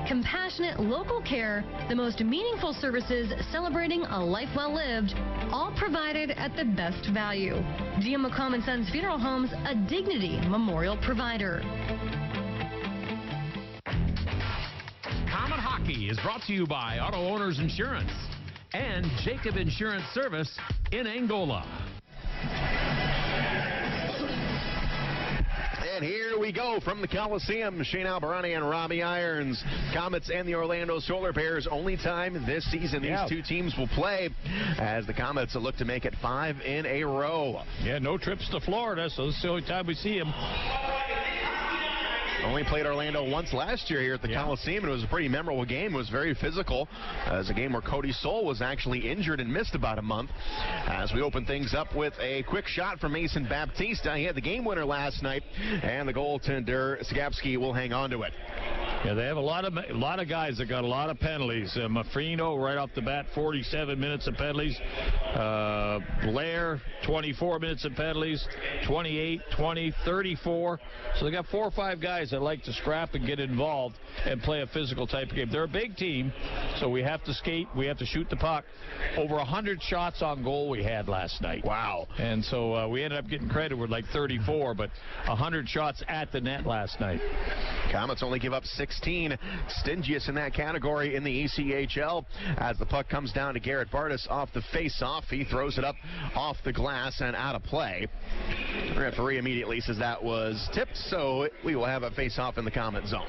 compassionate local care, the most meaningful services celebrating a life well lived, all provided at the best value. GM McComb & Sons Funeral Homes, a Dignity Memorial provider. Comet Hockey is brought to you by Auto Owners Insurance and Jacob Insurance Service in Angola. And here we go from the Coliseum. Shea and Robbie Irons. Komets and the Orlando Solar Bears. Only time this season these two teams will play as the Komets look to make it 5 in a row. Yeah, no trips to Florida, so this is the only time we see them. Only played Orlando once last year here at the Coliseum, and it was a pretty memorable game. It was very physical. It was a game where Cody Soul was actually injured and missed about a month. As we open things up with a quick shot from Mason Baptista. He had the game winner last night, and the goaltender, Schaafsma, will hang on to it. Yeah, they have a lot of guys that got a lot of penalties. Mafrino, right off the bat, 47 minutes of penalties. Blair, 24 minutes of penalties. 28, 20, 34. So they got 4 or 5 guys that like to scrap and get involved and play a physical type of game. They're a big team, so we have to skate. We have to shoot the puck. Over 100 shots on goal we had last night. Wow. And so we ended up getting credit with like 34, but 100 shots at the net last night. Komets only give up 16, stingiest in that category in the ECHL. As the puck comes down to Garrett Bartus off the face-off, he throws it up off the glass and out of play. The referee immediately says that was tipped, so we will have a face-off in the Komet zone.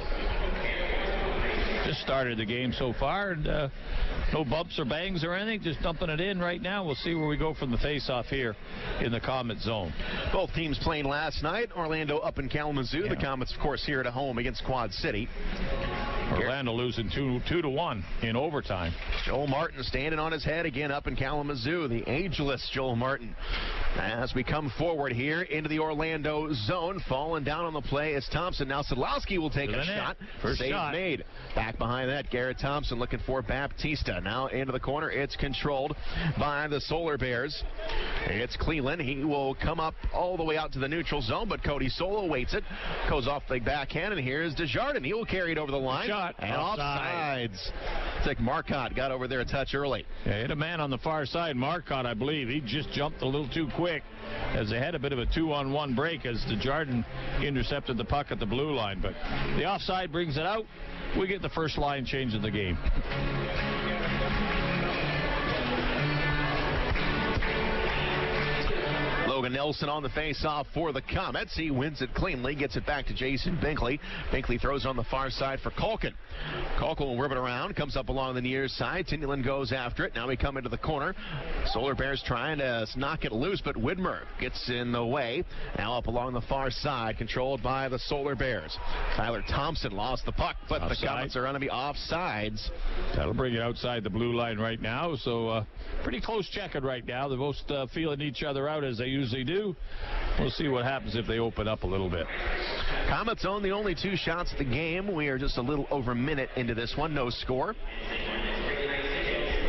Just started the game so far, and no bumps or bangs or anything, just dumping it in right now. We'll see where we go from the face-off here in the Komet zone. Both teams playing last night. Orlando up in Kalamazoo. Yeah. The Komets, of course, here at home against Quad City. Orlando losing 2-1 in overtime. Joel Martin standing on his head again up in Kalamazoo. The ageless Joel Martin. As we come forward here into the Orlando zone, falling down on the play is Thompson. Now Sadlowski will take a shot. First Save shot made. Back behind that, Garrett Thompson looking for Baptista. Now into the corner. It's controlled by the Solar Bears. It's Cleland. He will come up all the way out to the neutral zone, but Cody Solo waits it. Goes off the backhand, and here's Desjardins. He will carry it over the line. Shot. And offsides. It's like Marcotte got over there a touch early. Yeah, hit a man on the far side. Marcotte, I believe. He just jumped a little too quick as they had a bit of a 2-on-1 break as Desjardins intercepted the puck at the blue line. But the offside brings it out. We get the first line change of the game. Logan Nelson on the face-off for the Komets. He wins it cleanly, gets it back to Jason Binkley. Binkley throws on the far side for Culkin. Culkin will rip it around, comes up along the near side. Tyanulin goes after it. Now we come into the corner. Solar Bears trying to knock it loose, but Widmar gets in the way. Now up along the far side, controlled by the Solar Bears. Tyler Thompson lost the puck, but offside. The Komets are going to be offsides. That'll bring it outside the blue line right now, so pretty close checking right now. They're both feeling each other out as they usually do. We'll see what happens if they open up a little bit. Komets own the only 2 shots of the game. We are just a little over a minute into this one. No score.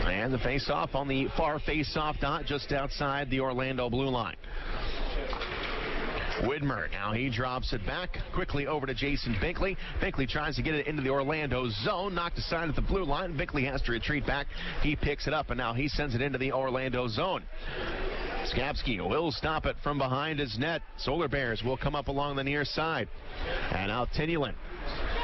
And the face-off on the far face-off dot just outside the Orlando blue line. Widmar, now he drops it back quickly over to Jason Binkley. Binkley tries to get it into the Orlando zone, knocked aside at the blue line. Binkley has to retreat back. He picks it up, and now he sends it into the Orlando zone. Schaafsma will stop it from behind his net. Solar Bears will come up along the near side. And now Tyanulin.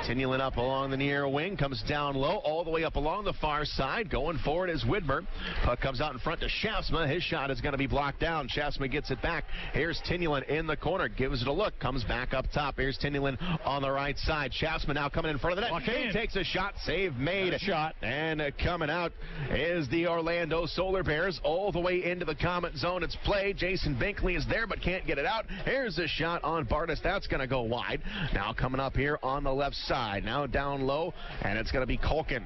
Tyanulin up along the near wing, comes down low, all the way up along the far side. Going forward is Widmar. Puck comes out in front to Schaafsma. His shot is going to be blocked down. Schaafsma gets it back. Here's Tyanulin in the corner, gives it a look, comes back up top. Here's Tyanulin on the right side. Schaafsma now coming in front of the net. He takes a shot, save made. Shot. And coming out is the Orlando Solar Bears all the way into the Komet zone. It's played. Jason Binkley is there but can't get it out. Here's a shot on Bartus. That's going to go wide. Now coming up here on the left side. Now down low, and it's going to be Culkin.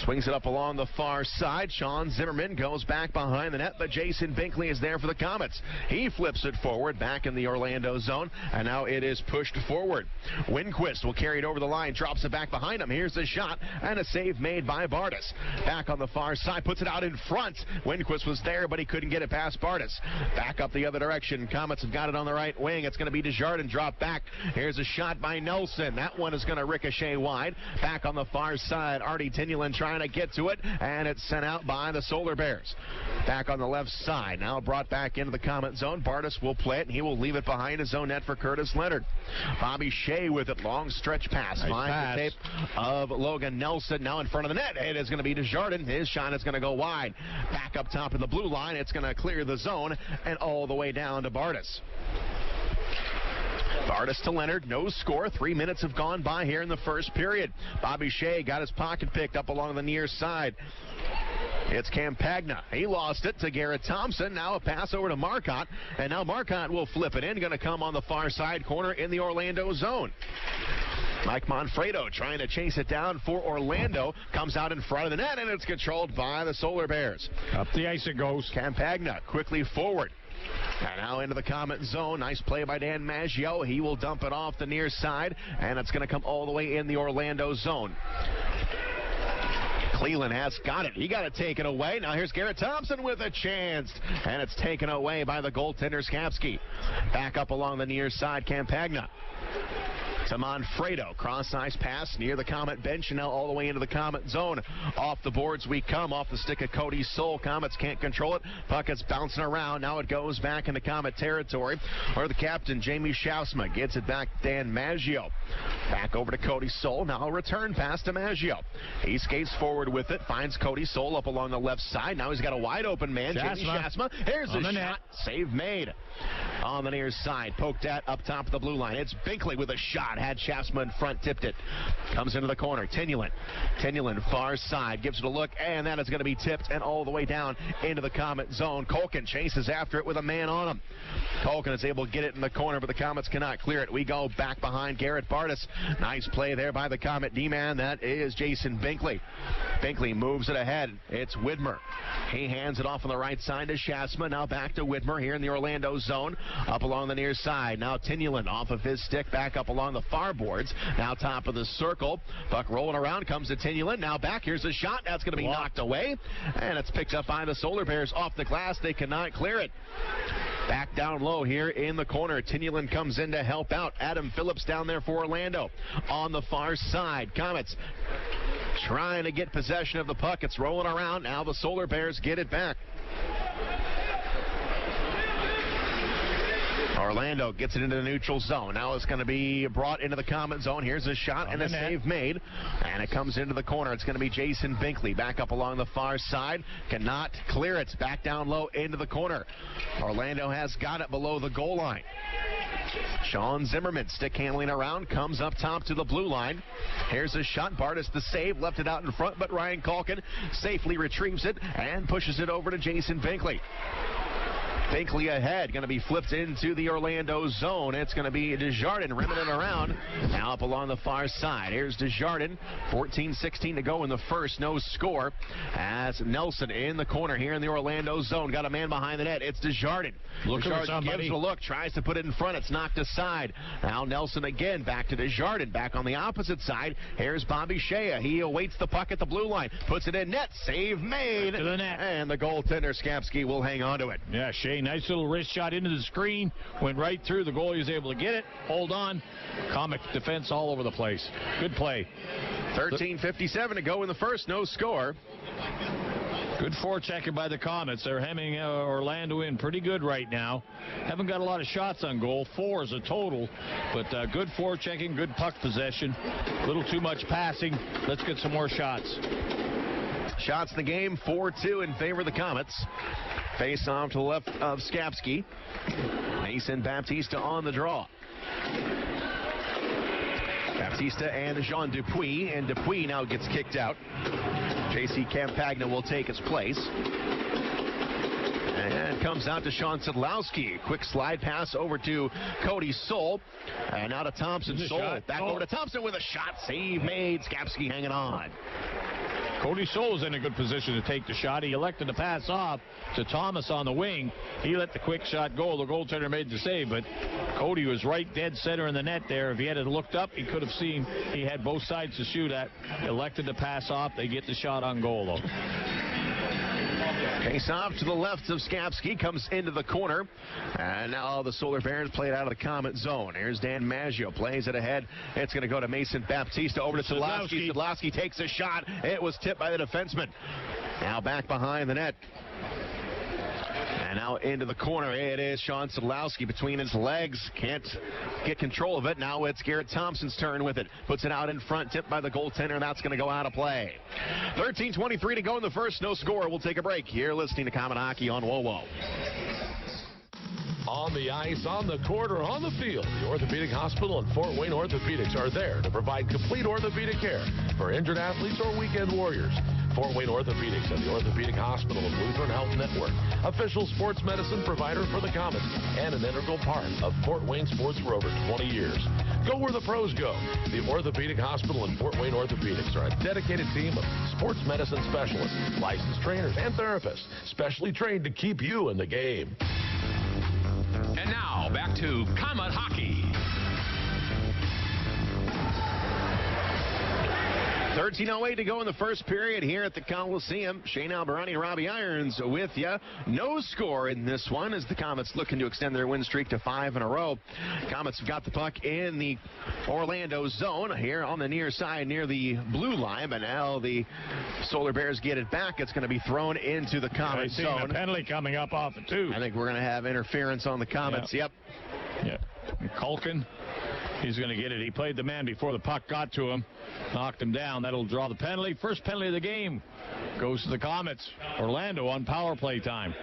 Swings it up along the far side. Sean Zimmerman goes back behind the net, but Jason Binkley is there for the Komets. He flips it forward back in the Orlando zone, and now it is pushed forward. Winquist will carry it over the line, drops it back behind him. Here's the shot, and a save made by Bartus. Back on the far side, puts it out in front. Winquist was there, but he couldn't get it past Bartus. Back up the other direction. Komets have got it on the right wing. It's going to be Desjardins drop back. Here's a shot by Nelson. That one is going to ricochet wide. Back on the far side, Artie Tyanulin trying to get to it, and it's sent out by the Solar Bears. Back on the left side, now brought back into the Komet zone. Bartus will play it, and he will leave it behind his own net for Curtis Leonard. Bobby Shea with it, long stretch pass. Nice Finds pass. the tape of Logan Nelson, now in front of the net. It is going to be Desjardins. His shot is going to go wide. Back up top of the blue line, it's going to clear the zone, and all the way down to Bartus. Bartus to Leonard, no score. 3 minutes have gone by here in the first period. Bobby Shea got his pocket picked up along the near side. It's Campagna. He lost it to Garrett Thompson. Now a pass over to Marcotte, and now Marcotte will flip it in. Going to come on the far side corner in the Orlando zone. Mike Manfredo trying to chase it down for Orlando. Comes out in front of the net, and it's controlled by the Solar Bears. Up the ice it goes. Campagna quickly forward. And now into the Komet zone. Nice play by Dan Maggio. He will dump it off the near side, and it's going to come all the way in the Orlando zone. Cleveland has got it. He got it taken away. Now here's Garrett Thompson with a chance, and it's taken away by the goaltender Schaafsma. Back up along the near side, Campagna. To Manfredo, cross-ice pass near the Komet bench, and now all the way into the Komet zone. Off the boards we come, off the stick of Cody Soul. Komets can't control it. Puck is bouncing around. Now it goes back into Komet territory, where the captain, Jamie Schaafsma, gets it back to Dan Maggio. Back over to Cody Soul. Now a return pass to Maggio. He skates forward with it, finds Cody Soul up along the left side. Now he's got a wide-open man, Jamie Schaafsma. Here's the shot. Save made. On the near side, poked at up top of the blue line. It's Binkley with a shot. Had Schaafsma in front, tipped it. Comes into the corner. Tyanulin, far side, gives it a look, and that is going to be tipped and all the way down into the Komet zone. Culkin chases after it with a man on him. Culkin is able to get it in the corner, but the Komets cannot clear it. We go back behind Garrett Bartus. Nice play there by the Komet D-man. That is Jason Binkley. Binkley moves it ahead. It's Widmar. He hands it off on the right side to Schaafsma. Now back to Widmar here in the Orlando zone. Up along the near side. Now Tyanulin off of his stick, back up along the far boards. Now top of the circle. Puck rolling around, comes to Tyanulin. Now back, here's a shot. That's going to be knocked away. And it's picked up by the Solar Bears off the glass. They cannot clear it. Back down low here in the corner. Tyanulin comes in to help out. Adam Phillips down there for Orlando. On the far side, Komets trying to get possession of the puck. It's rolling around. Now the Solar Bears get it back. Orlando gets it into the neutral zone. Now it's going to be brought into the Komet zone. Here's a shot and a save made. And it comes into the corner. It's going to be Jason Binkley back up along the far side. Cannot clear it. Back down low into the corner. Orlando has got it below the goal line. Sean Zimmerman stick handling around. Comes up top to the blue line. Here's a shot. Bartus the save. Left it out in front, but Ryan Culkin safely retrieves it and pushes it over to Jason Binkley. Binkley ahead, going to be flipped into the Orlando zone. It's going to be Desjardins rimming it around. Now up along the far side. Here's Desjardins. 14-16 to go in the first. No score. As Nelson in the corner here in the Orlando zone. Got a man behind the net. It's Desjardins. Desjardins gives it a look. Tries to put it in front. It's knocked aside. Now Nelson again. Back to Desjardins. Back on the opposite side. Here's Bobby Shea. He awaits the puck at the blue line. Puts it in net. Save made. To the net. And the goaltender Schaafsma will hang on to it. Yeah, Shea, nice little wrist shot into the screen. Went right through. The goalie was able to get it. Hold on. Comic defense all over the place. Good play. 13:57 to go in the first. No score. Good forechecking by the Komets. They're hemming Orlando in pretty good right now. Haven't got a lot of shots on goal. 4 is a total. But good forechecking, good puck possession. A little too much passing. Let's get some more shots. Shots in the game, 4-2 in favor of the Komets. Face off to the left of Schaafsma. Mason Baptista on the draw. Baptista and Jean Dupuis, and Dupuis now gets kicked out. J.C. Campagna will take his place. And comes out to Sean Sadlowski. Quick slide pass over to Cody Soul. And now to Thompson. Soul back over to Thompson with a shot. Save made. Schaafsma hanging on. Cody Soul's in a good position to take the shot. He elected to pass off to Thomas on the wing. He let the quick shot go. The goaltender made the save, but Cody was right dead center in the net there. If he had looked up, he could have seen he had both sides to shoot at. Elected to pass off. They get the shot on goal, though. Face off to the left of Schaafsma, comes into the corner, and now the Solar Bears play it out of the Komet zone. Here's Dan Maggio, plays it ahead. It's going to go to Mason Baptista, over to Sadlowski. Sadlowski takes a shot. It was tipped by the defenseman. Now back behind the net. And now into the corner. It is Sean Sadlowski between his legs. Can't get control of it. Now it's Garrett Thompson's turn with it. Puts it out in front, tipped by the goaltender, and that's going to go out of play. 13:23 to go in the first. No score. We'll take a break. You're listening to Komet Hockey on WOWO. On the ice, on the court, or on the field, the Orthopedic Hospital and Fort Wayne Orthopedics are there to provide complete orthopedic care for injured athletes or weekend warriors. Fort Wayne Orthopedics and the Orthopedic Hospital of Lutheran Health Network, official sports medicine provider for the Komets, and an integral part of Fort Wayne sports for over 20 years. Go where the pros go. The Orthopedic Hospital and Fort Wayne Orthopedics are a dedicated team of sports medicine specialists, licensed trainers, and therapists, specially trained to keep you in the game. And now, back to Komet Hockey. 13:08 to go in the first period here at the Coliseum. Shane Albarani and Robbie Irons with you. No score in this one as the Komets looking to extend their win streak to 5 in a row. Komets have got the puck in the Orlando zone here on the near side near the blue line, but now the Solar Bears get it back. It's going to be thrown into the Komets zone. A penalty coming up off it too. I think we're going to have interference on the Komets. Yep. And Culkin, he's going to get it. He played the man before the puck got to him, knocked him down. That'll draw the penalty. First penalty of the game goes to the Komets. Orlando on power play time.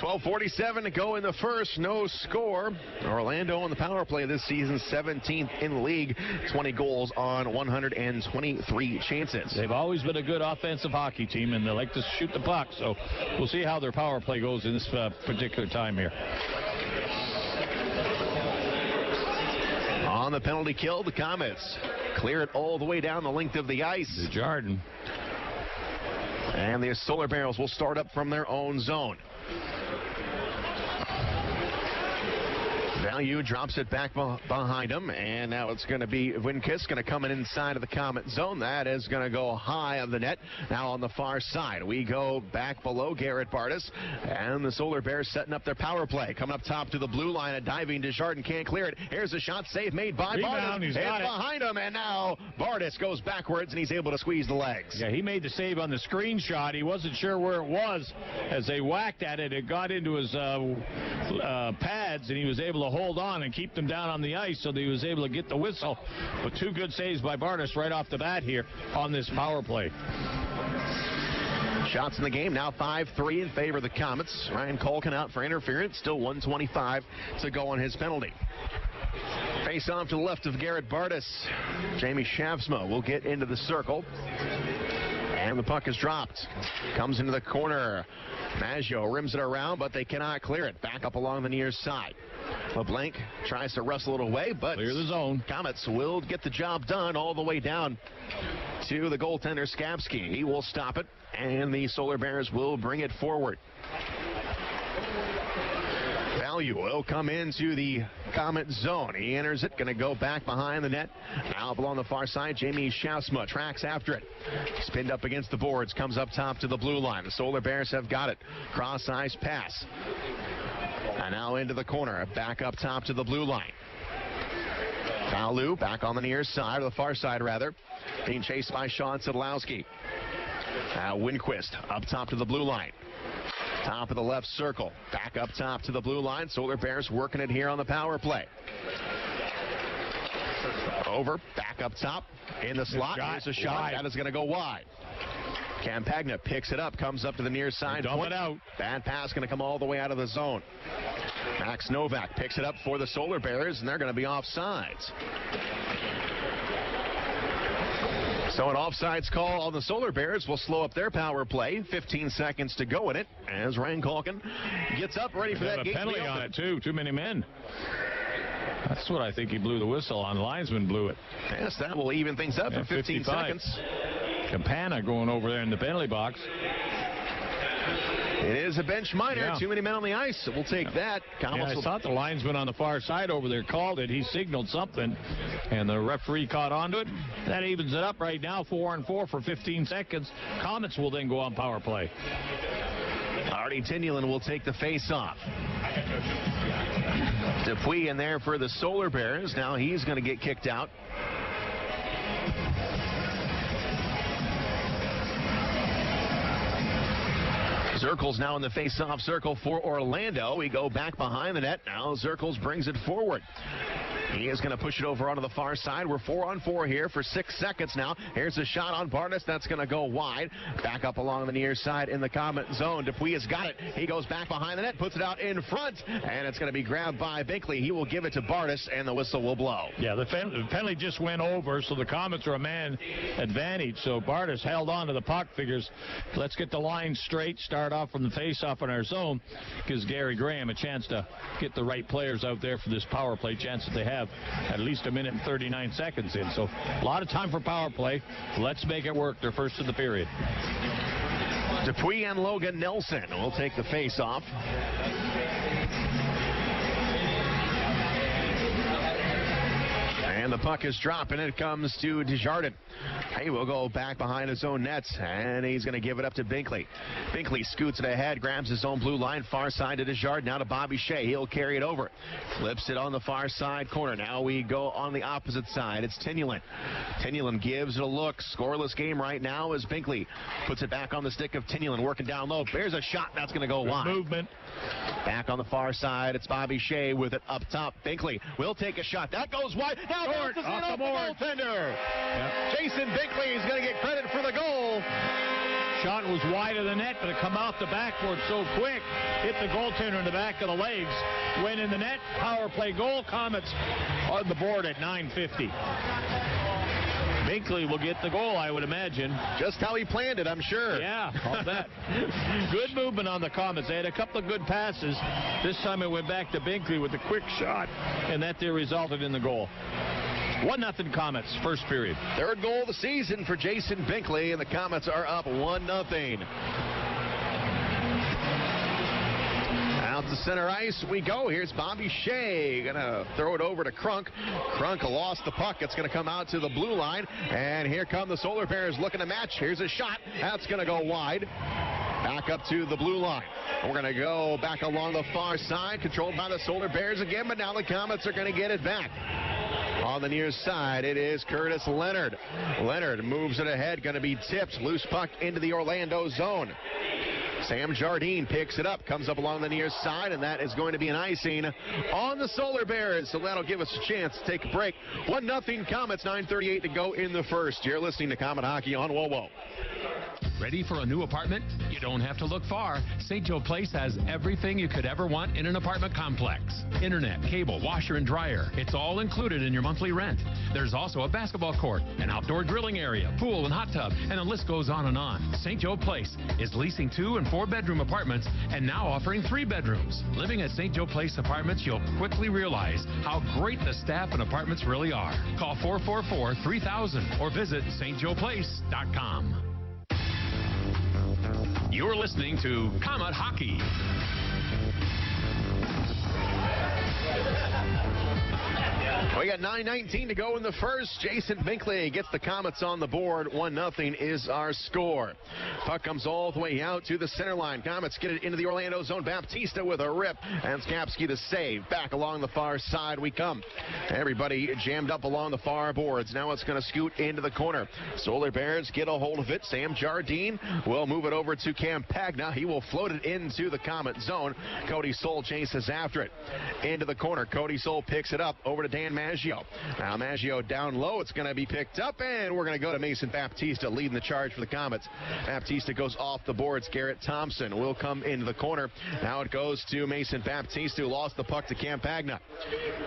12:47 to go in the first. No score. Orlando on the power play this season, 17th in the league. 20 goals on 123 chances. They've always been a good offensive hockey team, and they like to shoot the puck. So we'll see how their power play goes in this particular time here. On the penalty kill, the Komets clear it all the way down the length of the ice. Desjardins. And the Solar Bears will start up from their own zone. Value drops it back behind him, and now it's going to be Winkiss going to come in inside of the Komet zone. That is going to go high of the net. Now on the far side, we go back below Garrett Bartus, and the Solar Bears setting up their power play. Coming up top to the blue line, a diving Desjardins can't clear it. Here's a shot, save made by Bartus. It's behind him, and now Bartus goes backwards, and he's able to squeeze the legs. Yeah, he made the save on the screenshot. He wasn't sure where it was. As they whacked at it, it got into his pads, and he was able to hold on and keep them down on the ice, so that he was able to get the whistle. But two good saves by Bartus right off the bat here on this power play. Shots in the game now 5-3 in favor of the Komets. Ryan Culkin out for interference. Still 1:25 to go on his penalty. Face off to the left of Garrett Bartus. Jamie Schaafsma will get into the circle. And the puck is dropped. Comes into the corner. Maggio rims it around, but they cannot clear it. Back up along the near side. LeBlanc tries to wrestle it away, but clear the zone. Komets will get the job done all the way down to the goaltender Schaafsma. He will stop it, and the Solar Bears will bring it forward. Value will come into the Komet zone. He enters it, going to go back behind the net. Now along the far side, Jamie Schaafsma tracks after it. Spinned up against the boards, comes up top to the blue line. The Solar Bears have got it. Cross-ice pass. And now into the corner, back up top to the blue line. Value back on the near side, or the far side rather, being chased by Sean Sadlowski. Now Winquist up top to the blue line. Top of the left circle. Back up top to the blue line. Solar Bears working it here on the power play. Over. Back up top. In the slot. Here's a shot. That is going to go wide. Campagna picks it up. Comes up to the near side. Dump it out. Bad pass going to come all the way out of the zone. Max Novak picks it up for the Solar Bears, and they're going to be offsides. So an offsides call on the Solar Bears will slow up their power play. 15 seconds to go in it as Ryan Culkin gets up ready for that game. A penalty on it too. Too many men. That's what I think he blew the whistle on. The linesman blew it. Yes, that will even things up for 15 seconds. Campana going over there in the penalty box. It is a bench minor. Yeah. Too many men on the ice. So we'll take that. I thought the linesman on the far side over there called it. He signaled something, and the referee caught onto it. That evens it up right now, 4-on-4 for 15 seconds. Komets will then go on power play. Artie Tyanulin will take the face-off. Dupuis in there for the Solar Bears. Now he's going to get kicked out. Zirkle's now in the face-off circle for Orlando. We go back behind the net. Now Zirkles brings it forward. He is going to push it over onto the far side. We're 4-on-4 here for 6 seconds now. Here's a shot on Bartus. That's going to go wide. Back up along the near side in the Comet zone. Dupuis has got it. He goes back behind the net, puts it out in front, and it's going to be grabbed by Binkley. He will give it to Bartus, and the whistle will blow. Yeah, the penalty just went over, so the Komets are a man advantage. So Bartus held on to the puck, figures, let's get the line straight, start off from the face-off in our zone. Gives Gary Graham a chance to get the right players out there for this power play chance that they have. At least 1 minute and 39 seconds in. So a lot of time for power play. Let's make it work. They're first of the period. Dupuis and Logan Nelson will take the face-off. And the puck is dropped, and it comes to Desjardins. He will go back behind his own nets, and he's going to give it up to Binkley. Binkley scoots it ahead, grabs his own blue line, far side to Desjardins. Now to Bobby Shea. He'll carry it over. Flips it on the far side corner. Now we go on the opposite side. It's Tyanulin. Tyanulin gives it a look. Scoreless game right now as Binkley puts it back on the stick of Tyanulin, working down low. There's a shot. That's going to go wide. Movement. Back on the far side, it's Bobby Shea with it up top. Binkley will take a shot. That goes wide. Now Short, bounces off in off the goaltender. Yep. Jason Binkley is going to get credit for the goal. Shot was wide of the net, but it come out the backboard so quick. Hit the goaltender in the back of the legs. Went in the net. Power play goal. Komets on the board at 9:50. Binkley will get the goal, I would imagine. Just how he planned it, I'm sure. Yeah, I'll bet. Good movement on the Komets. They had a couple of good passes. This time it went back to Binkley with a quick shot, and that there resulted in the goal. 1-0 Komets, first period. Third goal of the season for Jason Binkley, and the Komets are up 1-0. Out to center ice we go. Here's Bobby Shea. Gonna throw it over to Crunk. Crunk lost the puck. It's gonna come out to the blue line. And here come the Solar Bears looking to match. Here's a shot. That's gonna go wide. Back up to the blue line. We're gonna go back along the far side, controlled by the Solar Bears again, but now the Komets are gonna get it back. On the near side, it is Curtis Leonard. Leonard moves it ahead, gonna be tipped. Loose puck into the Orlando zone. Sam Jardine picks it up, comes up along the near side, and that is going to be an icing on the Solar Bears. So that'll give us a chance to take a break. 1-0 Komets, 9:38 to go in the first. You're listening to Comet Hockey on WOWO. Ready for a new apartment? You don't have to look far. St. Joe Place has everything you could ever want in an apartment complex. Internet, cable, washer and dryer. It's all included in your monthly rent. There's also a basketball court, an outdoor grilling area, pool and hot tub, and the list goes on and on. St. Joe Place is leasing 2- and 4-bedroom apartments and now offering 3 bedrooms. Living at St. Joe Place Apartments, you'll quickly realize how great the staff and apartments really are. Call 444-3000 or visit stjoeplace.com. You're listening to Comet Hockey. We got 9:19 to go in the first. Jason Binkley gets the Komets on the board. 1-0 is our score. Puck comes all the way out to the center line. Komets get it into the Orlando zone. Baptista with a rip, and Skapski to save. Back along the far side we come. Everybody jammed up along the far boards. Now it's going to scoot into the corner. Solar Bears get a hold of it. Sam Jardine will move it over to Campagna. He will float it into the Comet zone. Cody Soul chases after it. Into the corner. Cody Soul picks it up over to Dan Maggio. Now Maggio down low. It's going to be picked up, and we're going to go to Mason Baptista leading the charge for the Komets. Baptista goes off the boards. Garrett Thompson will come into the corner. Now it goes to Mason Baptista, who lost the puck to Campagna.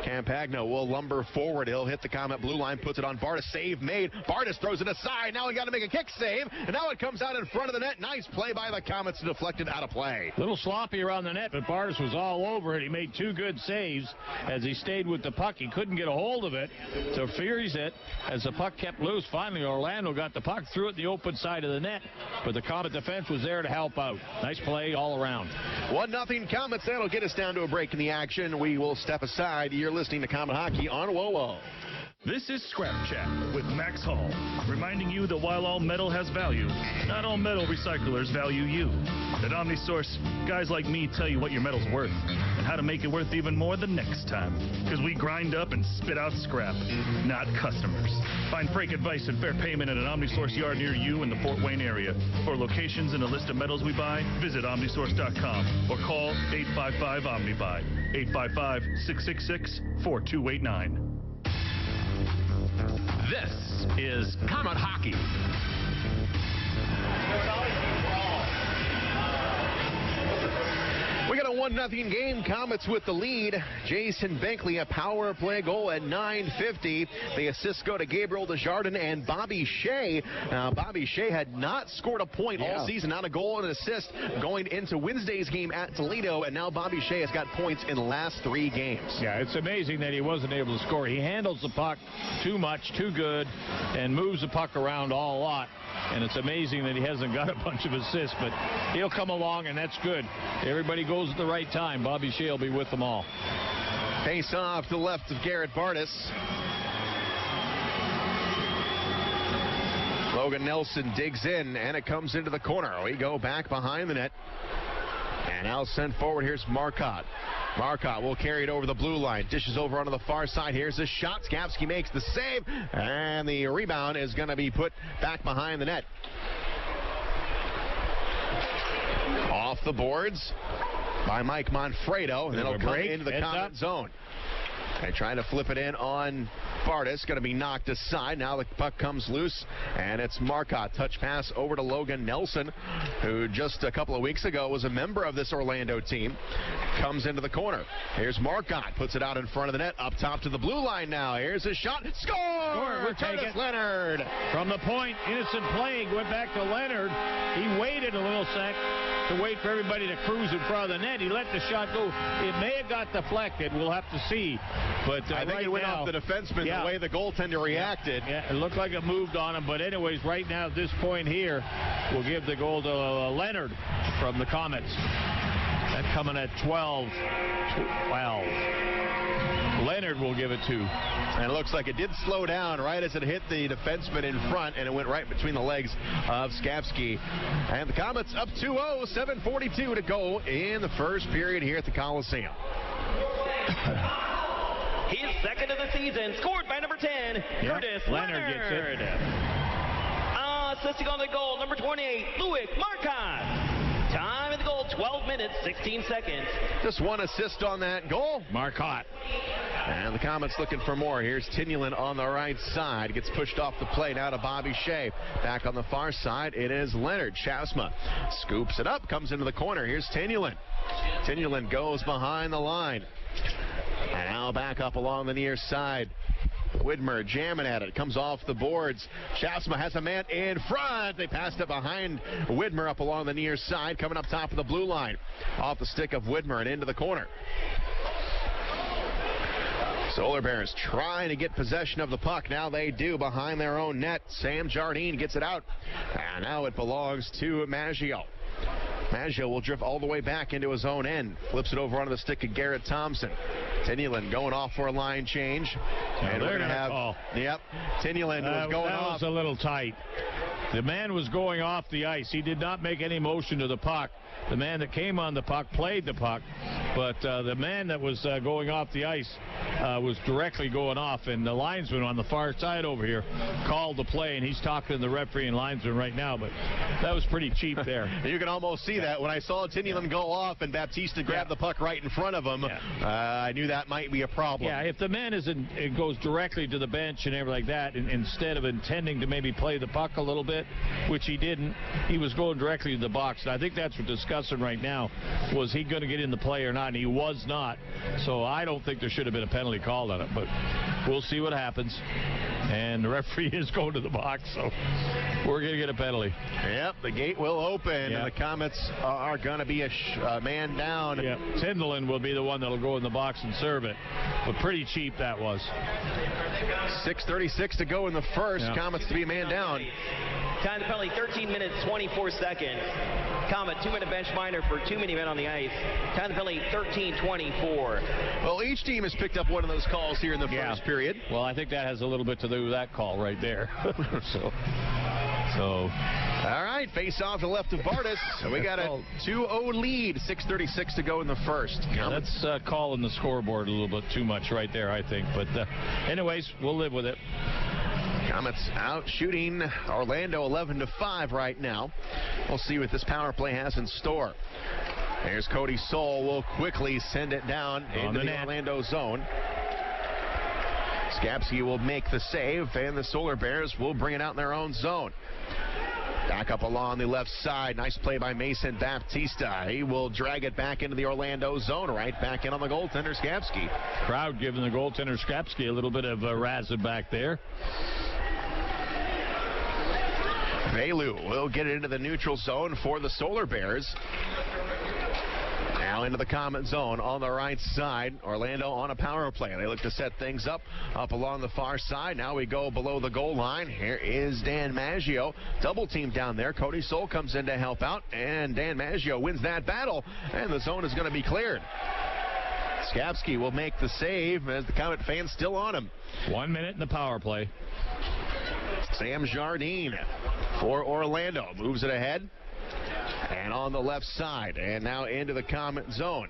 Campagna will lumber forward. He'll hit the Comet blue line, puts it on Bartus. Save made. Bartus throws it aside. Now he got to make a kick save, and now it comes out in front of the net. Nice play by the Komets, deflected out of play. A little sloppy around the net, but Bartus was all over it. He made 2 good saves as he stayed with the puck. He couldn't get get a hold of it to freeze it as the puck kept loose. Finally, Orlando got the puck, threw it in the open side of the net, but the Comet defense was there to help out. Nice play all around. 1-0 Comets. That'll get us down to a break in the action. We will step aside. You're listening to Comet Hockey on WOWO. This is Scrap Chat with Max Hall, reminding you that while all metal has value, not all metal recyclers value you. At OmniSource, guys like me tell you what your metal's worth and how to make it worth even more the next time. Because we grind up and spit out scrap, not customers. Find freight advice and fair payment at an OmniSource yard near you in the Fort Wayne area. For locations and a list of metals we buy, visit OmniSource.com or call 855-OmniBuy, 855-666-4289. This is Comet Hockey. We got a 1-0 game. Comets with the lead. Jason Binkley, a power play goal at 9:50. The assists go to Gabriel Desjardins and Bobby Shea. Bobby Shea had not scored a point all season, not a goal and an assist going into Wednesday's game at Toledo, and now Bobby Shea has got points in the last 3 games. Yeah, it's amazing that he wasn't able to score. He handles the puck too much, too good, and moves the puck around a lot. And it's amazing that he hasn't got a bunch of assists, but he'll come along, and that's good. Everybody goes at the right time. Bobby Shea will be with them all. Face off to the left of Garrett Bartus. Logan Nelson digs in, and it comes into the corner. We go back behind the net. And now sent forward. Here's Marcotte. Marcotte will carry it over the blue line. Dishes over onto the far side. Here's the shot. Schaafsma makes the save. And the rebound is going to be put back behind the net. Off the boards by Mike Manfredo. And then it'll come into the Comet zone. They trying to flip it in on Bartus. Going to be knocked aside. Now the puck comes loose, and it's Marcotte. Touch pass over to Logan Nelson, who just a couple of weeks ago was a member of this Orlando team. Comes into the corner. Here's Marcotte. Puts it out in front of the net. Up top to the blue line now. Here's his shot. Score! We'll take it. Leonard. From the point, innocent play. Went back to Leonard. He waited a little sec to wait for everybody to cruise in front of the net. He let the shot go. It may have got deflected. We'll have to see. But I think it went off the defenseman, the way the goaltender reacted. Yeah, it looked like it moved on him. But anyways, right now at this point here, we'll give the goal to Leonard from the Comets. That coming at 12. Leonard will give it to. And it looks like it did slow down right as it hit the defenseman in front, and it went right between the legs of Schaafsma. And the Comets up 2-0, 7:42 to go in the first period here at the Coliseum. His second of the season, scored by number 10, Curtis Leonard gets it. Assisting on the goal, number 28, Louis Marcotte. Time in the goal, 12 minutes, 16 seconds. Just one assist on that goal. Marcotte. And the Comets looking for more. Here's Tyanulin on the right side. Gets pushed off the play now to Bobby Shea. Back on the far side, it is Leonard. Schaafsma scoops it up, comes into the corner. Here's Tyanulin. Tyanulin goes behind the line. And now back up along the near side. Widmar jamming at it. Comes off the boards. Schaafsma has a man in front. They passed it behind Widmar up along the near side. Coming up top of the blue line. Off the stick of Widmar and into the corner. Solar Bears trying to get possession of the puck. Now they do behind their own net. Sam Jardine gets it out. And now it belongs to Maggio. Maggio will drift all the way back into his own end. Flips it over onto the stick of Garrett Thompson. Tyanulin going off for a line change. And we're going to have... Tyanulin was going off. That was a little tight. The man was going off the ice. He did not make any motion to the puck. The man that came on the puck played the puck, but the man that was going off the ice was directly going off, and the linesman on the far side over here called the play, and he's talking to the referee and linesman right now, but that was pretty cheap there. You can almost see that. When I saw Tyanulin go off and Baptista grab the puck right in front of him, I knew that might be a problem. Yeah, if the man it goes directly to the bench and everything like that, and instead of intending to maybe play the puck a little bit, which he didn't, he was going directly to the box. And I think that's what discussing right now, was he going to get in the play or not, and he was not. So I don't think there should have been a penalty called on it, but we'll see what happens. And the referee is going to the box, so we're going to get a penalty. Yep, the gate will open, Yep. and the Komets are going to be a man down. Yep. Tyanulin will be the one that'll go in the box and serve it. But pretty cheap that was. 6:36 to go in the first. Yep. Komets to be a man down. Time to penalty, 13 minutes, 24 seconds. Comet, 2-minute bench minor for too many men on the ice. Time to penalty, 13:24. Well, each team has picked up one of those calls here in the first period. Well, I think that has a little bit to do with that call right there. So. All right, face off to the left of Bartus. We got a 2-0 lead. 6:36 to go in the first. Yeah, that's calling the scoreboard a little bit too much right there, I think. But anyways, we'll live with it. Komets out shooting Orlando 11-5 right now. We'll see what this power play has in store. There's Cody Soul. Will quickly send it down into the Orlando zone. Schaafsma will make the save, and the Solar Bears will bring it out in their own zone. Back up along the left side. Nice play by Mason Baptista. He will drag it back into the Orlando zone. Right back in on the goaltender, Schaafsma. Crowd giving the goaltender Schaafsma a little bit of razzing back there. Velu will get it into the neutral zone for the Solar Bears. Now into the Komet zone on the right side. Orlando on a power play. They look to set things up along the far side. Now we go below the goal line. Here is Dan Maggio. Double team down there. Cody Soul comes in to help out, and Dan Maggio wins that battle, and the zone is going to be cleared. Schaafsma will make the save as the Komet fans still on him. 1 minute in the power play. Sam Jardine for Orlando moves it ahead. And on the left side, and now into the Komet zone.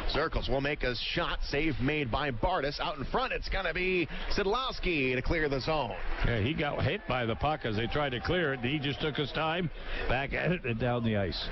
Circles will make a shot. Save made by Bartus. Out in front, it's going to be Sidlowski to clear the zone. Yeah, he got hit by the puck as they tried to clear it. He just took his time, back at it, and down the ice.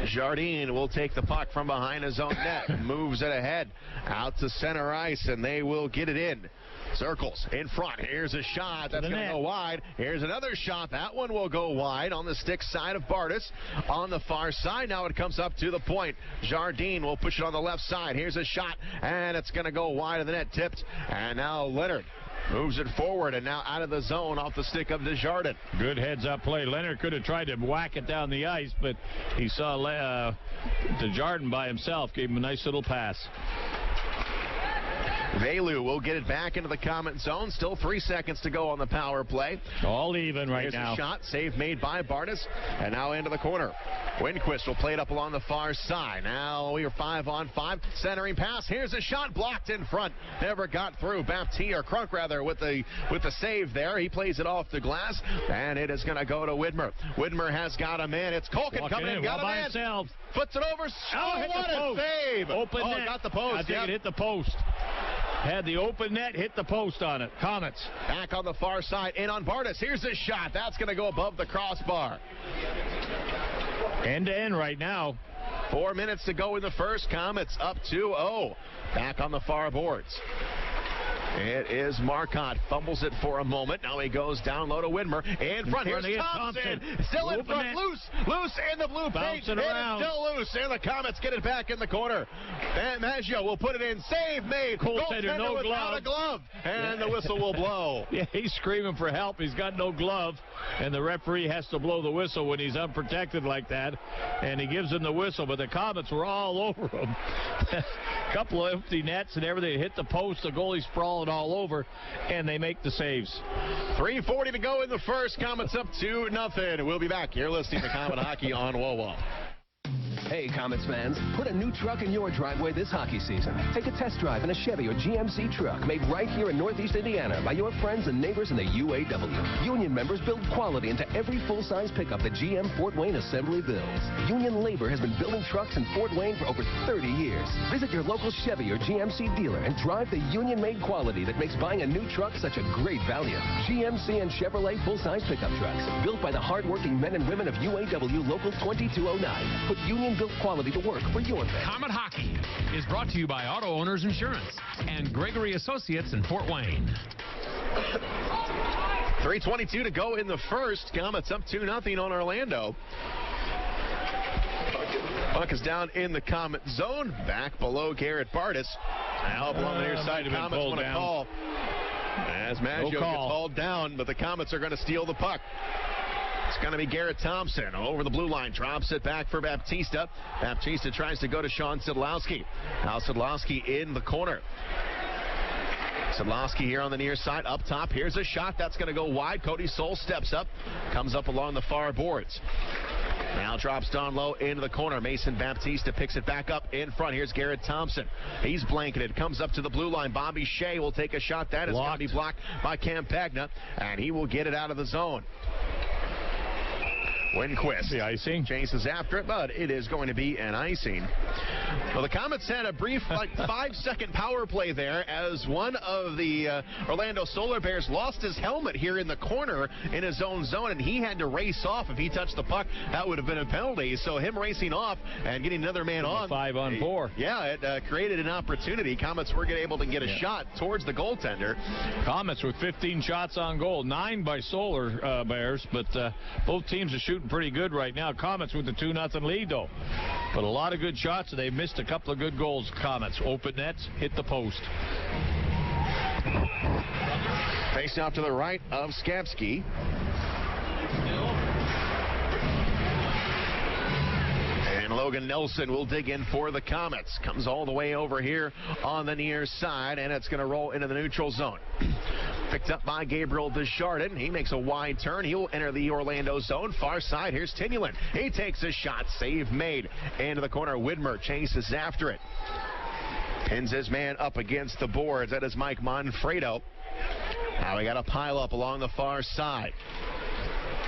Jardine will take the puck from behind his own net. Moves it ahead. Out to center ice, and they will get it in. Circles in front. Here's a shot. That's going to go wide. Here's another shot. That one will go wide on the stick side of Bartus. On the far side, now it comes up to the point. Jardine will push it on the left side. Here's a shot, and it's going to go wide of the net. Tipped. And now Leonard moves it forward, and now out of the zone off the stick of Desjardins. Good heads-up play. Leonard could have tried to whack it down the ice, but he saw Desjardins by himself. Gave him a nice little pass. Velu will get it back into the Komet zone. Still 3 seconds to go on the power play. All even right now. Here's a shot. Save made by Bartus. And now into the corner. Winquist will play it up along the far side. Now we are 5-on-5. Centering pass. Here's a shot blocked in front. Never got through. Crunk with the save there. He plays it off the glass. And it is going to go to Widmar. Widmar has got a man. It's Culkin coming in. Got a man. Himself. Puts it over. Oh, what a save. Open net. Got the post. I think it hit the post. Had the open net, hit the post on it. Komets. Back on the far side, in on Bartus. Here's a shot. That's going to go above the crossbar. End to end right now. 4 minutes to go in the first. Komets up 2-0. Back on the far boards. It is Marcotte. Fumbles it for a moment. Now he goes down low to Widmar. In front. Here's Thompson. Still in front. Loose in the blue paint. Bouncing around. Still loose. And the Komets get it back in the corner. And Maggio will put it in. Save made. Goaltender, no without a glove. And the whistle will blow. Yeah, he's screaming for help. He's got no glove. And the referee has to blow the whistle when he's unprotected like that. And he gives him the whistle. But the Komets were all over him. A couple of empty nets and everything. Hit the post. The goalie sprawling all over, and they make the saves. 3:40 to go in the first. Komets up 2-0. We'll be back. You're listening to Komet Hockey on WOWO. Hey, Komets fans, put a new truck in your driveway this hockey season. Take a test drive in a Chevy or GMC truck made right here in Northeast Indiana by your friends and neighbors in the UAW. Union members build quality into every full-size pickup that GM Fort Wayne Assembly builds. Union labor has been building trucks in Fort Wayne for over 30 years. Visit your local Chevy or GMC dealer and drive the union-made quality that makes buying a new truck such a great value. GMC and Chevrolet full-size pickup trucks, built by the hardworking men and women of UAW Local 2209. Put union-built quality to work for your family. Komet Hockey is brought to you by Auto Owners Insurance and Gregory Associates in Fort Wayne. 3:22 to go in the first. Komets up 2-0 on Orlando. Puck is down in the Komet zone. Back below Garrett Bartus. Now up along the near side. Komets want to call. As Maggio gets hauled down, but the Komets are going to steal the puck. It's going to be Garrett Thompson over the blue line. Drops it back for Baptista. Baptista tries to go to Sean Sidlowski. Now Sidlowski in the corner. Sidlowski here on the near side. Up top, here's a shot. That's going to go wide. Cody Soul steps up. Comes up along the far boards. Now drops down low into the corner. Mason Baptista picks it back up in front. Here's Garrett Thompson. He's blanketed. Comes up to the blue line. Bobby Shea will take a shot. That is going to be blocked by Cam Pagna, and he will get it out of the zone. Winquist. The icing. Chases after it, but it is going to be an icing. Well, the Komets had a brief, 5-second power play there as one of the Orlando Solar Bears lost his helmet here in the corner in his own zone, and he had to race off. If he touched the puck, that would have been a penalty. So him racing off and getting another man on. 5-on-4. Yeah, it created an opportunity. Komets were able to get a shot towards the goaltender. Komets with 15 shots on goal, 9 by Solar Bears, but both teams are shooting pretty good right now. Komets with the 2-0 lead, though. But a lot of good shots. They missed a couple of good goals. Komets open nets, hit the post. Face out to the right of Skapski. And Logan Nelson will dig in for the Komets. Comes all the way over here on the near side, and it's going to roll into the neutral zone. Picked up by Gabriel Desjardins. He makes a wide turn. He'll enter the Orlando zone. Far side, here's Tyanulin. He takes a shot. Save made. Into the corner. Widmar chases after it. Pins his man up against the boards. That is Mike Manfredo. Now we got a pile up along the far side.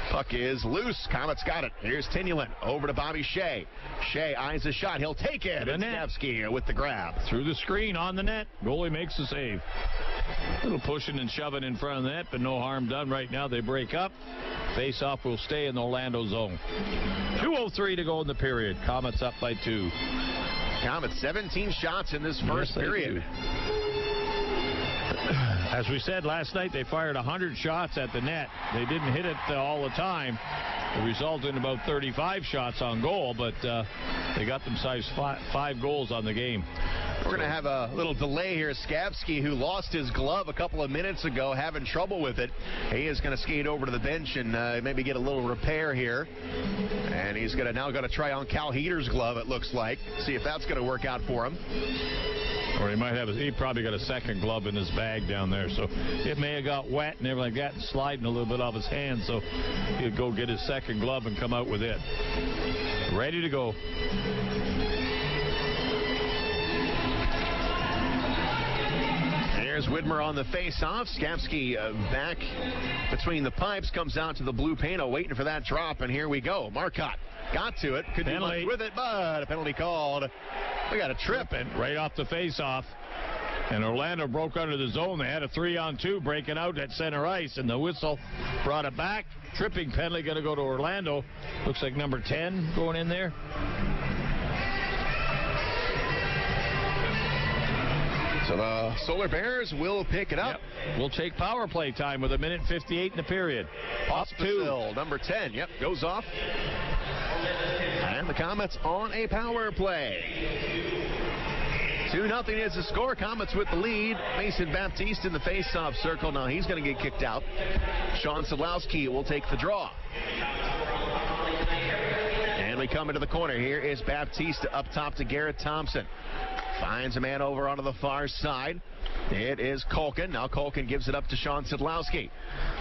Puck is loose. Komets got it. Here's Tyanulin. Over to Bobby Shea. Shea eyes a shot. He'll take it. And Skapski with the grab. Through the screen on the net. Goalie makes the save. A little pushing and shoving in front of the net, but no harm done. Right now they break up. Face-off will stay in the Orlando zone. 2:03 to go in the period. Komets up by 2. Komets 17 shots in this first period. As we said last night, they fired 100 shots at the net. They didn't hit it all the time. It resulted in about 35 shots on goal, but they got themselves 5 goals on the game. We're going to have a little delay here. Skapski, who lost his glove a couple of minutes ago, having trouble with it. He is going to skate over to the bench and maybe get a little repair here. And he's going to now try on Cal Heater's glove, it looks like. See if that's going to work out for him. Or he probably got a second glove in his bag down there, so it may have got wet and everything like that, and sliding a little bit off his hand, so he'll go get his second glove and come out with it. Ready to go. There's Widmar on the face-off. Skapski back between the pipes, comes out to the blue panel, waiting for that drop, and here we go. Marcotte got to it, could do much with it, but a penalty called. We got a trip and right off the face-off. And Orlando broke under the zone. They had a 3-on-2 breaking out at center ice, and the whistle brought it back. Tripping penalty going to go to Orlando. Looks like number 10 going in there. So the Solar Bears will pick it up. Yep. We'll take power play time with 1:58 in the period. Up 2. Number 10, goes off. And the Komets on a power play. 2-0 is the score. Komets with the lead. Mason Baptiste in the face-off circle. Now he's going to get kicked out. Sean Sidlowski will take the draw. And we come into the corner. Here is Baptiste up top to Garrett Thompson. Finds a man over onto the far side. It is Culkin. Now Culkin gives it up to Sean Sidlowski.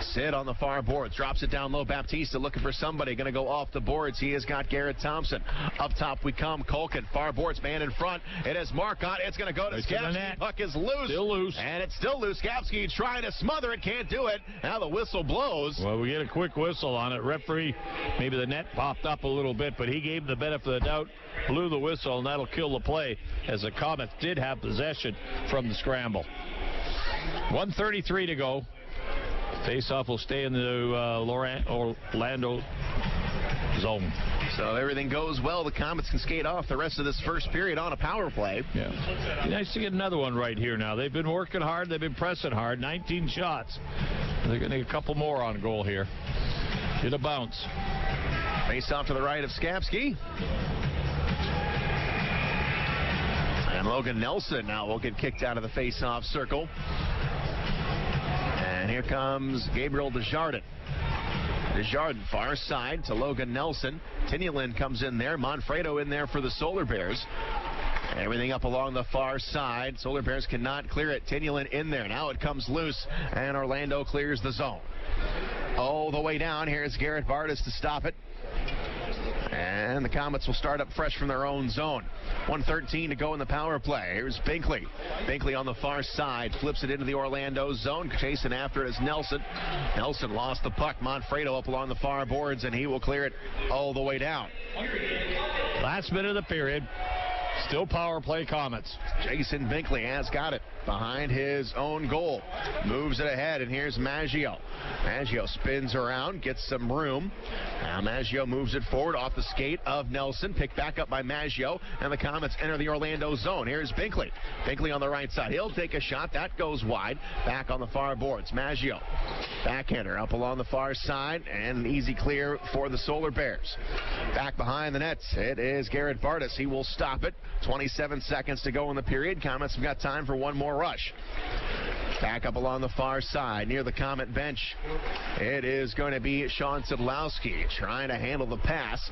Sid on the far boards. Drops it down low. Baptista looking for somebody. Going to go off the boards. He has got Garrett Thompson. Up top we come. Culkin. Far boards. Man in front. It is Marcotte. It's going to go to Skapski. Puck is loose. Still loose. And it's still loose. Skapski trying to smother it. Can't do it. Now the whistle blows. Well, we get a quick whistle on it. Referee, maybe the net popped up a little bit, but he gave the benefit of the doubt. Blew the whistle, and that'll kill the play as the Komets did have possession from the scramble. 1:33 to go. Face-off will stay in the Orlando zone. So everything goes well. The Komets can skate off the rest of this first period on a power play. Yeah. Be nice to get another one right here now. They've been working hard. They've been pressing hard. 19 shots. They're going to get a couple more on goal here. Get a bounce. Face-off to the right of Skapski. And Logan Nelson now will get kicked out of the face-off circle. And here comes Gabriel Desjardins. Desjardins far side to Logan Nelson. Tyanulin comes in there. Manfredo in there for the Solar Bears. Everything up along the far side. Solar Bears cannot clear it. Tyanulin in there. Now it comes loose, and Orlando clears the zone. All the way down. Here's Garrett Bartus to stop it. And the Komets will start up fresh from their own zone. 1:13 to go in the power play. Here's Binkley. Binkley on the far side. Flips it into the Orlando zone. Chasing after it is Nelson. Nelson lost the puck. Manfredo up along the far boards, and he will clear it all the way down. Last minute of the period. Still power play Komets. Jason Binkley has got it behind his own goal. Moves it ahead, and here's Maggio. Maggio spins around, gets some room. Now Maggio moves it forward off the skate of Nelson. Picked back up by Maggio, and the Komets enter the Orlando zone. Here's Binkley. Binkley on the right side. He'll take a shot. That goes wide. Back on the far boards. Maggio. Backhander up along the far side, and an easy clear for the Solar Bears. Back behind the nets. It is Garrett Bartus. He will stop it. 27 seconds to go in the period. Komets have got time for one more rush. Back up along the far side near the Komet bench. It is going to be Sean Sidlowski trying to handle the pass.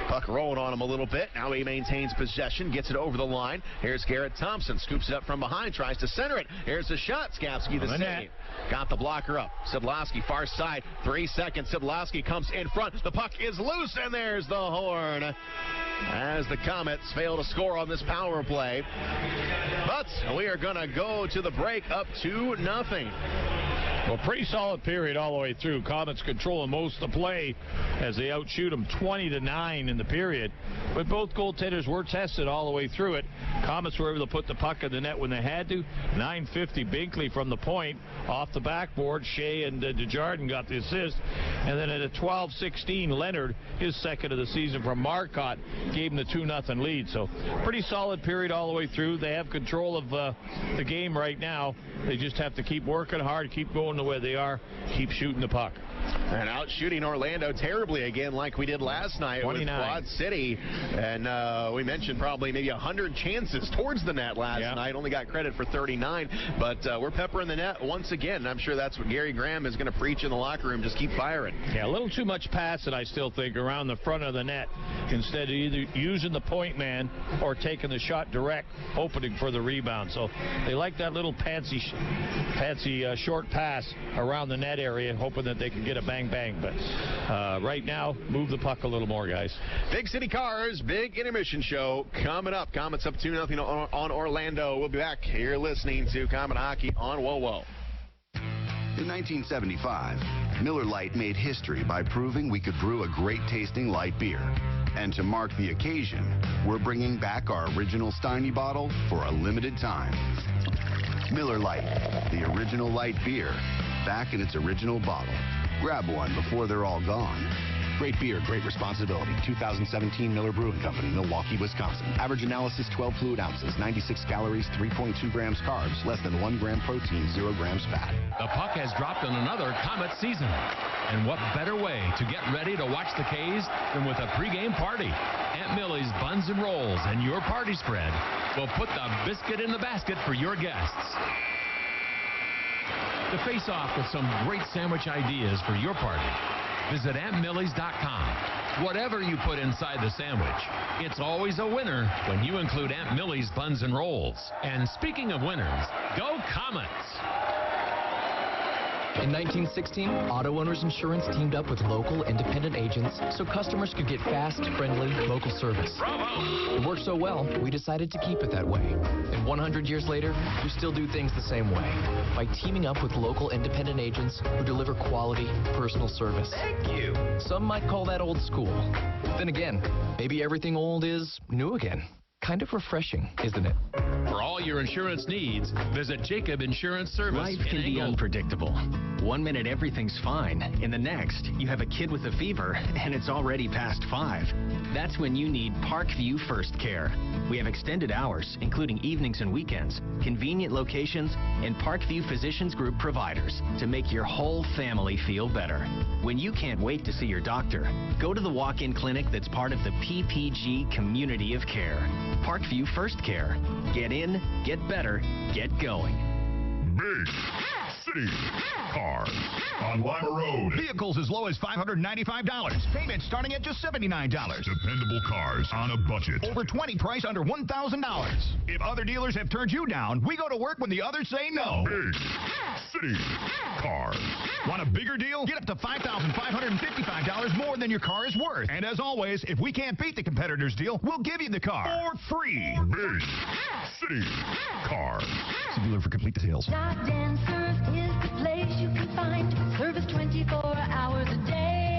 Puck rolling on him a little bit. Now he maintains possession, gets it over the line. Here's Garrett Thompson, scoops it up from behind, tries to center it. Here's the shot. Schaafsma the save. Got the blocker up. Sidlowski far side. 3 seconds. Sidlowski comes in front. The puck is loose, and there's the horn as the Komets fail to score on this power play. But we are going to go to the break up 2-0. Well, pretty solid period all the way through. Komets controlling most of the play as they outshoot them 20-9 in the period. But both goaltenders were tested all the way through it. Komets were able to put the puck in the net when they had to. 9:50 Binkley from the point off the backboard. Shea and Desjardins got the assist. And then at a 12-16, Leonard, his second of the season from Marcotte, gave him the 2-0 lead. So pretty solid period all the way through. They have control of the game right now. They just have to keep working hard, keep going the way they are, keep shooting the puck. And out shooting Orlando terribly again like we did last night 29. with Quad City. And we mentioned probably maybe 100 chances towards the net last night. Only got credit for 39. But we're peppering the net once again. And I'm sure that's what Gary Graham is going to preach in the locker room. Just keep firing. Yeah, a little too much passing, I still think, around the front of the net instead of either using the point man or taking the shot direct, opening for the rebound. So they like that little fancy short pass around the net area, hoping that they can get a bang-bang. But right now, move the puck a little more, guys. Big City Cars, big intermission show coming up. Komets up 2-0 on Orlando. We'll be back. You're listening to Komet Hockey on WOWO. In 1975, Miller Lite made history by proving we could brew a great-tasting light beer. And to mark the occasion, we're bringing back our original Steiny bottle for a limited time. Miller Lite, the original light beer, back in its original bottle. Grab one before they're all gone. Great beer, great responsibility. 2017 Miller Brewing Company, Milwaukee, Wisconsin. Average analysis 12 fluid ounces, 96 calories, 3.2 grams carbs, less than 1 gram protein, 0 grams fat. The puck has dropped on another Komet season. And what better way to get ready to watch the K's than with a pregame party? Aunt Millie's Buns and Rolls and your party spread will put the biscuit in the basket for your guests. To face off with some great sandwich ideas for your party, visit AuntMillie's.com. Whatever you put inside the sandwich, it's always a winner when you include Aunt Millie's Buns and Rolls. And speaking of winners, go Komets! In 1916, Auto Owners Insurance teamed up with local independent agents so customers could get fast, friendly, local service. Bravo! It worked so well, we decided to keep it that way. And 100 years later, we still do things the same way by teaming up with local independent agents who deliver quality, personal service. Thank you! Some might call that old school. Then again, maybe everything old is new again. Kind of refreshing, isn't it? For all your insurance needs, visit Jacob Insurance Service. Life can be unpredictable. 1 minute everything's fine. In the next, you have a kid with a fever and it's already past 5. That's when you need Parkview First Care. We have extended hours, including evenings and weekends, convenient locations, and Parkview Physicians Group providers to make your whole family feel better. When you can't wait to see your doctor, go to the walk-in clinic that's part of the PPG community of care. Parkview First Care. Get in, get better, get going. Big City Cars on Lima Road. Vehicles as low as $595. Payments starting at just $79. Dependable cars on a budget. Over 20 price under $1,000. If other dealers have turned you down, we go to work when the others say no. Big City Cars. Want a bigger deal? Get up to $5,555 more than your car is worth. And as always, if we can't beat the competitor's deal, we'll give you the car for free. Big City Cars. See dealer for complete details. Desjardins is the place you can find service 24 hours a day.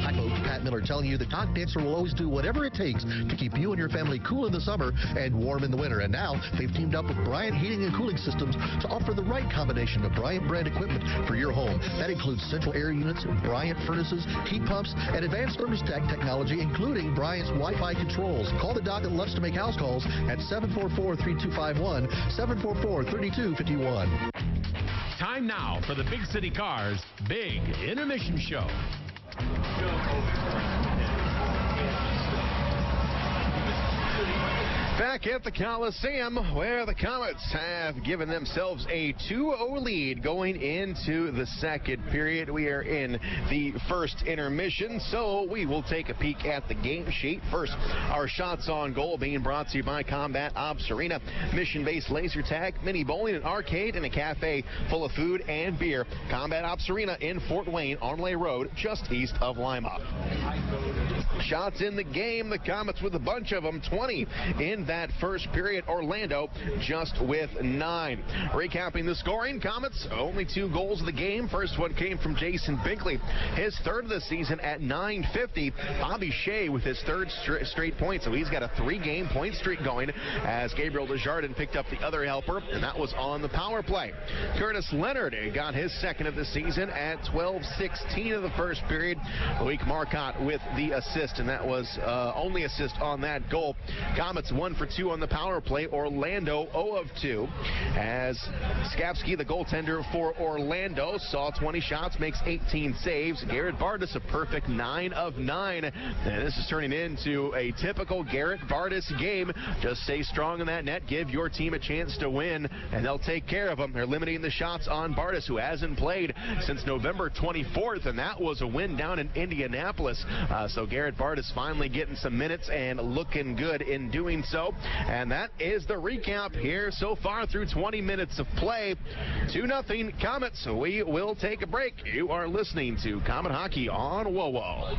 Hi folks, Pat Miller telling you the Doc Dancer will always do whatever it takes to keep you and your family cool in the summer and warm in the winter. And now they've teamed up with Bryant Heating and Cooling Systems to offer the right combination of Bryant brand equipment for your home. That includes central air units, Bryant furnaces, heat pumps, and advanced thermostat technology, including Bryant's Wi-Fi controls. Call the Doc and Lutz to make house calls at 744-3251, 744-3251. Time now for the Big City Cars Big Intermission Show. Back at the Coliseum, where the Komets have given themselves a 2-0 lead going into the second period. We are in the first intermission, so we will take a peek at the game sheet. First, our shots on goal being brought to you by Combat Ops Arena, mission-based laser tag, mini bowling, an arcade, and a cafe full of food and beer. Combat Ops Arena in Fort Wayne, Armley Road, just east of Lima. Shots in the game, the Komets with a bunch of them, 20 in that first period. Orlando just with 9. Recapping the scoring, Komets only 2 goals of the game. First one came from Jason Binkley, his third of the season at .950. Bobby Shea with his third straight point, so he's got a 3-game point streak going as Gabriel Desjardins picked up the other helper, and that was on the power play. Curtis Leonard got his second of the season at 12:16 of the first period. Malik Marcotte with the assist, and that was only assist on that goal. Komets 1 for 2 on the power play. Orlando 0 of 2. As Schaafsma, the goaltender for Orlando, saw 20 shots, makes 18 saves. Garrett Bartus a perfect 9 of 9. And this is turning into a typical Garrett Bartus game. Just stay strong in that net, give your team a chance to win, and they'll take care of them. They're limiting the shots on Bartus, who hasn't played since November 24th, and that was a win down in Indianapolis. So Garrett Bartus finally getting some minutes and looking good in doing so. And that is the recap here so far through 20 minutes of play. 2-0 Komets. We will take a break. You are listening to Comet Hockey on WOWO.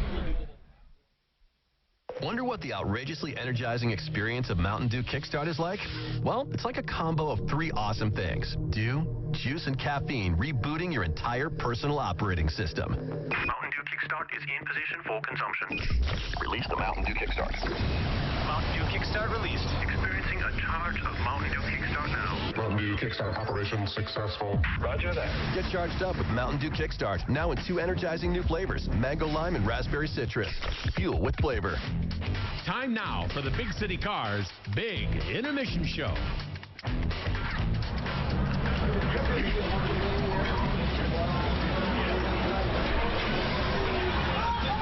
Wonder what the outrageously energizing experience of Mountain Dew Kickstart is like? Well, it's like a combo of 3 awesome things. Dew, juice, and caffeine rebooting your entire personal operating system. Mountain Dew Kickstart is in position for consumption. Release the Mountain Dew Kickstart. Mountain Dew Kickstart released. Experiencing a charge of Mountain Dew Kickstart now. Mountain Dew Kickstart operation successful. Roger that. Get charged up with Mountain Dew Kickstart, now in 2 energizing new flavors, mango lime and raspberry citrus. Fuel with flavor. Time now for the Big City Cars Big Intermission Show.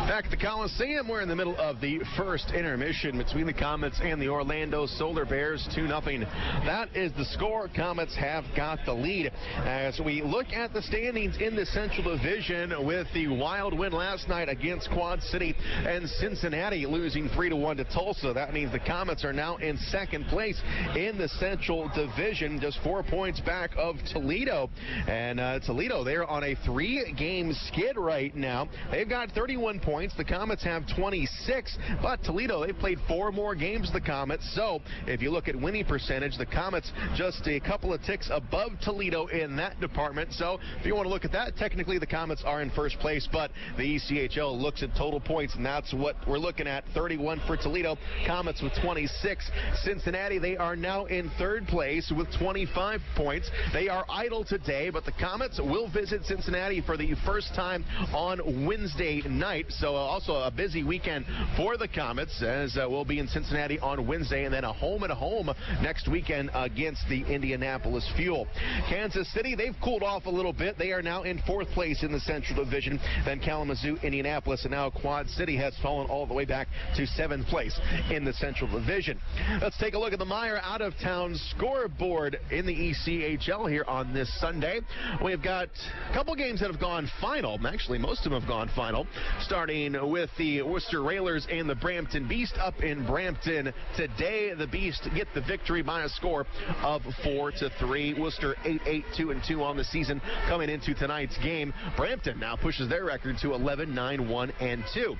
Back at the Coliseum, we're in the middle of the first intermission between the Komets and the Orlando Solar Bears, 2-0. That is the score. Komets have got the lead. As we look at the standings in the Central Division with the Wild win last night against Quad City and Cincinnati losing 3-1 to Tulsa. That means the Komets are now in second place in the Central Division, just 4 points back of Toledo. And Toledo, they're on a 3-game skid right now. They've got 31 points. The Komets have 26, but Toledo, they've played 4 more games, the Komets. So if you look at winning percentage, the Komets just a couple of ticks above Toledo in that department. So if you want to look at that, technically the Komets are in first place, but the ECHL looks at total points, and that's what we're looking at. 31 for Toledo, Komets with 26. Cincinnati, they are now in third place with 25 points. They are idle today, but the Komets will visit Cincinnati for the first time on Wednesday night. So also a busy weekend for the Komets, as we'll be in Cincinnati on Wednesday, and then a home-and-home next weekend against the Indianapolis Fuel. Kansas City, they've cooled off a little bit. They are now in 4th place in the Central Division. Then Kalamazoo, Indianapolis, and now Quad City has fallen all the way back to 7th place in the Central Division. Let's take a look at the Meijer out-of-town scoreboard in the ECHL here on this Sunday. We've got a couple games that have gone final. Actually, most of them have gone final, starting with the Worcester Railers and the Brampton Beast up in Brampton today. The Beast get the victory by a score of 4-3. Worcester 8-2 on the season coming into tonight's game. Brampton now pushes their record to 11-9-1-2.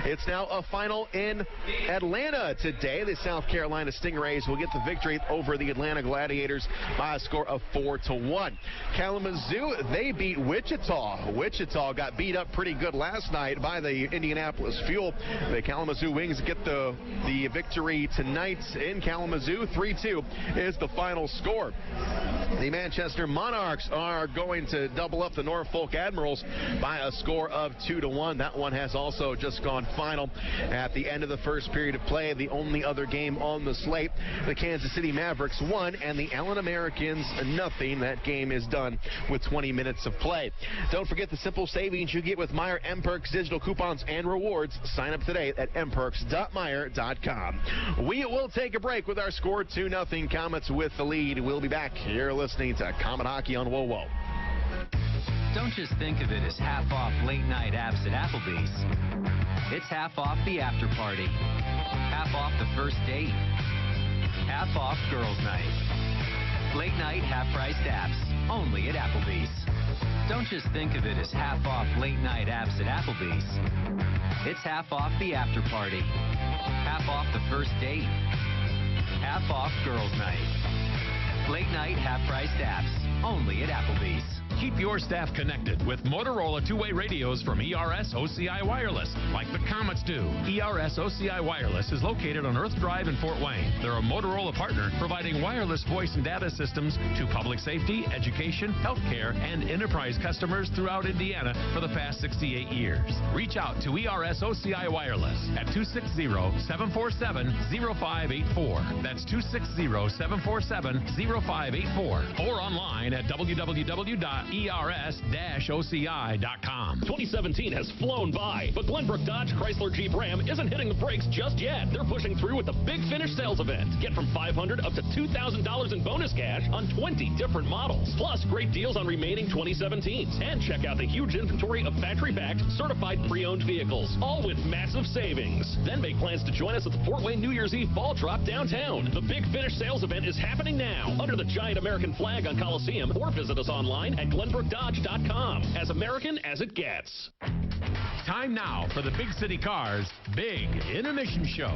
It's now a final in Atlanta today. The South Carolina Stingrays will get the victory over the Atlanta Gladiators by a score of 4-1. Kalamazoo, they beat Wichita. Wichita got beat up pretty good last night by the Indianapolis Fuel. The Kalamazoo Wings get the victory tonight in Kalamazoo. 3-2 is the final score. The Manchester Monarchs are going to double up the Norfolk Admirals by a score of 2-1. That one has also just gone final at the end of the first period of play. The only other game on the slate, the Kansas City Mavericks 1 and the Allen Americans 0. That game is done with 20 minutes of play. Don't forget the simple savings you get with Meijer M-Perks digital coupons and rewards. Sign up today at mperks.meijer.com. We will take a break with our score 2-0 Komets with the lead. We'll be back. You're listening to Comet Hockey on WoWo. Don't just think of it as half off late night apps at Applebee's. It's half off the after party, half off the first date, half off girls night. Late night half priced apps only at Applebee's. Don't just think of it as half off late night apps at Applebee's. It's half off the after party, half off the first date, half off girls night. Late night half priced apps only at Applebee's. Keep your staff connected with Motorola two-way radios from ERS OCI Wireless, like the Komets do. ERS OCI Wireless is located on Earth Drive in Fort Wayne. They're a Motorola partner providing wireless voice and data systems to public safety, education, healthcare, and enterprise customers throughout Indiana for the past 68 years. Reach out to ERS OCI Wireless at 260-747-0584. That's 260-747-0584. Or online at www.ers-oci.com. 2017 has flown by, but Glenbrook Dodge Chrysler Jeep Ram isn't hitting the brakes just yet. They're pushing through with the Big Finish sales event. Get from $500 up to $2,000 in bonus cash on 20 different models. Plus, great deals on remaining 2017s. And check out the huge inventory of factory-backed, certified pre-owned vehicles, all with massive savings. Then make plans to join us at the Fort Wayne New Year's Eve Ball Drop downtown. The Big Finish sales event is happening now under the giant American flag on Coliseum, or visit us online at glenbrookdodge.com. As American as it gets. Time now for the Big City Cars Big Intermission Show.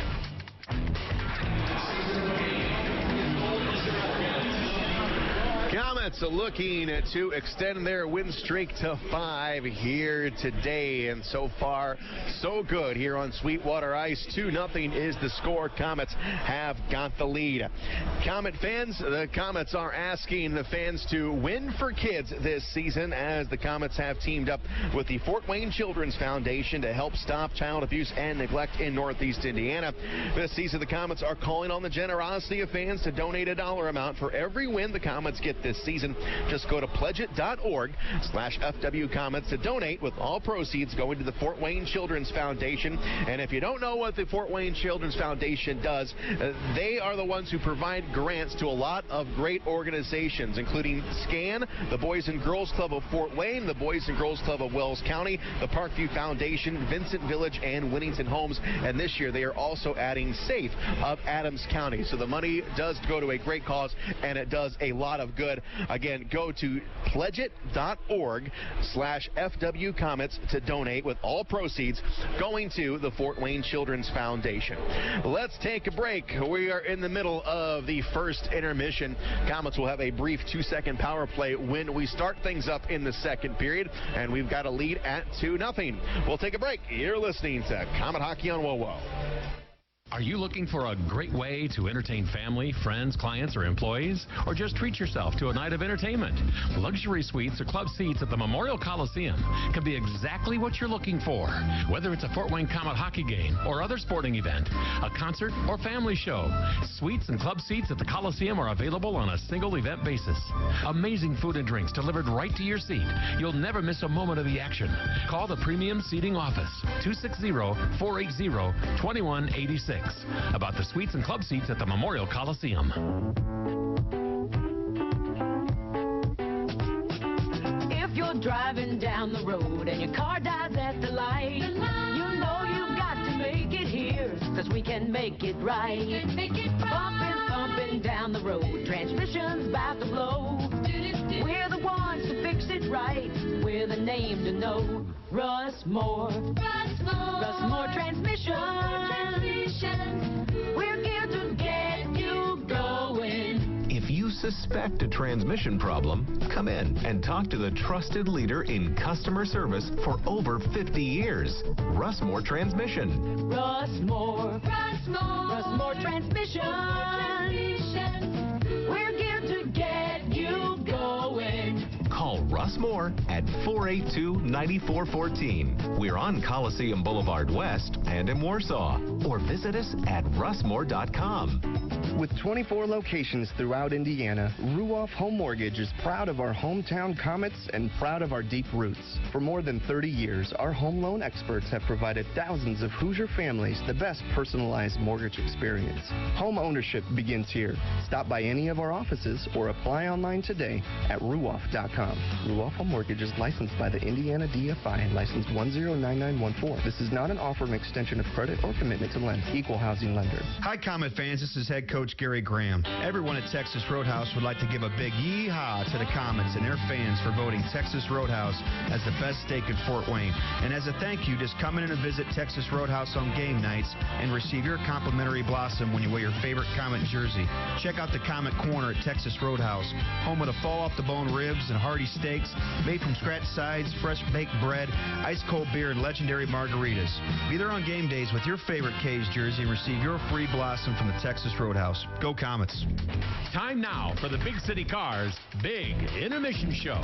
Komets are looking to extend their win streak to 5 here today, and so far, so good here on Sweetwater Ice. 2-0 is the score. Komets have got the lead. Komet fans, the Komets are asking the fans to win for kids this season, as the Komets have teamed up with the Fort Wayne Children's Foundation to help stop child abuse and neglect in Northeast Indiana. This season, the Komets are calling on the generosity of fans to donate a dollar amount for every win the Komets get this season. Just go to pledgeit.org/FW Komets to donate, with all proceeds going to the Fort Wayne Children's Foundation. And if you don't know what the Fort Wayne Children's Foundation does, they are the ones who provide grants to a lot of great organizations, including SCAN, the Boys and Girls Club of Fort Wayne, the Boys and Girls Club of Wells County, the Parkview Foundation, Vincent Village, and Winnington Homes. And this year they are also adding SAFE of Adams County. So the money does go to a great cause, and it does a lot of good. Again, go to pledgeit.org/FW Komets to donate, with all proceeds going to the Fort Wayne Children's Foundation. Let's take a break. We are in the middle of the first intermission. Komets will have a brief 2-second power play when we start things up in the second period, and we've got a lead at 2-0. We'll take a break. You're listening to Comet Hockey on WoWo. Are you looking for a great way to entertain family, friends, clients, or employees? Or just treat yourself to a night of entertainment? Luxury suites or club seats at the Memorial Coliseum can be exactly what you're looking for. Whether it's a Fort Wayne Comet hockey game or other sporting event, a concert or family show, suites and club seats at the Coliseum are available on a single event basis. Amazing food and drinks delivered right to your seat. You'll never miss a moment of the action. Call the Premium Seating Office, 260-480-2186. About the suites and club seats at the Memorial Coliseum. If you're driving down the road and your car dies at the light, you know you've got to make it here, 'cause we can make it right. Bumping, thumping down the road, transmission's about to blow. We're the ones to fix it right. We're the name to know. Russ Moore. Russ Moore Transmission. We're here to get you going. If you suspect a transmission problem, come in and talk to the trusted leader in customer service for over 50 years, Russ Moore Transmission. Russ Moore. Russ Moore. Russ Moore Transmission. We're here to get you going. Call Russ Moore at 482-9414. We're on Coliseum Boulevard West and in Warsaw. Or visit us at russmore.com. With 24 locations throughout Indiana, Ruoff Home Mortgage is proud of our hometown Komets and proud of our deep roots. For more than 30 years, our home loan experts have provided thousands of Hoosier families the best personalized mortgage experience. Home ownership begins here. Stop by any of our offices or apply online today at ruoff.com. Ruoff Home Mortgage is licensed by the Indiana DFI, license 109914. This is not an offer of extension of credit or commitment to lend. Equal housing lender. Hi, Comet fans. This is head coach Gary Graham. Everyone at Texas Roadhouse would like to give a big yee-haw to the Komets and their fans for voting Texas Roadhouse as the best steak in Fort Wayne. And as a thank you, just come in and visit Texas Roadhouse on game nights and receive your complimentary blossom when you wear your favorite Komet jersey. Check out the Komet Corner at Texas Roadhouse, home of the fall-off-the-bone ribs and hearty steaks, made from scratch sides, fresh baked bread, ice-cold beer, and legendary margaritas. Be there on game days with your favorite K's jersey and receive your free blossom from the Texas Roadhouse. Go Komets. Time now for the Big City Cars Big Intermission Show.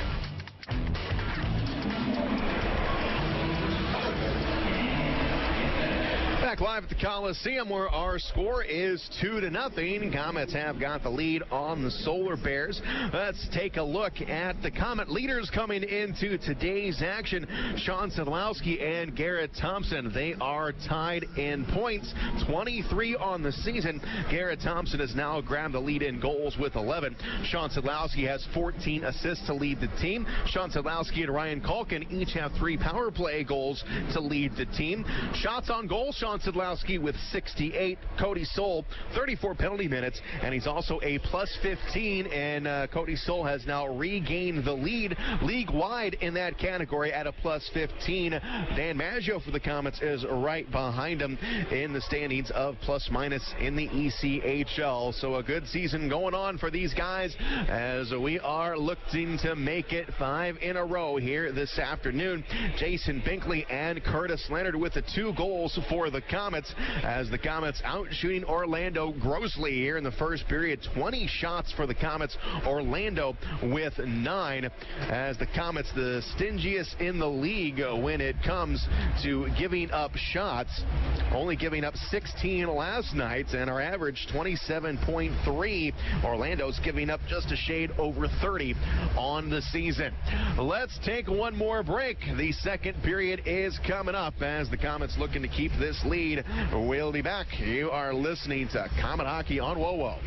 Back live at the Coliseum where our score is 2-0. Komets have got the lead on the Solar Bears. Let's take a look at the Komet leaders coming into today's action. Sean Sedlowski and Garrett Thompson. They are tied in points, 23 on the season. Garrett Thompson has now grabbed the lead in goals with 11. Sean Sedlowski has 14 assists to lead the team. Sean Sedlowski and Ryan Culkin each have 3 power play goals to lead the team. Shots on goal, Sean Sedlowski with 68. Cody Soul, 34 penalty minutes, and he's also a plus 15, and Cody Soul has now regained the lead league-wide in that category at a plus 15. Dan Maggio for the Komets is right behind him in the standings of plus-minus in the ECHL. So a good season going on for these guys as we are looking to make it 5 in a row here this afternoon. Jason Binkley and Curtis Leonard with the 2 goals for the Komets as the Komets out shooting Orlando grossly here in the first period. 20 shots for the Komets. Orlando with 9 as the Komets the stingiest in the league when it comes to giving up shots. Only giving up 16 last night and our average 27.3. Orlando's giving up just a shade over 30 on the season. Let's take one more break. The second period is coming up as the Komets looking to keep this lead. We'll be back. You are listening to Komet Hockey on WoWo.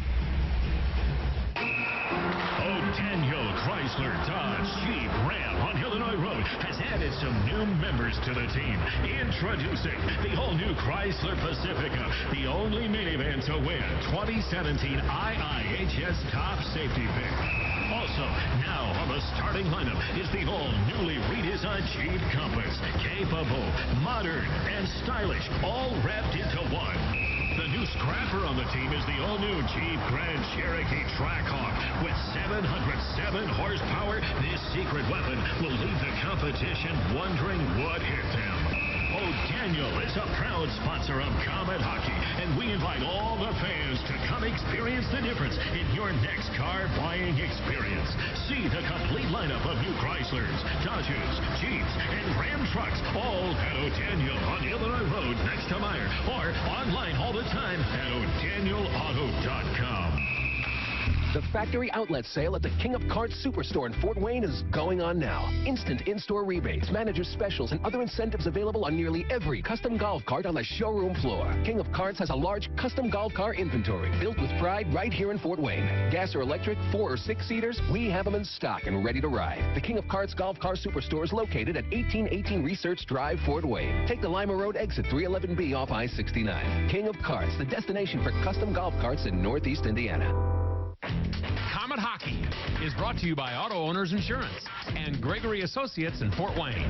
Daniel Chrysler Dodge Jeep Ram on Illinois Road has added some new members to the team. Introducing the all-new Chrysler Pacifica, the only minivan to win 2017 IIHS Top Safety Pick. Also, now on the starting lineup is the all-newly redesigned Jeep Compass. Capable, modern, and stylish, all wrapped into one. The new scrapper on the team is the all-new Jeep Grand Cherokee Trackhawk. With 707 horsepower, this secret weapon will leave the competition wondering what hit them. O'Daniel is a proud sponsor of Comet Hockey, and we invite all the fans to come experience the difference in your next car buying experience. See the complete lineup of new Chryslers, Dodges, Jeeps, and Ram trucks, all at O'Daniel on Illinois Road next to Meyer, or online all the time at O'DanielAuto.com. The factory outlet sale at the King of Carts Superstore in Fort Wayne is going on now. Instant in-store rebates, manager specials, and other incentives available on nearly every custom golf cart on the showroom floor. King of Carts has a large custom golf car inventory built with pride right here in Fort Wayne. Gas or electric, 4- or 6-seaters, we have them in stock and ready to ride. The King of Carts Golf Car Superstore is located at 1818 Research Drive, Fort Wayne. Take the Lima Road exit 311B off I-69. King of Carts, the destination for custom golf carts in Northeast Indiana. Comet Hockey is brought to you by Auto Owners Insurance and Gregory Associates in Fort Wayne.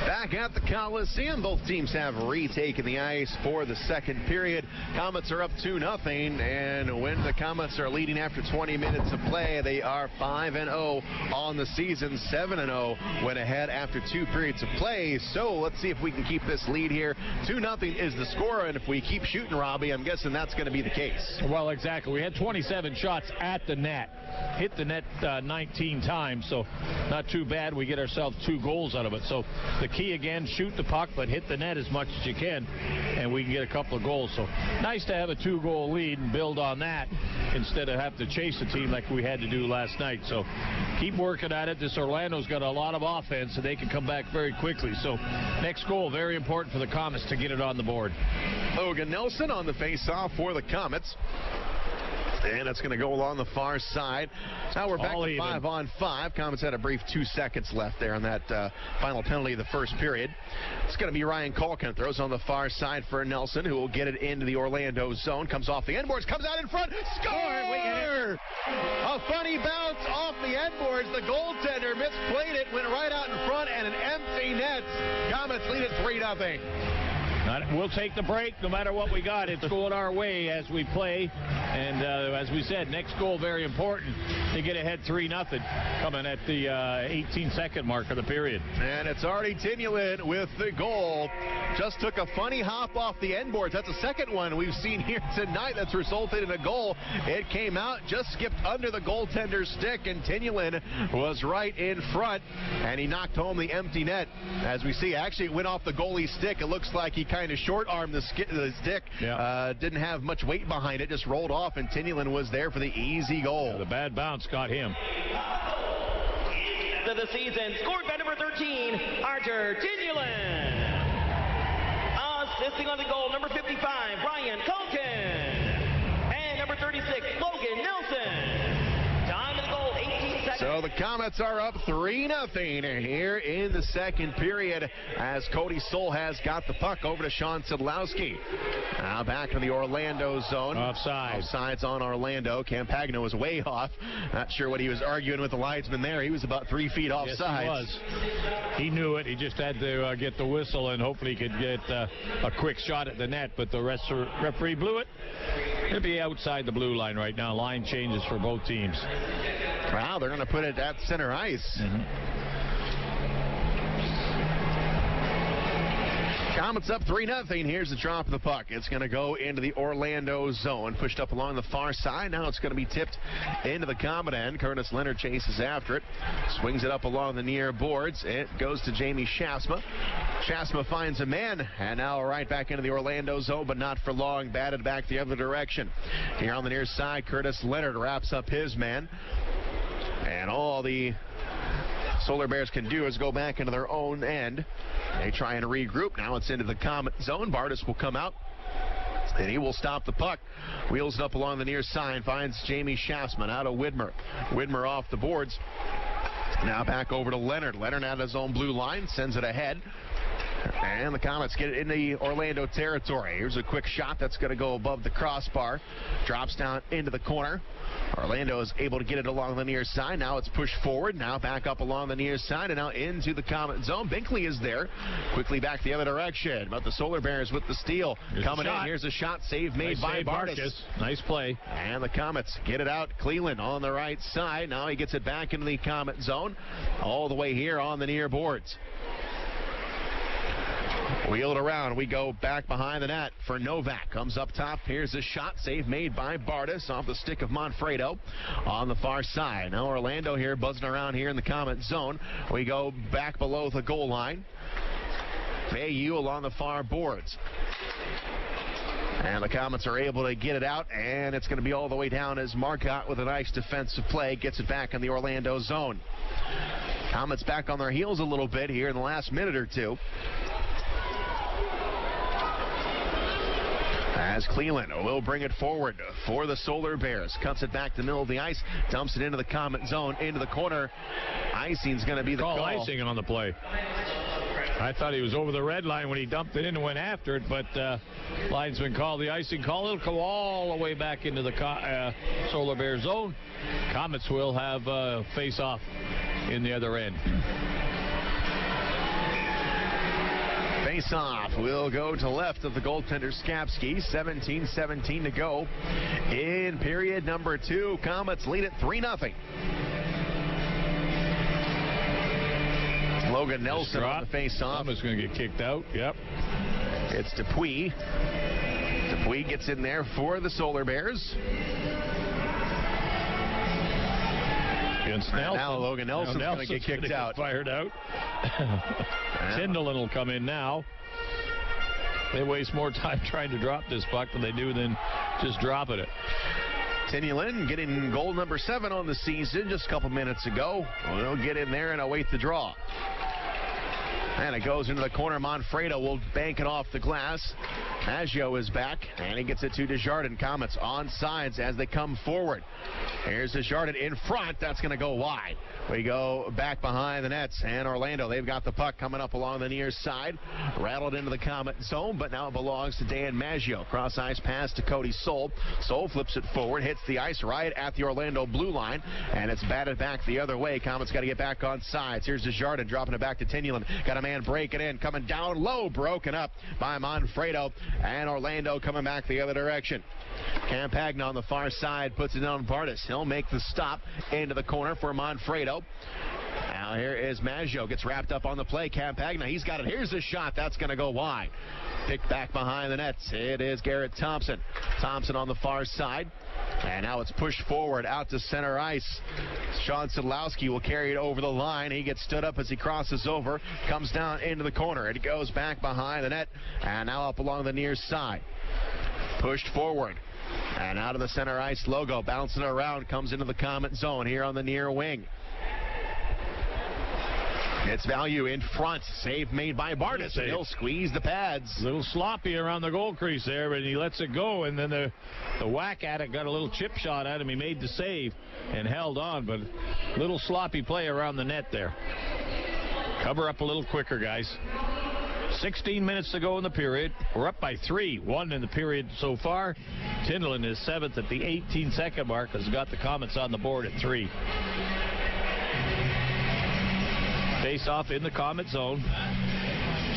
Back at the Coliseum, both teams have retaken the ice for the second period. Komets are up 2-0, and when the Komets are leading after 20 minutes of play, they are 5-0 on the season, 7-0 when ahead after 2 periods of play. So let's see if we can keep this lead here. 2-0 is the score, and if we keep shooting, Robbie, I'm guessing that's going to be the case. Well, exactly. We had 27 shots at the net. Hit the net 19 times, so not too bad. We get ourselves 2 goals out of it. So the key again, shoot the puck, but hit the net as much as you can, and we can get a couple of goals. So nice to have a 2-goal lead and build on that instead of have to chase the team like we had to do last night. So keep working at it. This Orlando's got a lot of offense, so they can come back very quickly. So next goal, very important for the Komets to get it on the board. Logan Nelson on the face-off for the Komets. And it's going to go along the far side. Now we're back to 5-on-5. Komets had a brief 2 seconds left there on that final penalty of the first period. It's going to be Ryan Culkin. Throws on the far side for Nelson, who will get it into the Orlando zone. Comes off the end boards, comes out in front. Score! A funny bounce off the end boards. The goaltender misplayed it, went right out in front, and an empty net. Komets lead it 3-0. We'll take the break no matter what we got. It's going our way as we play. And as we said, next goal very important to get ahead 3-0 coming at the 18-second mark of the period. And it's already Tyanulin with the goal. Just took a funny hop off the end boards. That's the second one we've seen here tonight that's resulted in a goal. It came out, just skipped under the goaltender's stick, and Tyanulin was right in front, and he knocked home the empty net. As we see, actually it went off the goalie's stick. It looks like he kind of short-armed the stick. Yeah. Didn't have much weight behind it, just rolled off, and Tyanulin was there for the easy goal. Yeah, the bad bounce got him. Of the season, scored by number 13, Artur Tyanulin. Assisting on the goal, number 55, Ryan Culkin. And number 36, Logan Nelson. Time of the goal, 18 seconds. So the Komets are up 3-0 here in the second period as Cody Soul has got the puck over to Sean Sidlowski. Now back to the Orlando zone. Offside. Offsides on Orlando. Campagno was way off. Not sure what he was arguing with the linesman there. He was about 3 feet offside. Yes, he was. He knew it. He just had to get the whistle and hopefully he could get a quick shot at the net, but the referee blew it. It'll be outside the blue line right now. Line changes for both teams. Wow, they're going to put it at center ice. Komets up 3-0. Here's the drop of the puck. It's going to go into the Orlando zone. Pushed up along the far side. Now it's going to be tipped into the Komet end. Curtis Leonard chases after it. Swings it up along the near boards. It goes to Jamie Schaafsma. Schaafsma finds a man. And now right back into the Orlando zone, but not for long. Batted back the other direction. Here on the near side, Curtis Leonard wraps up his man. And all the Solar Bears can do is go back into their own end. They try and regroup. Now it's into the Komet zone. Bartus will come out, and he will stop the puck. Wheels it up along the near side. Finds Jamie Schaafsma out of Widmar. Widmar off the boards. Now back over to Leonard. Leonard out of his own blue line. Sends it ahead. And the Komets get it in the Orlando territory. Here's a quick shot that's going to go above the crossbar. Drops down into the corner. Orlando is able to get it along the near side. Now it's pushed forward. Now back up along the near side and now into the Komet zone. Binkley is there. Quickly back the other direction. But the Solar Bears with the steal. Coming in. Here's a shot. Save made by Bartus. Nice play. And the Komets get it out. Cleveland on the right side. Now he gets it back into the Komet zone. All the way here on the near boards. Wheeled around. We go back behind the net for Novak. Comes up top. Here's a shot. Save made by Bartus off the stick of Manfredo on the far side. Now Orlando here buzzing around here in the Comet zone. We go back below the goal line. Bayou along the far boards. And the Komets are able to get it out, and it's going to be all the way down as Marcotte with a nice defensive play gets it back in the Orlando zone. Komets back on their heels a little bit here in the last minute or two. As Cleveland will bring it forward for the Solar Bears. Cuts it back to the middle of the ice. Dumps it into the Comet zone, into the corner. Icing's going to be the call. Icing on the play. I thought he was over the red line when he dumped it in and went after it, but linesman called the icing call. It'll go all the way back into the Solar Bear zone. Komets will have face-off in the other end. Face-off will go to left of the goaltender Schaafsma. 17-17 to go in period number 2. Komets lead it 3-0. Logan Nelson on the face-off. Is going to get kicked out. Yep. It's Dupuis. Dupuis gets in there for the Solar Bears. Against Nelson. Now Logan Nelson's going to get kicked out. Fired out. Tyanulin will come in now. They waste more time trying to drop this puck than they do than just dropping it. Tyanulin getting goal number 7 on the season just a couple minutes ago. We'll get in there and await the draw. And it goes into the corner. Manfredo will bank it off the glass. Maggio is back, and he gets it to Desjardins. Komets on sides as they come forward. Here's Desjardins in front. That's going to go wide. We go back behind the nets, and Orlando, they've got the puck coming up along the near side. Rattled into the Comet zone, but now it belongs to Dan Maggio. Cross ice pass to Cody Soul. Soul flips it forward, hits the ice right at the Orlando blue line, and it's batted back the other way. Komets got to get back on sides. Here's Desjardins dropping it back to Tyanulin. Got a man breaking in, coming down low, broken up by Manfredo, and Orlando coming back the other direction. Campagna on the far side puts it on Bartus. He'll make the stop into the corner for Manfredo. Now here is Maggio. Gets wrapped up on the play. Campagna, he's got it. Here's a shot. That's going to go wide. Picked back behind the nets. It is Garrett Thompson. Thompson on the far side. And now it's pushed forward out to center ice. Sean Sadlowski will carry it over the line. He gets stood up as he crosses over. Comes down into the corner. It goes back behind the net. And now up along the near side. Pushed forward. And out of the center ice logo. Bouncing around. Comes into the Comet zone here on the near wing. It's Value in front. Save made by Bartus. And he'll squeeze the pads. A little sloppy around the goal crease there, but he lets it go. And then the whack at it got a little chip shot at him. He made the save and held on, but a little sloppy play around the net there. Cover up a little quicker, guys. 16 minutes to go in the period. We're up by 3-1 in the period so far. Tyanulin is 7th at the 18-second mark. Has got the Komets on the board at 3. Face off in the Comet zone.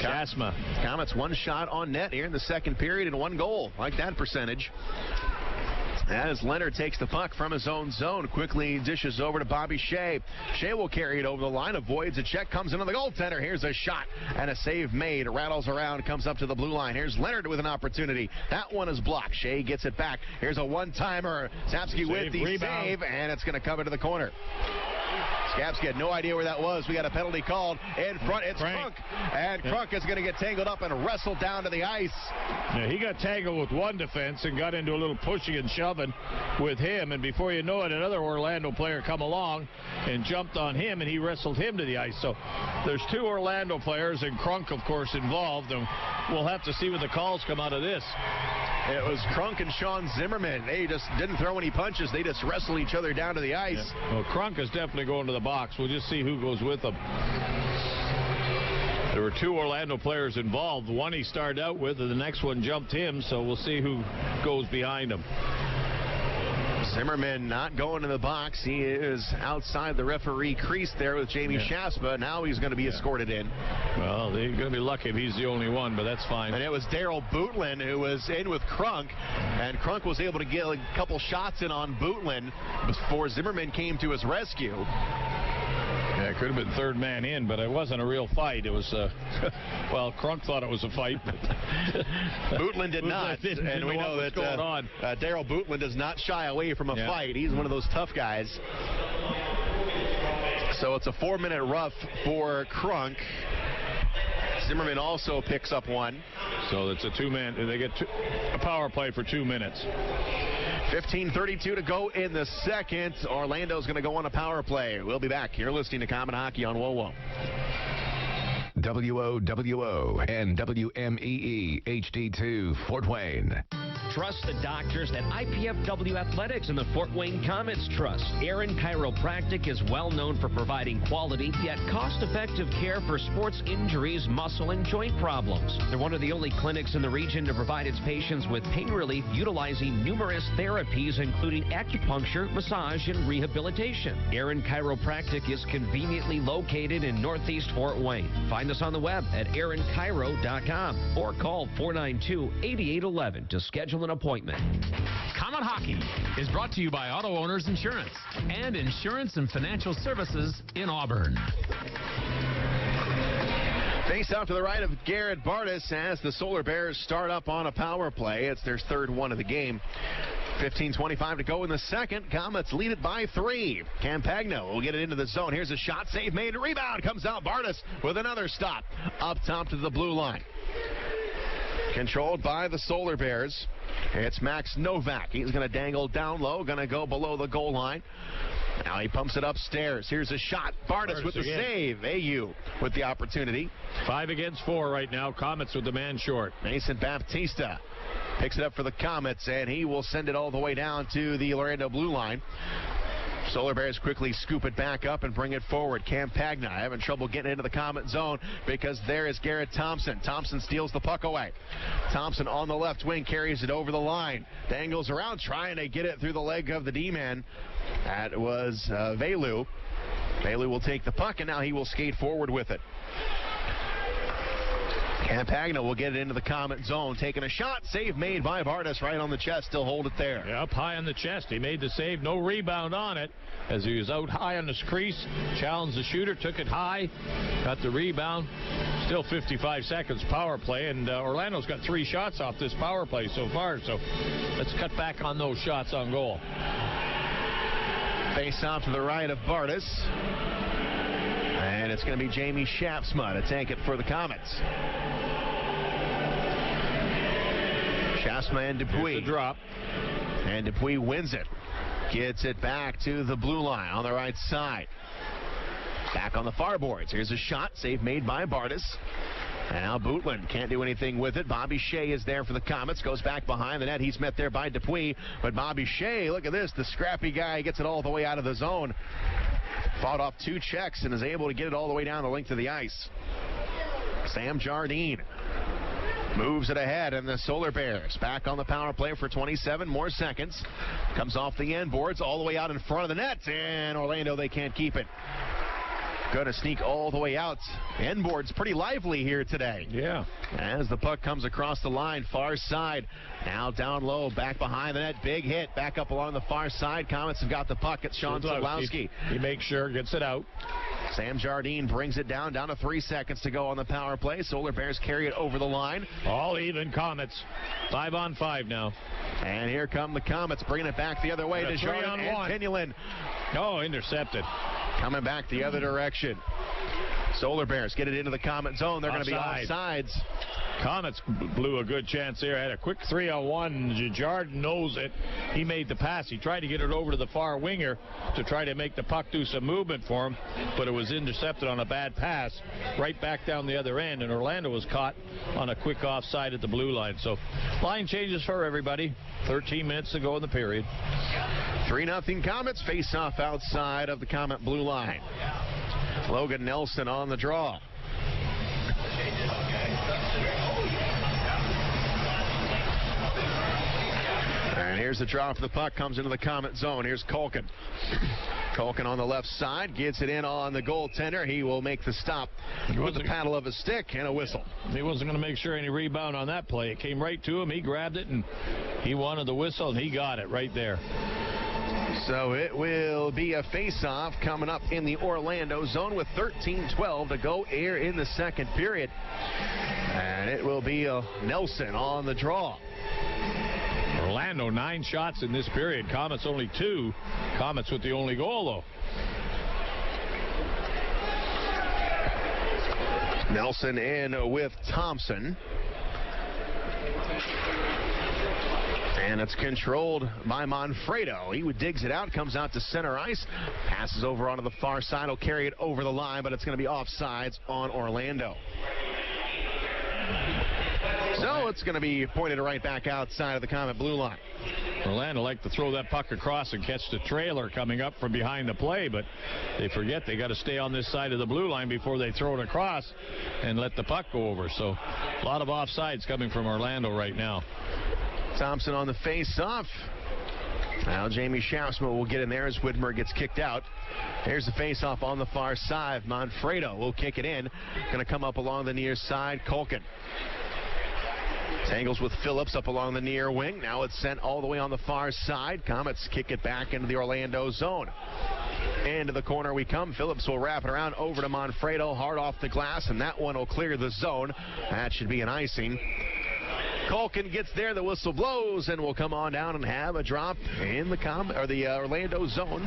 Schaafsma. Komets 1 shot on net here in the second period and 1 goal. Like that percentage. As Leonard takes the puck from his own zone, quickly dishes over to Bobby Shea. Shea will carry it over the line, avoids a check, comes into the goaltender. Here's a shot and a save made. Rattles around, comes up to the blue line. Here's Leonard with an opportunity. That one is blocked. Shea gets it back. Here's a one-timer. Sapsky with the rebound. Save, and it's going to come into the corner. Schaafsma had no idea where that was. We got a penalty called in front. It's Krunk. And Krunk is going to get tangled up and wrestled down to the ice. Yeah, he got tangled with one defense and got into a little pushing and shoving with him. And before you know it, another Orlando player come along and jumped on him, and he wrestled him to the ice. So there's 2 Orlando players, and Krunk, of course, involved. And we'll have to see what the calls come out of this. It was Krunk and Sean Zimmerman. They just didn't throw any punches. They just wrestled each other down to the ice. Yeah. Well, Krunk is definitely going to the box. We'll just see who goes with them. There were 2 Orlando players involved. One he started out with, and the next one jumped him, so we'll see who goes behind him. Zimmerman not going to the box. He is outside the referee crease there with Jamie Schaafsma. Now he's going to be escorted in. Well, they're going to be lucky if he's the only one, but that's fine. And it was Daryl Bootlin who was in with Krunk, and Krunk was able to get a couple shots in on Bootlin before Zimmerman came to his rescue. Yeah, it could have been third man in, but it wasn't a real fight. It was, well, Crunk thought it was a fight. But Bootland did not, and we know that Daryl Bootland does not shy away from a fight. He's one of those tough guys. So it's a 4-minute rough for Crunk. Zimmerman also picks up one. So it's a 2-man. They get a power play for 2 minutes. 15:32 to go in the second. Orlando's going to go on a power play. We'll be back. You're listening to Comet Hockey on WOWO. WOWO and WMEE HD2 Fort Wayne. Trust the doctors at IPFW Athletics and the Fort Wayne Komets Trust. Aaron Chiropractic is well known for providing quality yet cost-effective care for sports injuries, muscle, and joint problems. They're one of the only clinics in the region to provide its patients with pain relief utilizing numerous therapies, including acupuncture, massage, and rehabilitation. Aaron Chiropractic is conveniently located in Northeast Fort Wayne. Find us on the web at aaronchiro.com or call 492-8811 to schedule an appointment. Comet Hockey is brought to you by Auto Owners Insurance and Insurance and Financial Services in Auburn. Face off to the right of Garrett Bartus as the Solar Bears start up on a power play. It's their third one of the game. 15:25 to go in the second. Komets lead it by 3. Campagno will get it into the zone. Here's a shot, save made, rebound. Comes out Bartus with another stop up top to the blue line. Controlled by the Solar Bears. It's Max Novak. He's going to dangle down low, going to go below the goal line. Now he pumps it upstairs. Here's a shot. Bartus with the save. AU with the opportunity. 5 against 4 right now. Komets with the man short. Mason Baptista picks it up for the Komets, and he will send it all the way down to the Orlando blue line. Solar Bears quickly scoop it back up and bring it forward. Campagna having trouble getting into the Comet zone because there is Garrett Thompson. Thompson steals the puck away. Thompson on the left wing carries it over the line. Dangles around trying to get it through the leg of the D-man. That was Velu. Velu will take the puck, and now he will skate forward with it. Campagna will get it into the Comet zone, taking a shot. Save made by Bartus right on the chest. Still hold it there. Yeah, up high on the chest. He made the save. No rebound on it as he was out high on the crease. Challenged the shooter. Took it high. Got the rebound. Still 55 seconds power play. And Orlando's got 3 shots off this power play so far. So let's cut back on those shots on goal. Face off to the right of Bartus. And it's going to be Jamie Schaafsma to take it for the Komets. Schaafsma and Dupuis. Drop. And Dupuis wins it. Gets it back to the blue line on the right side. Back on the far boards. Here's a shot. Save made by Bartus. And now Bootland can't do anything with it. Bobby Shea is there for the Komets. Goes back behind the net. He's met there by Dupuis. But Bobby Shea, look at this. The scrappy guy gets it all the way out of the zone. Fought off 2 checks and is able to get it all the way down the length of the ice. Sam Jardine moves it ahead, and the Solar Bears back on the power play for 27 more seconds. Comes off the end boards all the way out in front of the net, and Orlando, they can't keep it. Going to sneak all the way out. End board's pretty lively here today. Yeah. As the puck comes across the line, far side. Now down low, back behind the net. Big hit, back up along the far side. Komets have got the puck. It's Sean Sadlowski. He makes sure, gets it out. Sam Jardine brings it down to 3 seconds to go on the power play. Solar Bears carry it over the line. All even Komets. 5 on 5 now. And here come the Komets, bringing it back the other way. Desjardins and Tyanulin. Oh, intercepted. Coming back the other direction. Solar Bears get it into the Comet zone. They're going to be offsides. Komets blew a good chance there. Had a quick 3-on-1. Jardin knows it. He made the pass. He tried to get it over to the far winger to try to make the puck do some movement for him, but it was intercepted on a bad pass right back down the other end, and Orlando was caught on a quick offside at the blue line. So line changes for everybody. 13 minutes to go in the period. 3-0 Komets face off outside of the Comet blue line. Logan Nelson on the draw. And here's the draw for the puck. Comes into the Comet zone. Here's Culkin. Culkin on the left side. Gets it in on the goaltender. He will make the stop with the paddle of a stick and a whistle. He wasn't going to make sure any rebound on that play. It came right to him. He grabbed it, and he wanted the whistle, and he got it right there. So it will be a face-off coming up in the Orlando zone with 13:12 to go here in the second period. And it will be Nelson on the draw. Orlando 9 shots in this period. Komets only 2. Komets with the only goal, though. Nelson in with Thompson. And it's controlled by Manfredo. He digs it out, comes out to center ice, passes over onto the far side. He'll carry it over the line, but it's going to be offsides on Orlando. So it's going to be pointed right back outside of the Comet blue line. Orlando like to throw that puck across and catch the trailer coming up from behind the play, but they forget they got to stay on this side of the blue line before they throw it across and let the puck go over. So a lot of offsides coming from Orlando right now. Thompson on the face-off. Now Jamie Schaafsma will get in there as Widmar gets kicked out. There's the face-off on the far side. Manfredo will kick it in. Going to come up along the near side. Culkin tangles with Phillips up along the near wing. Now it's sent all the way on the far side. Komets kick it back into the Orlando zone. Into the corner we come. Phillips will wrap it around over to Manfredo. Hard off the glass, and that one will clear the zone. That should be an icing. Culkin gets there, the whistle blows, and will come on down and have a drop in the Orlando zone.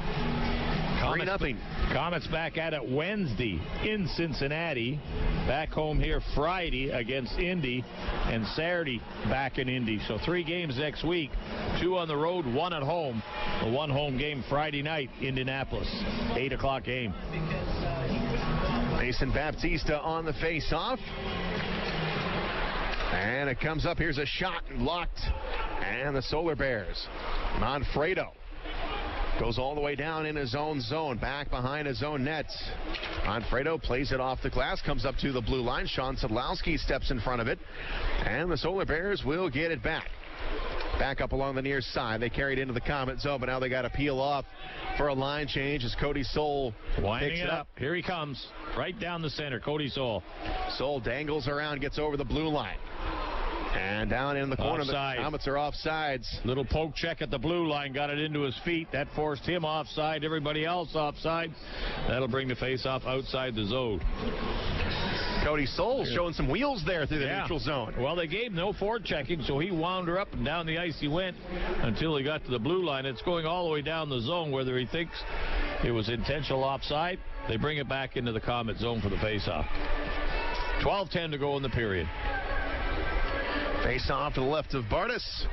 3-0. Komets back at it Wednesday in Cincinnati. Back home here Friday against Indy, and Saturday back in Indy. So 3 games next week, 2 on the road, 1 at home. A 1 home game Friday night, Indianapolis, 8 o'clock game. Mason Baptista on the face-off. And it comes up. Here's a shot blocked. And the Solar Bears. Manfredo goes all the way down in his own zone. Back behind his own net. Manfredo plays it off the glass. Comes up to the blue line. Sean Sadlowski steps in front of it. And the Solar Bears will get it back. Back up along the near side. They carried into the Comet zone, but now they got to peel off for a line change as Cody Soul winding it up. Here he comes. Right down the center. Cody Soul. Soul dangles around, gets over the blue line. And down in the corner, offside. The Komets are offsides. Little poke check at the blue line, got it into his feet. That forced him offside, everybody else offside. That'll bring the face-off outside the zone. Cody Soul showing some wheels there through the neutral zone. Well, they gave no forechecking, so he wound her up and down the ice he went until he got to the blue line. It's going all the way down the zone. Whether he thinks it was intentional offside, they bring it back into the Comet zone for the face-off. 12:10 to go in the period. Face-off to the left of Bartus.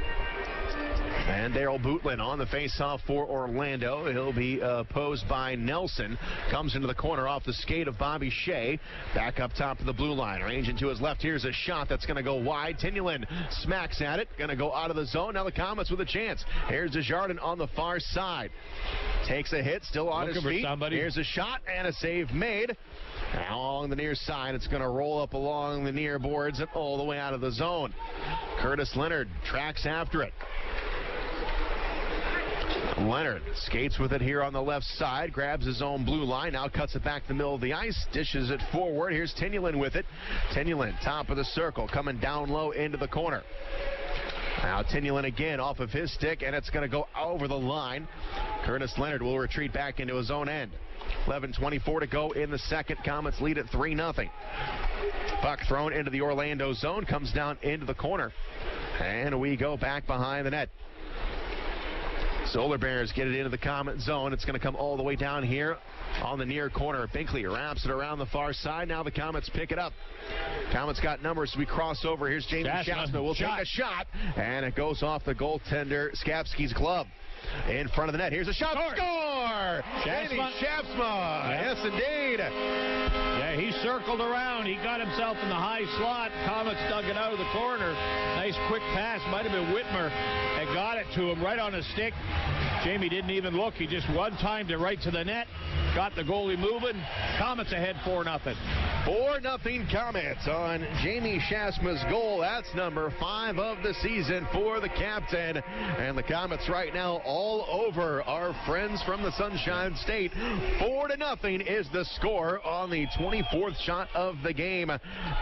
And Daryl Bootlin on the face-off for Orlando. He'll be opposed by Nelson. Comes into the corner off the skate of Bobby Shea. Back up top of the blue line. Range into his left. Here's a shot that's going to go wide. Tyanulin smacks at it. Going to go out of the zone. Now the Komets with a chance. Here's Desjardins on the far side. Takes a hit. Still on his feet. Here's a shot and a save made. Now along the near side, it's going to roll up along the near boards and all the way out of the zone. Curtis Leonard tracks after it. Leonard skates with it here on the left side, grabs his own blue line, now cuts it back the middle of the ice, dishes it forward. Here's Tyanulin with it. Tyanulin, top of the circle, coming down low into the corner. Now Tyanulin again off of his stick, and it's going to go over the line. Curtis Leonard will retreat back into his own end. 11:24 to go in the second. Komets lead at 3-0. Puck thrown into the Orlando zone, comes down into the corner. And we go back behind the net. Solar Bears get it into the Comet zone. It's going to come all the way down here on the near corner. Binkley wraps it around the far side. Now the Komets pick it up. Komets got numbers. We cross over. Here's Jamie Schaafsma. Will take a shot, and it goes off the goaltender Skapski's glove. In front of the net. Here's a shot. Score! Jamie Schaafsma. Yes, indeed. Yeah, he circled around. He got himself in the high slot. Komets dug it out of the corner. Nice quick pass. Might have been Widmar. And got it to him right on his stick. Jamie didn't even look. He just one-timed it right to the net. Got the goalie moving. Komets ahead 4-0. 4-0 Komets on Jamie Schaafsma's goal. That's number 5 of the season for the captain. And the Komets right now all over our friends from the Sunshine State. 4-0 is the score on the 24th shot of the game.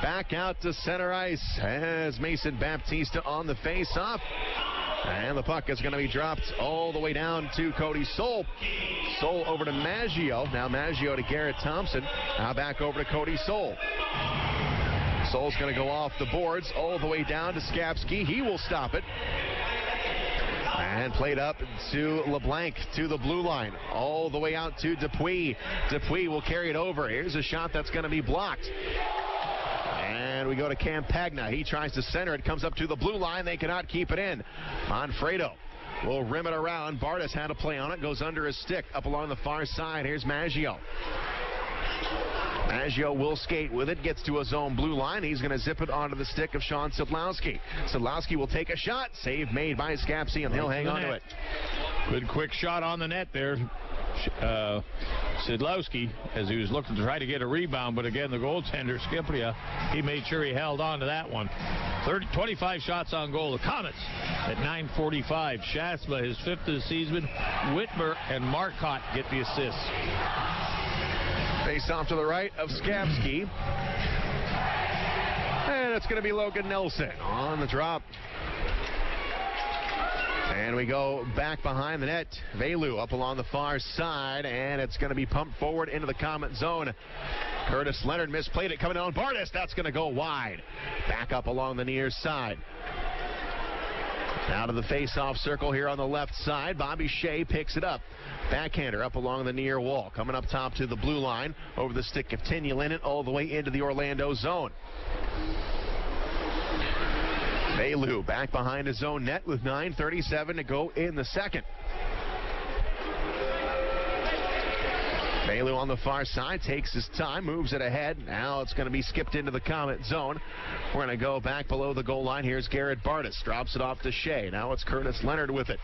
Back out to center ice as Mason Baptista on the face-off. And the puck is going to be dropped all the way down to Cody Soul. Soul over to Maggio. Now Maggio to Garrett Thompson. Now back over to Cody Soul. Soul's going to go off the boards all the way down to Skapski. He will stop it. And played up to LeBlanc to the blue line. All the way out to Dupuis. Dupuis will carry it over. Here's a shot that's going to be blocked. And we go to Campagna. He tries to center it. Comes up to the blue line. They cannot keep it in. Manfredo will rim it around. Bartus had a play on it. Goes under his stick. Up along the far side. Here's Maggio. Maggio will skate with it. Gets to his own blue line. He's going to zip it onto the stick of Sean Sidlowski. Sidlowski will take a shot. Save made by Skapski, and he'll hang on to it. Good quick shot on the net there. Sidlowski, as he was looking to try to get a rebound, but again, the goaltender, Skipria, he made sure he held on to that one. 25 shots on goal. The Komets at 9:45. Schaafsma, his 5th of the season. Widmar and Marcotte get the assists. Face off to the right of Skapski. And it's going to be Logan Nelson on the drop. And we go back behind the net. Velu up along the far side, and it's going to be pumped forward into the Comet zone. Curtis Leonard misplayed it coming on Bartus. That's going to go wide. Back up along the near side. Out of the face-off circle here on the left side. Bobby Shea picks it up. Backhander up along the near wall. Coming up top to the blue line. Over the stick of Tyanulin and all the way into the Orlando zone. Velu back behind his own net with 9:37 to go in the second. Velu on the far side takes his time, moves it ahead. Now it's going to be skipped into the Comet zone. We're going to go back below the goal line. Here's Garrett Bartus. Drops it off to Shea. Now it's Curtis Leonard with it.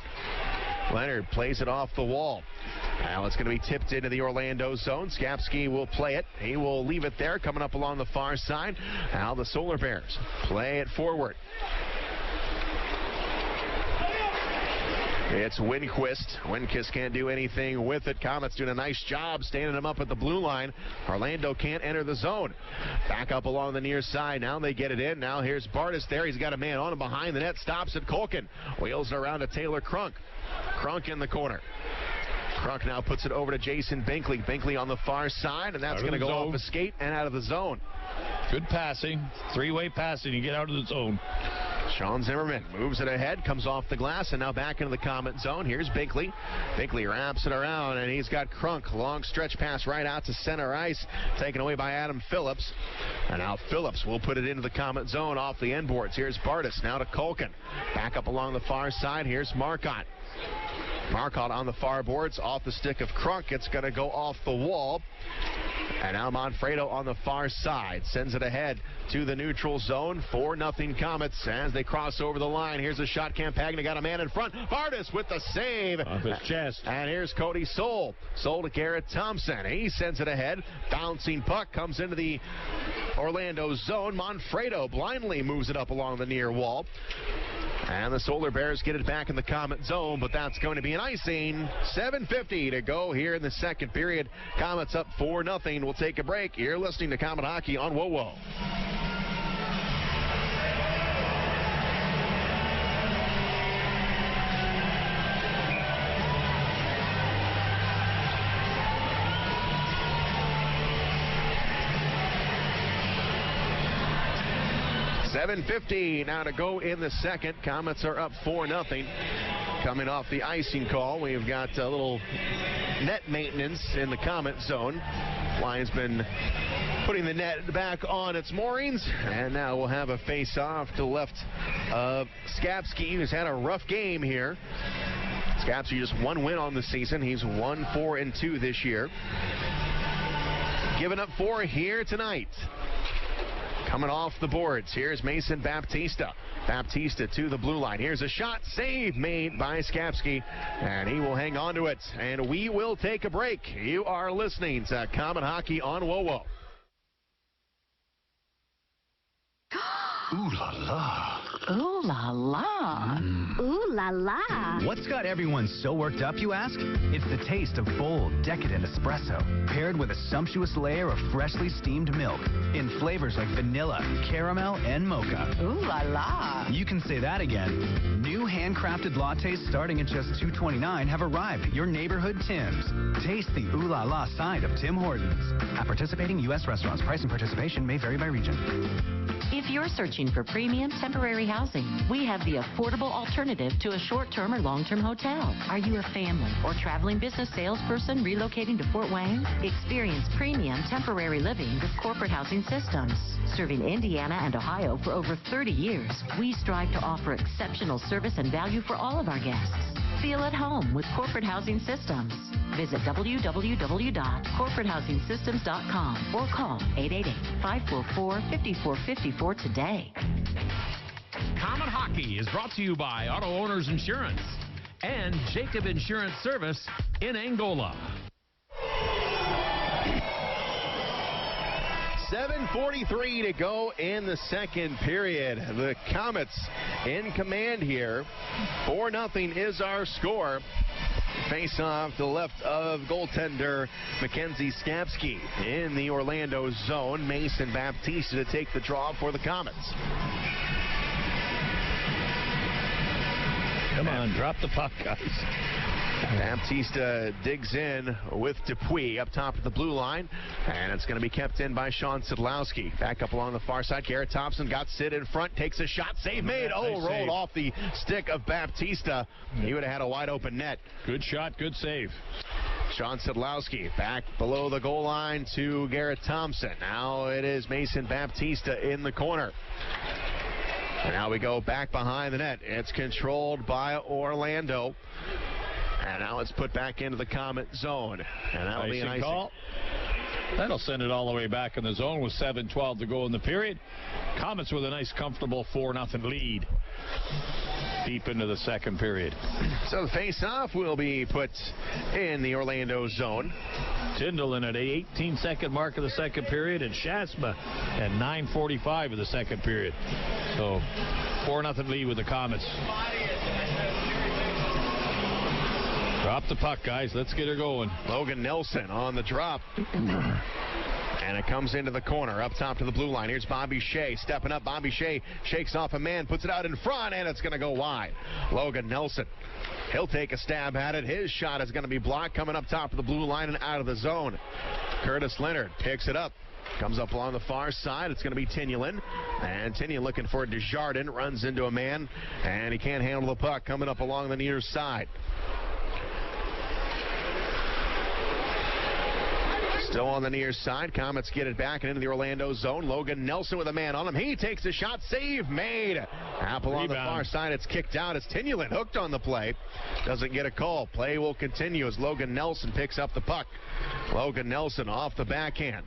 Leonard plays it off the wall. Now it's going to be tipped into the Orlando zone. Skapski will play it. He will leave it there. Coming up along the far side. Now the Solar Bears play it forward. It's Winquist. Winquist can't do anything with it. Comets doing a nice job standing him up at the blue line. Orlando can't enter the zone. Back up along the near side. Now they get it in. Now here's Bartus there. He's got a man on him behind the net. Stops at Culkin. Wheels it around to Taylor Crunk. Crunk in the corner. Crunk now puts it over to Jason Binkley. Binkley on the far side, and that's going to go off a skate and out of the zone. Good passing. Three-way passing. You get out of the zone. Sean Zimmerman moves it ahead, comes off the glass, and now back into the Comet zone. Here's Binkley. Binkley wraps it around, and he's got Crunk. Long stretch pass right out to center ice, taken away by Adam Phillips. And now Phillips will put it into the Comet zone off the end boards. Here's Bartus now to Culkin. Back up along the far side. Here's Marcotte. Marcotte on the far boards, off the stick of Crunk. It's going to go off the wall. And now Manfredo on the far side sends it ahead to the neutral zone. 4-0 Comets as they cross over the line. Here's a shot. Campagna got a man in front. Bartus with the save. Off his chest. And here's Cody Soul. Soul to Garrett Thompson. He sends it ahead. Bouncing puck comes into the Orlando zone. Manfredo blindly moves it up along the near wall. And the Solar Bears get it back in the Comet zone, but that's going to be an icing. 7:50 to go here in the second period. Comets up 4-0. We'll take a break. You're listening to Comet Hockey on WoWo. 7:50 now to go in the second. Comets are up 4-0. Coming off the icing call, we've got a little net maintenance in the Comet zone. Linesman putting the net back on its moorings, and now we'll have a face-off to the left of Skapski, who's had a rough game here. Skapski just one win on the season. He's 1-4-2 this year. Giving up 4 here tonight. Coming off the boards, here's Mason Baptista. Baptista to the blue line. Here's a shot. Save made by Skapski, and he will hang on to it. And we will take a break. You are listening to Comet Hockey on WoWo. Ooh la la. Ooh la la. Ooh la la. What's got everyone so worked up, you ask? It's the taste of bold, decadent espresso, paired with a sumptuous layer of freshly steamed milk in flavors like vanilla, caramel, and mocha. Ooh la la. You can say that again. New handcrafted lattes starting at just $2.29 have arrived at your neighborhood Tim's. Taste the ooh la la side of Tim Hortons. At participating U.S. restaurants, price and participation may vary by region. If you're searching for premium temporary housing, we have the affordable alternative to a short-term or long-term hotel. Are you a family or traveling business salesperson relocating to Fort Wayne? Experience premium temporary living with Corporate Housing Systems. Serving Indiana and Ohio for over 30 years, we strive to offer exceptional service and value for all of our guests. Feel at home with Corporate Housing Systems. Visit www.corporatehousinsystems.com or call 888-544-5454 today. Comet Hockey is brought to you by Auto Owners Insurance and Jacob Insurance Service in Angola. 7:43 to go in the second period. The Komets in command here. 4-0 is our score. Face off to the left of goaltender Mackenzie Skapski. In the Orlando zone, Mason Baptiste to take the draw for the Komets. Come on, drop the puck, guys. Baptiste digs in with Dupuis up top of the blue line, and it's going to be kept in by Sean Sidlowski. Back up along the far side, Garrett Thompson got Sid in front, takes a shot, save made. Rolled off the stick of Baptiste. He would have had a wide open net. Good shot, good save. Sean Sidlowski back below the goal line to Garrett Thompson. Now it is Mason Baptiste in the corner. And now we go back behind the net. It's controlled by Orlando. And now it's put back into the Comet zone. And that'll be an icing call. That'll send it all the way back in the zone with 7:12 to go in the period. Komets with a nice, comfortable 4-0 lead deep into the second period. So the face-off will be put in the Orlando zone. Tyanulin at the 18-second mark of the second period, and Schaafsma at 9:45 of the second period. So 4-0 lead with the Komets. Drop the puck, guys. Let's get her going. Logan Nelson on the drop. And it comes into the corner, up top to the blue line. Here's Bobby Shea stepping up. Bobby Shea shakes off a man, puts it out in front, and it's going to go wide. Logan Nelson, he'll take a stab at it. His shot is going to be blocked, coming up top of the blue line and out of the zone. Curtis Leonard picks it up. Comes up along the far side. It's going to be Tyanulin. And Tyanulin looking for Desjardins. Runs into a man, and he can't handle the puck. Coming up along the near side. Still on the near side. Komets get it back and into the Orlando zone. Logan Nelson with a man on him. He takes a shot. Save made. Apple on the far side. It's kicked out as Tyanulin hooked on the play. Doesn't get a call. Play will continue as Logan Nelson picks up the puck. Logan Nelson off the backhand.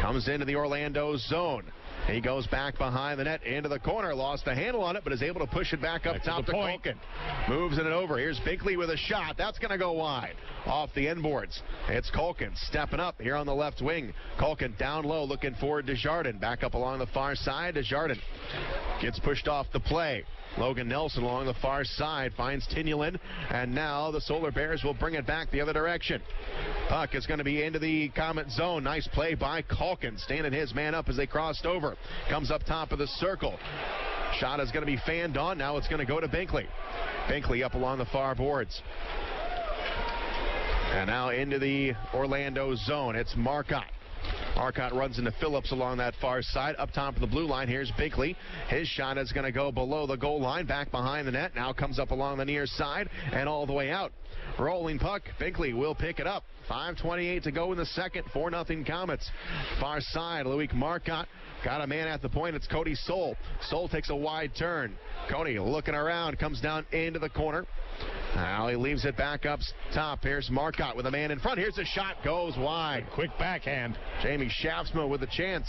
Comes into the Orlando zone. He goes back behind the net into the corner. Lost the handle on it, but is able to push it back up top to Culkin. Moves it over. Here's Binkley with a shot. That's going to go wide. Off the end boards. It's Culkin stepping up here on the left wing. Culkin down low looking for Desjardins. Back up along the far side. Desjardins gets pushed off the play. Logan Nelson along the far side finds Tyanulin, and now the Solar Bears will bring it back the other direction. Puck is going to be into the Comet zone. Nice play by Culkin, standing his man up as they crossed over. Comes up top of the circle. Shot is going to be fanned on. Now it's going to go to Binkley. Binkley up along the far boards. And now into the Orlando zone. It's Marcotte. Marcotte runs into Phillips along that far side. Up top of the blue line, here's Binkley. His shot is going to go below the goal line, back behind the net. Now comes up along the near side and all the way out. Rolling puck. Binkley will pick it up. 5:28 to go in the second. 4-0 Komets. Far side, Loic Marcotte. Got a man at the point. It's Cody Soul. Soul takes a wide turn. Cody looking around. Comes down into the corner. Now he leaves it back up top. Here's Marcotte with a man in front. Here's a shot. Goes wide. Quick backhand. Jamie Schaafsma with a chance.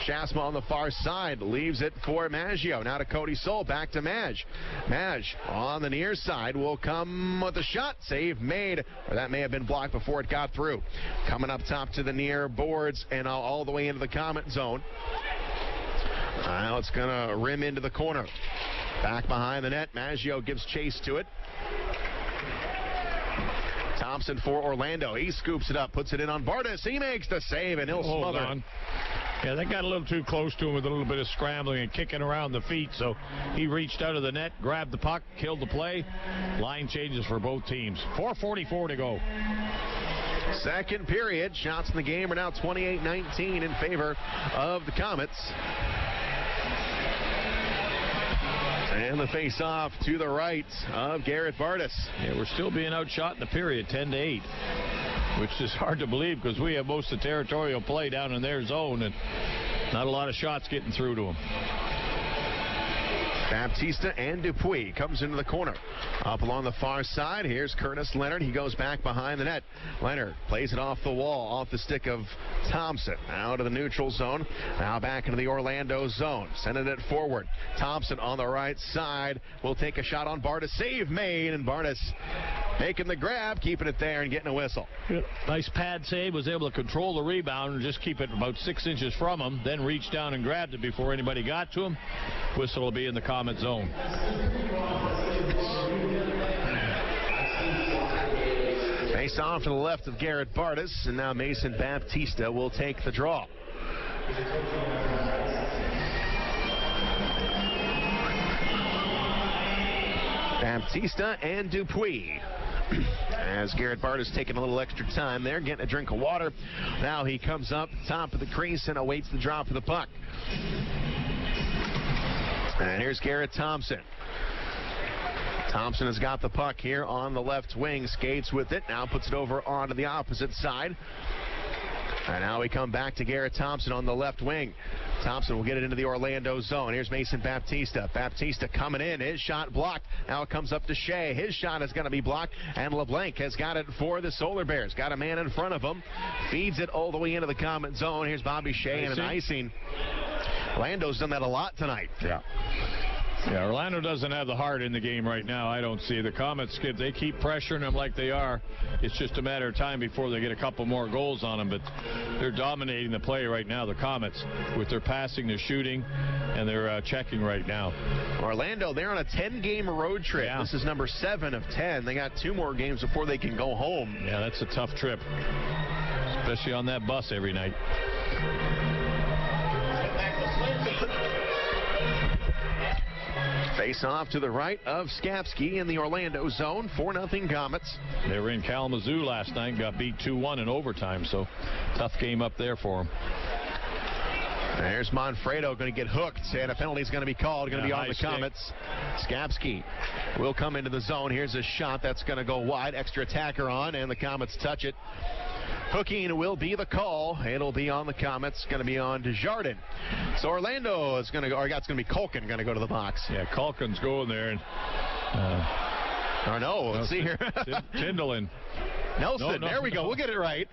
Schaafsma on the far side. Leaves it for Maggio. Now to Cody Soul. Back to Madge. Madge on the near side will come with a shot. Save made. Or that may have been blocked before it got through. Coming up top to the near boards and all the way into the Comet zone. Now it's going to rim into the corner. Back behind the net. Maggio gives chase to it. Thompson for Orlando. He scoops it up, puts it in on Bartus. He makes the save, and he'll smother it. Yeah, they got a little too close to him with a little bit of scrambling and kicking around the feet, so he reached out of the net, grabbed the puck, killed the play. Line changes for both teams. 4:44 to go. Second period. Shots in the game are now 28-19 in favor of the Komets. And the face-off to the right of Garrett Bartus. Yeah, we're still being outshot in the period, 10-8. Which is hard to believe because we have most of the territorial play down in their zone and not a lot of shots getting through to them. Baptista and Dupuis comes into the corner. Up along the far side, here's Curtis Leonard. He goes back behind the net. Leonard plays it off the wall, off the stick of Thompson. Out of the neutral zone. Now back into the Orlando zone. Sending it forward. Thompson on the right side will take a shot on Bartus. Save made, and Bartus making the grab, keeping it there and getting a whistle. Yep. Nice pad save. Was able to control the rebound and just keep it about 6 inches from him. Then reached down and grabbed it before anybody got to him. Whistle will be in the Komet zone. Face off to the left of Garrett Bartus, and now Mason Baptista will take the draw. Baptista and Dupuis. As Garrett Bartus taking a little extra time there, getting a drink of water. Now he comes up top of the crease and awaits the drop of the puck. And here's Garrett Thompson. Thompson has got the puck here on the left wing, skates with it, now puts it over onto the opposite side. And now we come back to Garrett Thompson on the left wing. Thompson will get it into the Orlando zone. Here's Mason Baptista. Baptista coming in. His shot blocked. Now it comes up to Shea. His shot is going to be blocked. And LeBlanc has got it for the Solar Bears. Got a man in front of him. Feeds it all the way into the Komet zone. Here's Bobby Shea and an icing. Orlando's done that a lot tonight. Yeah, Orlando doesn't have the heart in the game right now. I don't see the Komets. They keep pressuring them like they are. It's just a matter of time before they get a couple more goals on them. But they're dominating the play right now, the Komets, with their passing, their shooting, and their checking right now. Orlando, they're on a 10-game road trip. Yeah. This is number 7 of 10. They got 2 more games before they can go home. Yeah, that's a tough trip, especially on that bus every night. Face off to the right of Schaafsma in the Orlando zone. 4-0 Komets. They were in Kalamazoo last night, got beat 2-1 in overtime, so tough game up there for them. There's Manfredo going to get hooked, and a penalty is going to be called. Going to be on the Komets. Schaafsma will come into the zone. Here's a shot that's going to go wide. Extra attacker on, and the Komets touch it. Hooking will be the call. It'll be on the Komets. Going to be on Desjardins. So Orlando is going to go, or it's going to be Culkin going to go to the box. Yeah, Culkin's going there. And, or no, let's see here. Tyanulin. Nelson, there we go. We'll get it right.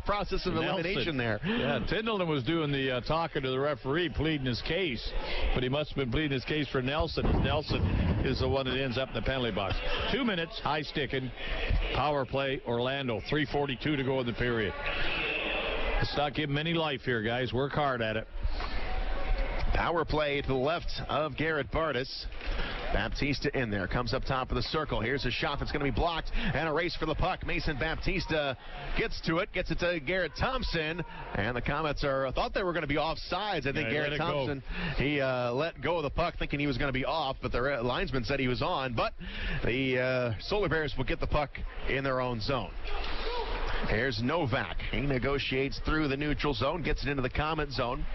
Process of elimination there. Yeah, Tyanulin was doing the talking to the referee, pleading his case, but he must have been pleading his case for Nelson. Nelson is the one that ends up in the penalty box. 2 minutes, high sticking, power play, Orlando. 3:42 to go in the period. Let's not give him any life here, guys. Work hard at it. Power play to the left of Garrett Bartus. Baptista in there, comes up top of the circle. Here's a shot that's going to be blocked, and a race for the puck. Mason Baptista gets to it, gets it to Garrett Thompson, and the Komets thought they were going to be offsides. I think Garrett Thompson, he let go of the puck thinking he was going to be off, but the linesman said he was on. But the Solar Bears will get the puck in their own zone. Here's Novak. He negotiates through the neutral zone, gets it into the Komet zone.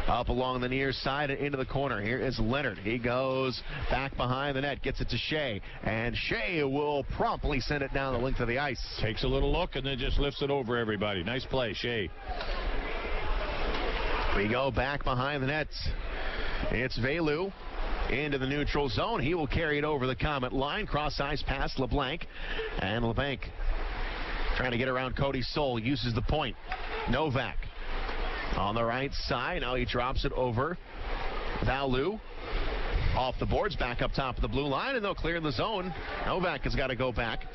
Up along the near side and into the corner. Here is Leonard. He goes back behind the net, gets it to Shea, and Shea will promptly send it down the length of the ice. Takes a little look and then just lifts it over everybody. Nice play, Shea. We go back behind the net. It's Velu into the neutral zone. He will carry it over the Komet line. Cross ice past LeBlanc, and LeBlanc trying to get around Cody Soul, uses the point. Novak on the right side. Now he drops it over Valu. Off the boards, back up top of the blue line, and they'll clear the zone. Novak has got to go back.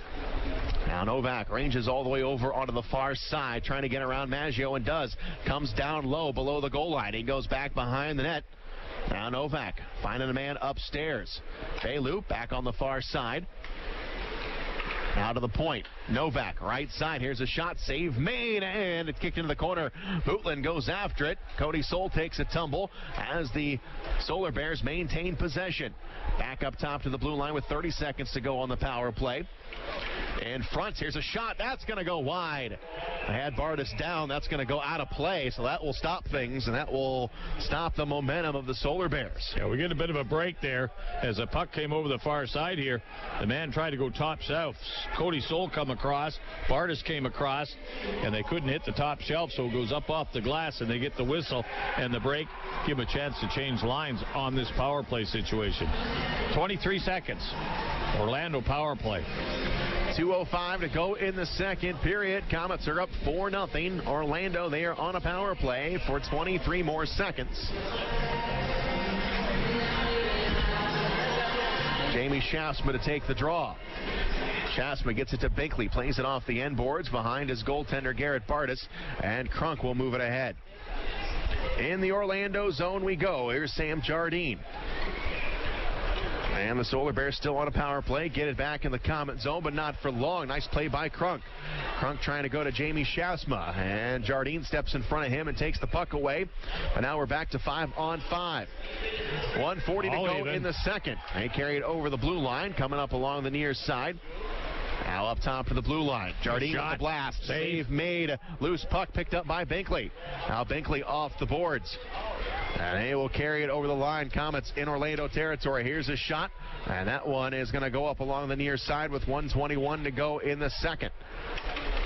Now Novak ranges all the way over onto the far side, trying to get around Maggio, and does. Comes down low below the goal line. He goes back behind the net. Now Novak finding a man upstairs. Loop back on the far side. Now to the point. Novak, right side. Here's a shot. Save made, and it's kicked into the corner. Bootlin goes after it. Cody Soul takes a tumble as the Solar Bears maintain possession. Back up top to the blue line with 30 seconds to go on the power play. In front, here's a shot. That's going to go wide. I had Bartus down. That's going to go out of play, so that will stop things, and that will stop the momentum of the Solar Bears. Yeah, we get a bit of a break there as the puck came over the far side here. The man tried to go top shelf. Cody Soul come across. Bartus came across, and they couldn't hit the top shelf, so it goes up off the glass, and they get the whistle and the break. Give a chance to change lines on this power play situation. 23 seconds. Orlando power play. 2:05 to go in the second period. Komets are up 4-0. Orlando, they are on a power play for 23 more seconds. Jamie Schaafsma to take the draw. Schaafsma gets it to Binkley, plays it off the end boards behind his goaltender Garrett Bartus, and Krunk will move it ahead. In the Orlando zone we go. Here's Sam Jardine. And the Solar Bears still on a power play. Get it back in the Komet zone, but not for long. Nice play by Krunk. Krunk trying to go to Jamie Schaafsma, and Jardine steps in front of him and takes the puck away. But now we're back to 5-on-5. 1:40 to go in the second. They carry it over the blue line, coming up along the near side. Now up top to the blue line. Jardine with the blast. Save made. Loose puck picked up by Binkley. Now Binkley off the boards. And they will carry it over the line. Komets in Orlando territory. Here's a shot. And that one is going to go up along the near side with 1:21 to go in the second.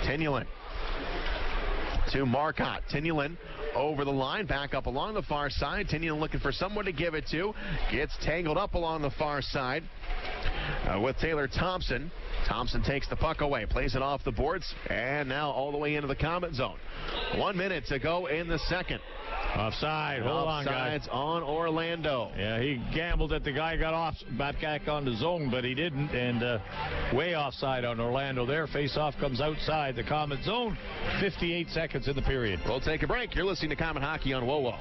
Tyanulin to Marcotte. Tyanulin over the line, back up along the far side. Tyanulin looking for someone to give it to. Gets tangled up along the far side with Taylor Thompson. Thompson takes the puck away, plays it off the boards, and now all the way into the Komet zone. 1 minute to go in the second. Offside. Hold on, guys. Offsides on Orlando. Yeah, he gambled that the guy got off back on the zone, but he didn't, and way offside on Orlando there. Face-off comes outside the Komet zone. 58 seconds in the period. We'll take a break. You're listening to Komet Hockey on WOWO.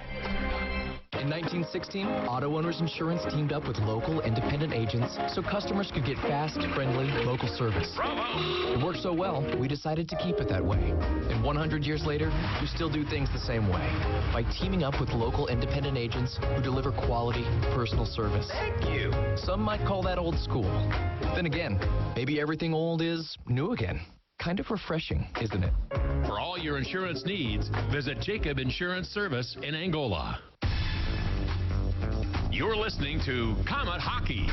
In 1916, Auto Owners Insurance teamed up with local independent agents so customers could get fast, friendly, local service. Bravo! It worked so well, we decided to keep it that way. And 100 years later, we still do things the same way by teaming up with local independent agents who deliver quality, personal service. Thank you. Some might call that old school. Then again, maybe everything old is new again. Kind of refreshing, isn't it? For all your insurance needs, visit Jacob Insurance Service in Angola. You're listening to Komet Hockey.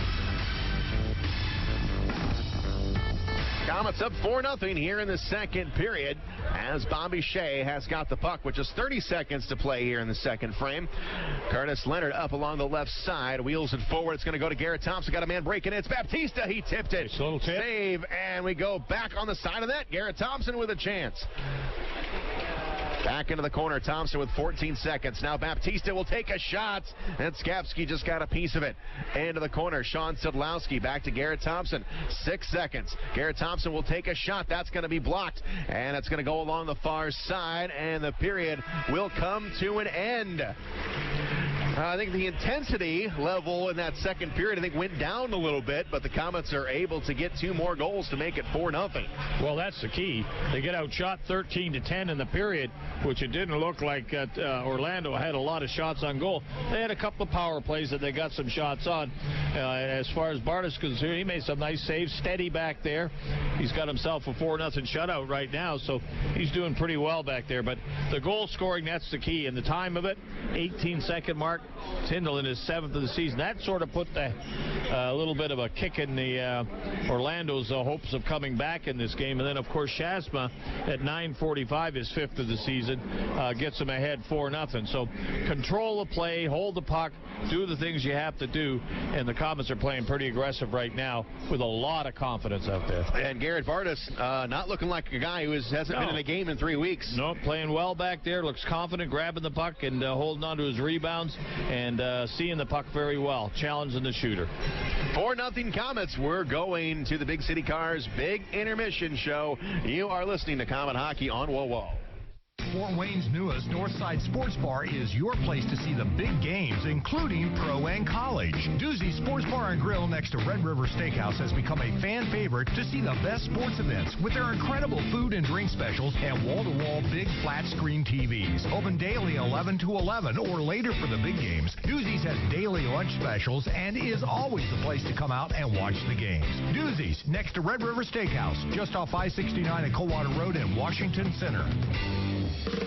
Komets up 4-0 here in the second period as Bobby Shea has got the puck with just 30 seconds to play here in the second frame. Curtis Leonard up along the left side, wheels it forward. It's going to go to Garrett Thompson. Got a man breaking it. It's Baptista. He tipped it. Nice little tip. Save, and we go back on the side of that. Garrett Thompson with a chance. Back into the corner, Thompson with 14 seconds. Now Baptista will take a shot, and Skapski just got a piece of it. Into the corner, Sean Sedlowski back to Garrett Thompson. 6 seconds. Garrett Thompson will take a shot. That's going to be blocked, and it's going to go along the far side, and the period will come to an end. I think the intensity level in that second period, went down a little bit, but the Komets are able to get 2 more goals to make it 4-0. Well, that's the key. They get outshot 13-10 in the period, which it didn't look like Orlando had a lot of shots on goal. They had a couple of power plays that they got some shots on. As far as Bartus is concerned, he made some nice saves, steady back there. He's got himself a 4-0 shutout right now, so he's doing pretty well back there. But the goal scoring, that's the key. And the time of it, 18-second mark. Tyanulin is 7th of the season. That sort of put a little bit of a kick in the Orlando's hopes of coming back in this game. And then, of course, Schaafsma at 9:45 is 5th of the season, gets them ahead 4-0. So control the play, hold the puck, do the things you have to do. And the Komets are playing pretty aggressive right now with a lot of confidence out there. And Garrett Bartus not looking like a guy who hasn't been in a game in 3 weeks. No, playing well back there, looks confident, grabbing the puck and holding on to his rebounds. and seeing the puck very well, challenging the shooter. 4-0 Komets. We're going to the Big City Cars Big Intermission Show. You are listening to Comet Hockey on WOWO. Fort Wayne's newest Northside Sports Bar is your place to see the big games, including pro and college. Doozy's Sports Bar and Grill next to Red River Steakhouse has become a fan favorite to see the best sports events with their incredible food and drink specials and wall-to-wall big flat-screen TVs. Open daily 11 to 11 or later for the big games. Doozy's has daily lunch specials and is always the place to come out and watch the games. Doozy's next to Red River Steakhouse, just off I-69 at Coldwater Road in Washington Center.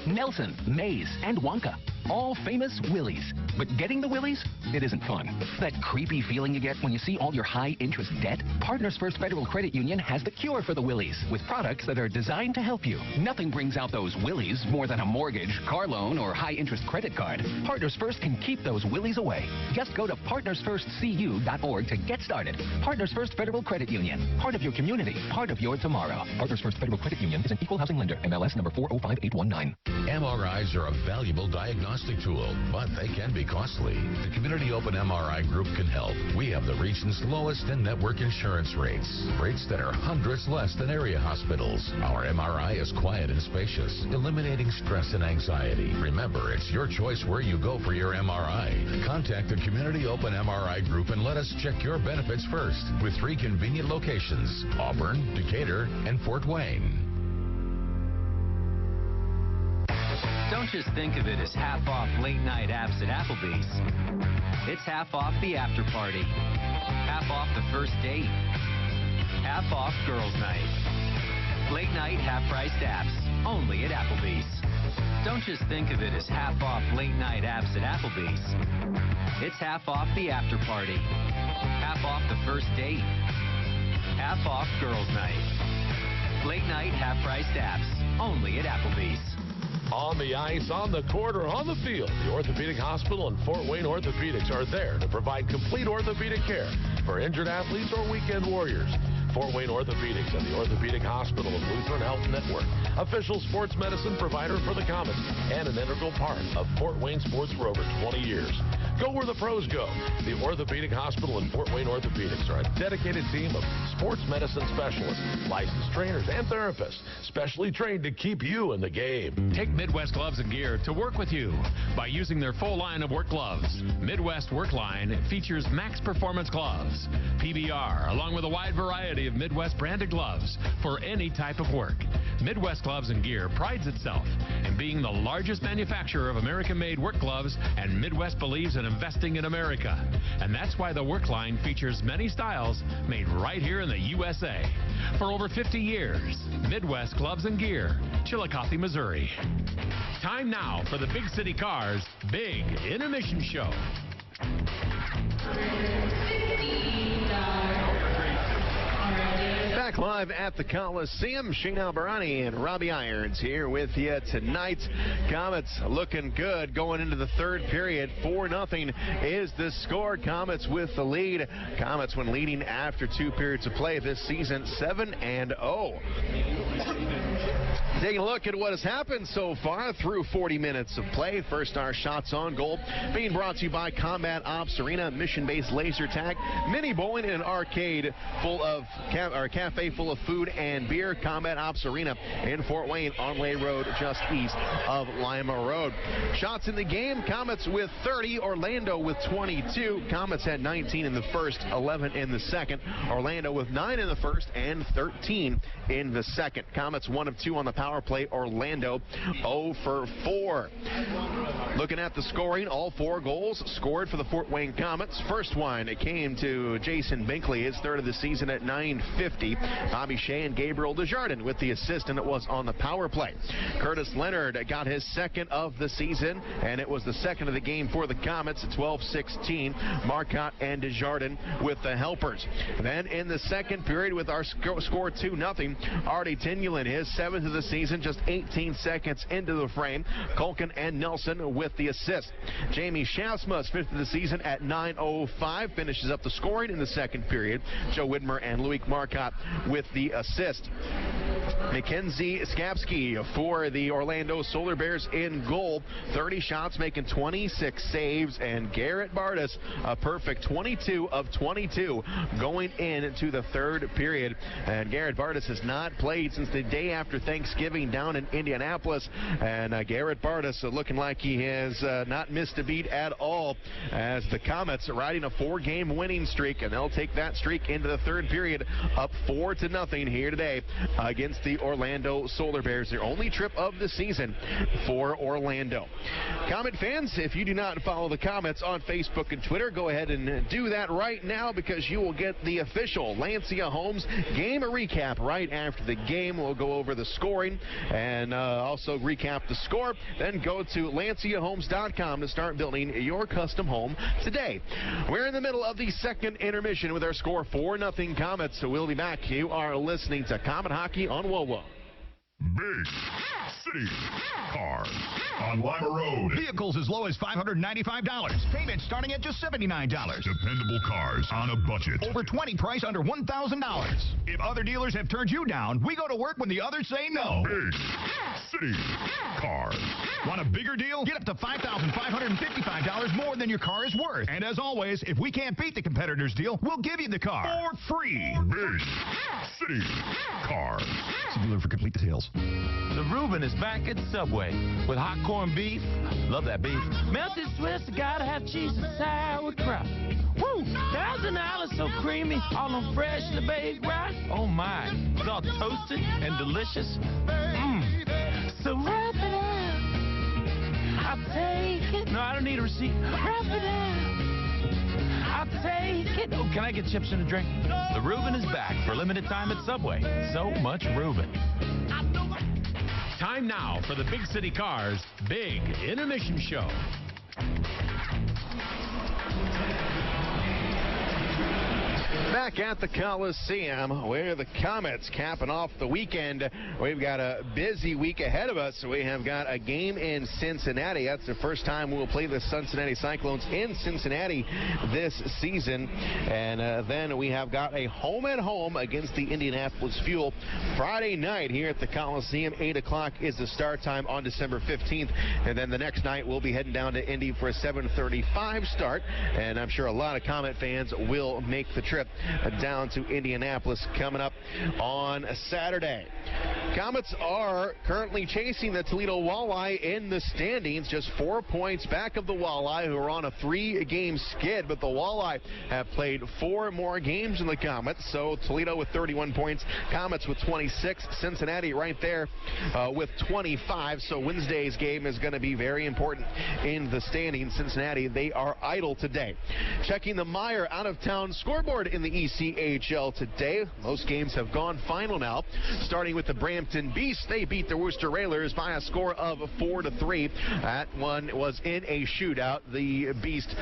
Nelson, Mays, and Wonka. All famous Willies. But getting the Willies, it isn't fun. That creepy feeling you get when you see all your high-interest debt? Partners First Federal Credit Union has the cure for the Willies, with products that are designed to help you. Nothing brings out those Willies more than a mortgage, car loan, or high-interest credit card. Partners First can keep those Willies away. Just go to partnersfirstcu.org to get started. Partners First Federal Credit Union. Part of your community, part of your tomorrow. Partners First Federal Credit Union is an equal housing lender. MLS number 405819. MRIs are a valuable diagnostic tool, but they can be costly. The Community Open MRI Group can help. We have the region's lowest in-network insurance rates that are hundreds less than area hospitals. Our MRI is quiet and spacious, eliminating stress and anxiety. Remember, it's your choice where you go for your MRI. Contact the Community Open MRI Group and let us check your benefits first, with 3 convenient locations: Auburn, Decatur, and Fort Wayne. Don't just think of it as half off late night apps at Applebee's. It's half off the after party, half off the first date, half off girls' night. Late night half-priced apps, only at Applebee's. Don't just think of it as half off late night apps at Applebee's. It's half off the after party, half off the first date, half off girls' night. Late night half-priced apps, only at Applebee's. On the ice, on the court, or on the field, the Orthopedic Hospital and Fort Wayne Orthopedics are there to provide complete orthopedic care for injured athletes or weekend warriors. Fort Wayne Orthopedics and the Orthopedic Hospital of Lutheran Health Network, official sports medicine provider for the Komets and an integral part of Fort Wayne sports for over 20 years. Go where the pros go. The Orthopedic Hospital and Fort Wayne Orthopedics are a dedicated team of sports medicine specialists, licensed trainers, and therapists, specially trained to keep you in the game. Take Midwest Gloves and Gear to work with you by using their full line of work gloves. Midwest Work Line features max performance gloves, PBR, along with a wide variety of Midwest branded gloves for any type of work. Midwest Gloves and Gear prides itself in being the largest manufacturer of American-made work gloves, and Midwest believes in investing in America. And that's why the work line features many styles made right here in the USA. For over 50 years, Midwest Gloves and Gear, Chillicothe, Missouri. Time now for the Big City Cars Big Intermission Show. Back live at the Coliseum, Shane Albarani and Robbie Irons here with you tonight. Komets looking good going into the third period. 4-0 is the score. Komets with the lead. Komets, when leading after 2 periods of play this season, 7-0. Taking a look at what has happened so far through 40 minutes of play. First, our shots on goal being brought to you by Combat Ops Arena, mission-based laser tag, mini bowling, and an arcade full of cafe full of food and beer. Combat Ops Arena in Fort Wayne on Lay Road, just east of Lima Road. Shots in the game: Komets with 30, Orlando with 22. Komets had 19 in the first, 11 in the second. Orlando with 9 in the first and 13 in the second. Komets 1 of 2 on the power play. Orlando 0 for 4. Looking at the scoring, all 4 goals scored for the Fort Wayne Komets. First one, it came to Jason Binkley, his third of the season at 9:50. Bobby Shea and Gabriel Desjardins with the assist, and it was on the power play. Curtis Leonard got his second of the season, and it was the second of the game for the Komets at 12:16. Marcotte and Desjardins with the helpers. Then in the second period, with our score 2-0, Artie Tyanulin, his 7th of the season, just 18 seconds into the frame. Culkin and Nelson with the assist. Jamie Schaafsma's 5th of the season at 9:05 finishes up the scoring in the second period. Joe Widmar and Loic Marcotte with the assist. Mackenzie Skapski for the Orlando Solar Bears in goal. 30 shots, making 26 saves, and Garrett Bartus a perfect 22 of 22 going into the third period. And Garrett Bartus has not played since the day after Thanksgiving down in Indianapolis, and Garrett Bartus looking like he has not missed a beat at all, as the Komets are riding a 4-game winning streak, and they'll take that streak into the third period, up 4-0 here today against the Orlando Solar Bears. Their only trip of the season for Orlando. Comet fans, if you do not follow the Komets on Facebook and Twitter, go ahead and do that right now, because you will get the official Lancia Homes game recap right after the game. We'll go over the scoring and also recap the score. Then go to LanciaHomes.com to start building your custom home today. We're in the middle of the second intermission with our score 4-0 Komets. So we'll be back. You are listening to Comet Hockey on WOWO. Big City Cars on Lima Road. Vehicles as low as $595. Payments starting at just $79. Dependable cars on a budget. Over 20 price under $1,000. If other dealers have turned you down, we go to work when the others say no. Big City Cars. Want a bigger deal? Get up to $5,555 more than your car is worth. And as always, if we can't beat the competitor's deal, we'll give you the car for free. Big City Cars. See dealer for complete details. The Reuben is back at Subway with hot corned beef. Love that beef. Melted Swiss, gotta have cheese and sauerkraut. Woo! $1,000, so creamy, all on freshly baked rice. Oh my, it's all toasted and delicious. So wrap it up. I'll take it. No, I don't need a receipt. Wrap it up. I'll take it. Oh, can I get chips and a drink? The Reuben is back for limited time at Subway. So much Reuben. Time now for the Big City Cars Big Intermission Show. Back at the Coliseum, where the Komets capping off the weekend. We've got a busy week ahead of us. We have got a game in Cincinnati. That's the first time we'll play the Cincinnati Cyclones in Cincinnati this season. And then we have got a home-and-home against the Indianapolis Fuel Friday night here at the Coliseum. 8 o'clock is the start time on December 15th. And then the next night we'll be heading down to Indy for a 7:35 start. And I'm sure a lot of Komet fans will make the trip down to Indianapolis coming up on Saturday. Komets are currently chasing the Toledo Walleye in the standings, just 4 points back of the Walleye, who are on a 3-game skid, but the Walleye have played 4 more games than the Komets. So Toledo with 31 points, Komets with 26, Cincinnati right there with 25. So Wednesday's game is going to be very important in the standings. Cincinnati, they are idle today. Checking the Meyer out-of-town scoreboard in the ECHL today. Most games have gone final now, starting with the Brampton Beasts. They beat the Worcester Railers by a score of 4-3. That one was in a shootout. The Beast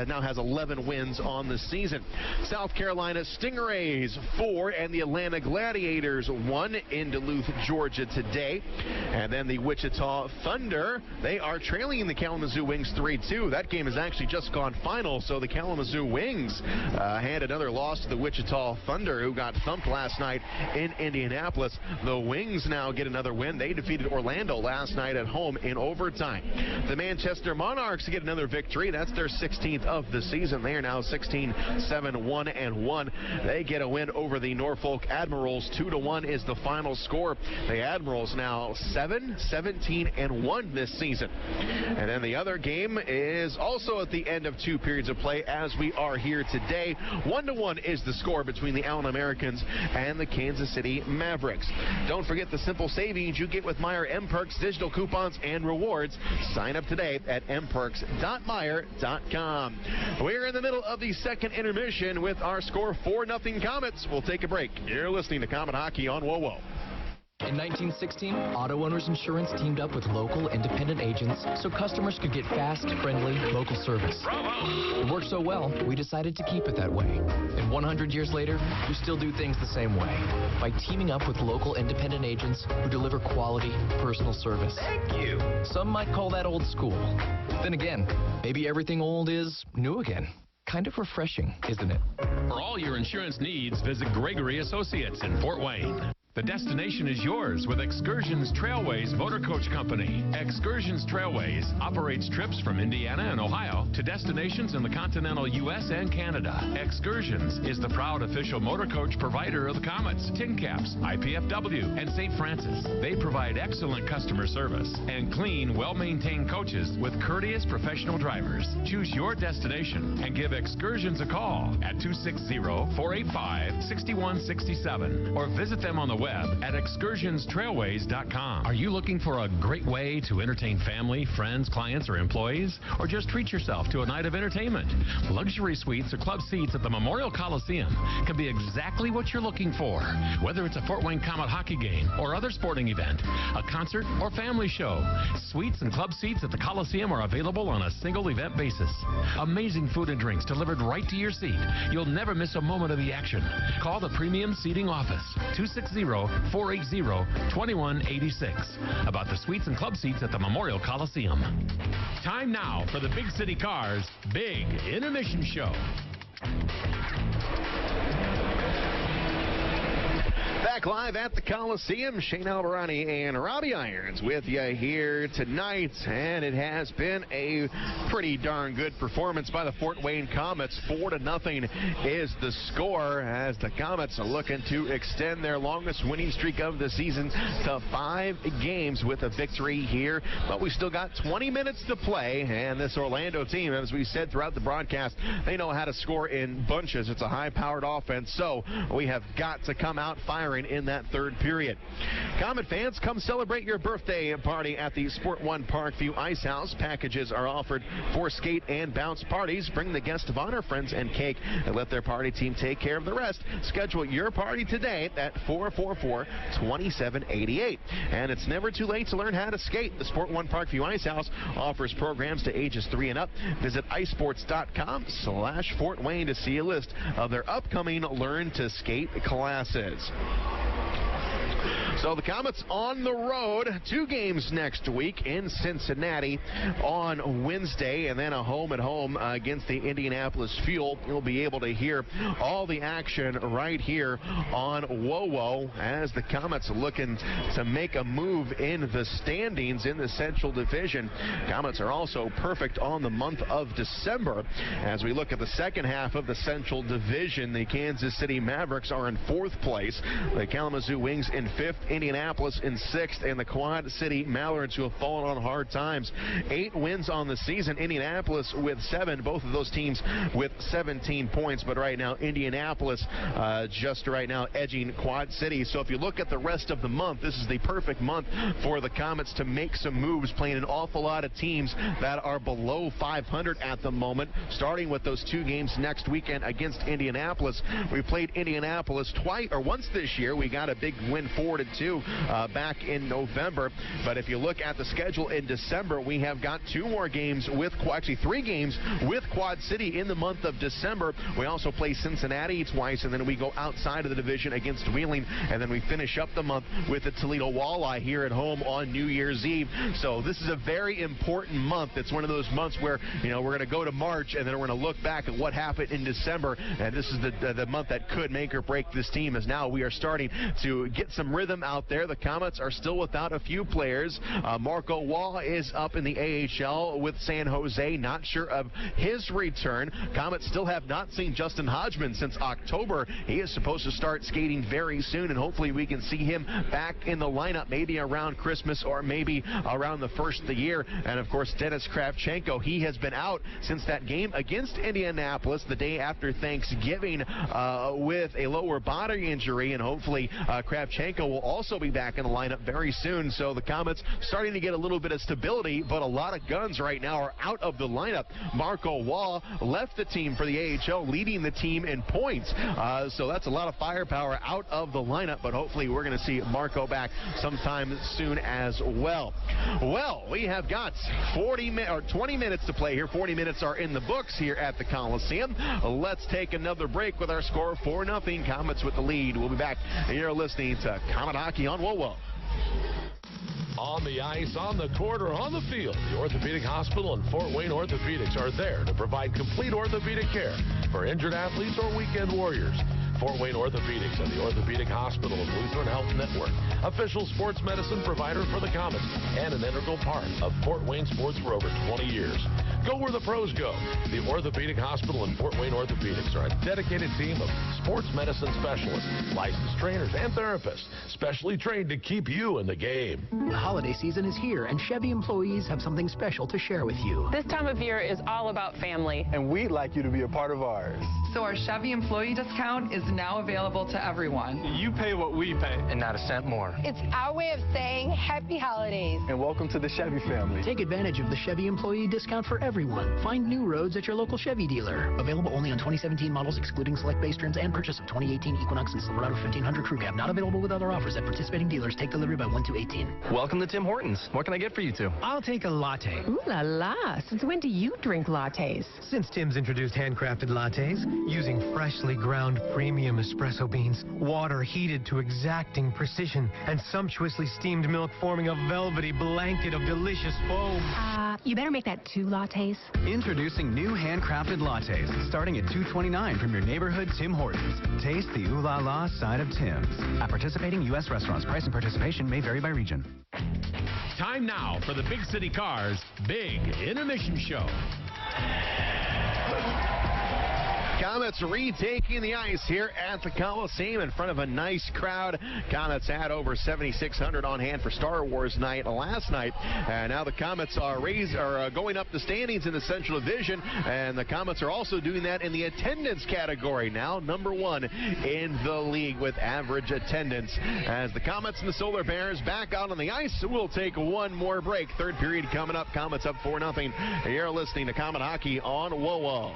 now has 11 wins on the season. South Carolina Stingrays 4 and the Atlanta Gladiators 1 in Duluth, Georgia today. And then the Wichita Thunder, they are trailing the Kalamazoo Wings 3-2. That game has actually just gone final, so the Kalamazoo Wings had another loss to the Wichita Thunder, who got thumped last night in Indianapolis. The Wings now get another win. They defeated Orlando last night at home in overtime. The Manchester Monarchs get another victory. That's their 16th of the season. They are now 16-7-1-1. They get a win over the Norfolk Admirals. 2-1 is the final score. The Admirals now 7-17-1 this season. And then the other game is also at the end of 2 periods of play as we are here today. 1-1 is the score between the Allen Americans and the Kansas City Mavericks. Don't forget the simple savings you get with Meyer M-Perks digital coupons and rewards. Sign up today at mperks.meyer.com. We're in the middle of the second intermission with our score 4-0 Komets. We'll take a break. You're listening to Komet Hockey on WOWO. In 1916, Auto Owners Insurance teamed up with local independent agents so customers could get fast, friendly, local service. Bravo! It worked so well, we decided to keep it that way. And 100 years later, we still do things the same way by teaming up with local independent agents who deliver quality, personal service. Thank you! Some might call that old school. Then again, maybe everything old is new again. Kind of refreshing, isn't it? For all your insurance needs, visit Gregory Associates in Fort Wayne. The destination is yours with Excursions Trailways Motor Coach Company. Excursions Trailways operates trips from Indiana and Ohio to destinations in the continental U.S. and Canada. Excursions is the proud official motor coach provider of the Komets, Tin Caps, IPFW, and St. Francis. They provide excellent customer service and clean, well-maintained coaches with courteous professional drivers. Choose your destination and give Excursions a call at 260-485-6167 or visit them on the web at excursionstrailways.com. Are you looking for a great way to entertain family, friends, clients, or employees? Or just treat yourself to a night of entertainment? Luxury suites or club seats at the Memorial Coliseum can be exactly what you're looking for. Whether it's a Fort Wayne Comet hockey game or other sporting event, a concert or family show, suites and club seats at the Coliseum are available on a single event basis. Amazing food and drinks delivered right to your seat. You'll never miss a moment of the action. Call the Premium Seating Office, 260-480-2186, about the suites and club seats at the Memorial Coliseum. Time now for the Big City Cars Big Intermission Show. Back live at the Coliseum, Shane Alvarani and Robbie Irons with you here tonight, and it has been a pretty darn good performance by the Fort Wayne Komets. 4-0 is the score as the Komets are looking to extend their longest winning streak of the season to 5 games with a victory here. But we still got 20 minutes to play, and this Orlando team, as we said throughout the broadcast, they know how to score in bunches. It's a high-powered offense, so we have got to come out firing in that third period. Komet fans, come celebrate your birthday party at the Sport One Parkview Ice House. Packages are offered for skate and bounce parties. Bring the guest of honor, friends, and cake, and let their party team take care of the rest. Schedule your party today at 444-2788. And it's never too late to learn how to skate. The Sport One Parkview Ice House offers programs to ages 3 and up. Visit icesports.com/Fort Wayne to see a list of their upcoming Learn to Skate classes. So the Komets on the road, 2 games next week in Cincinnati on Wednesday, and then a home-and-home against the Indianapolis Fuel. You'll be able to hear all the action right here on WOWO as the Komets looking to make a move in the standings in the Central Division. Komets are also perfect on the month of December. As we look at the second half of the Central Division, the Kansas City Mavericks are in 4th place. The Kalamazoo Wings in 5th. Indianapolis in 6th, and the Quad City Mallards, who have fallen on hard times. 8 wins on the season. Indianapolis with 7. Both of those teams with 17 points. But right now, Indianapolis just right now edging Quad City. So if you look at the rest of the month, this is the perfect month for the Komets to make some moves, playing an awful lot of teams that are below 500 at the moment, starting with those 2 games next weekend against Indianapolis. We played Indianapolis once this year. We got a big win 4-2 back in November. But if you look at the schedule in December, we have got 2 more games actually 3 games with Quad City in the month of December. We also play Cincinnati twice, and then we go outside of the division against Wheeling, and then we finish up the month with the Toledo Walleye here at home on New Year's Eve. So this is a very important month. It's one of those months where, we're going to go to March, and then we're going to look back at what happened in December, and this is the month that could make or break this team, as now we are starting to get some rhythm out there. The Komets are still without a few players. Marco Wall is up in the AHL with San Jose. Not sure of his return. Komets still have not seen Justin Hodgman since October. He is supposed to start skating very soon, and hopefully we can see him back in the lineup maybe around Christmas or maybe around the first of the year. And of course, Dennis Kravchenko, he has been out since that game against Indianapolis the day after Thanksgiving with a lower body injury, and hopefully Kravchenko will also be back in the lineup very soon. So the Komets starting to get a little bit of stability, but a lot of guns right now are out of the lineup. Marco Wall left the team for the AHL, leading the team in points. So that's a lot of firepower out of the lineup, but hopefully we're going to see Marco back sometime soon as well. Well, we have got 20 minutes to play here. 40 minutes are in the books here at the Coliseum. Let's take another break with our score 4-0. Komets with the lead. We'll be back. You're listening to Komet Hockey on WOWO. On the ice, on the court, or on the field, the Orthopedic Hospital and Fort Wayne Orthopedics are there to provide complete orthopedic care for injured athletes or weekend warriors. Fort Wayne Orthopedics and the Orthopedic Hospital of Lutheran Health Network, official sports medicine provider for the Komets and an integral part of Fort Wayne sports for over 20 years. Go where the pros go. The Orthopedic Hospital and Fort Wayne Orthopedics are a dedicated team of sports medicine specialists, licensed trainers, and therapists, specially trained to keep you in the game. The holiday season is here, and Chevy employees have something special to share with you. This time of year is all about family. And we'd like you to be a part of ours. So our Chevy employee discount is now available to everyone. You pay what we pay, and not a cent more. It's our way of saying happy holidays. And welcome to the Chevy family. Take advantage of the Chevy employee discount for everyone. Find new roads at your local Chevy dealer. Available only on 2017 models, excluding select base trims, and purchase of 2018 Equinox and Silverado 1500 Crew Cab. Not available with other offers at participating dealers. Take delivery by 1/2/18. Welcome to Tim Hortons. What can I get for you two? I'll take a latte. Ooh la la. Since when do you drink lattes? Since Tim's introduced handcrafted lattes, using freshly ground premium espresso beans, water heated to exacting precision, and sumptuously steamed milk forming a velvety blanket of delicious foam. You better make that 2 lattes. Introducing new handcrafted lattes, starting at $2.29 from your neighborhood Tim Hortons. Taste the ooh la la side of Tim's. At participating U.S. restaurants, price and participation may vary by region. Time now for the Big City Cars Big Intermission Show. Komets retaking the ice here at the Coliseum in front of a nice crowd. Komets had over 7,600 on hand for Star Wars night last night. And now the Komets are going up the standings in the Central Division. And the Komets are also doing that in the attendance category. Now number 1 in the league with average attendance. As the Komets and the Solar Bears back out on the ice, we'll take one more break. Third period coming up. Komets up 4-0. You're listening to Komet Hockey on WOWO.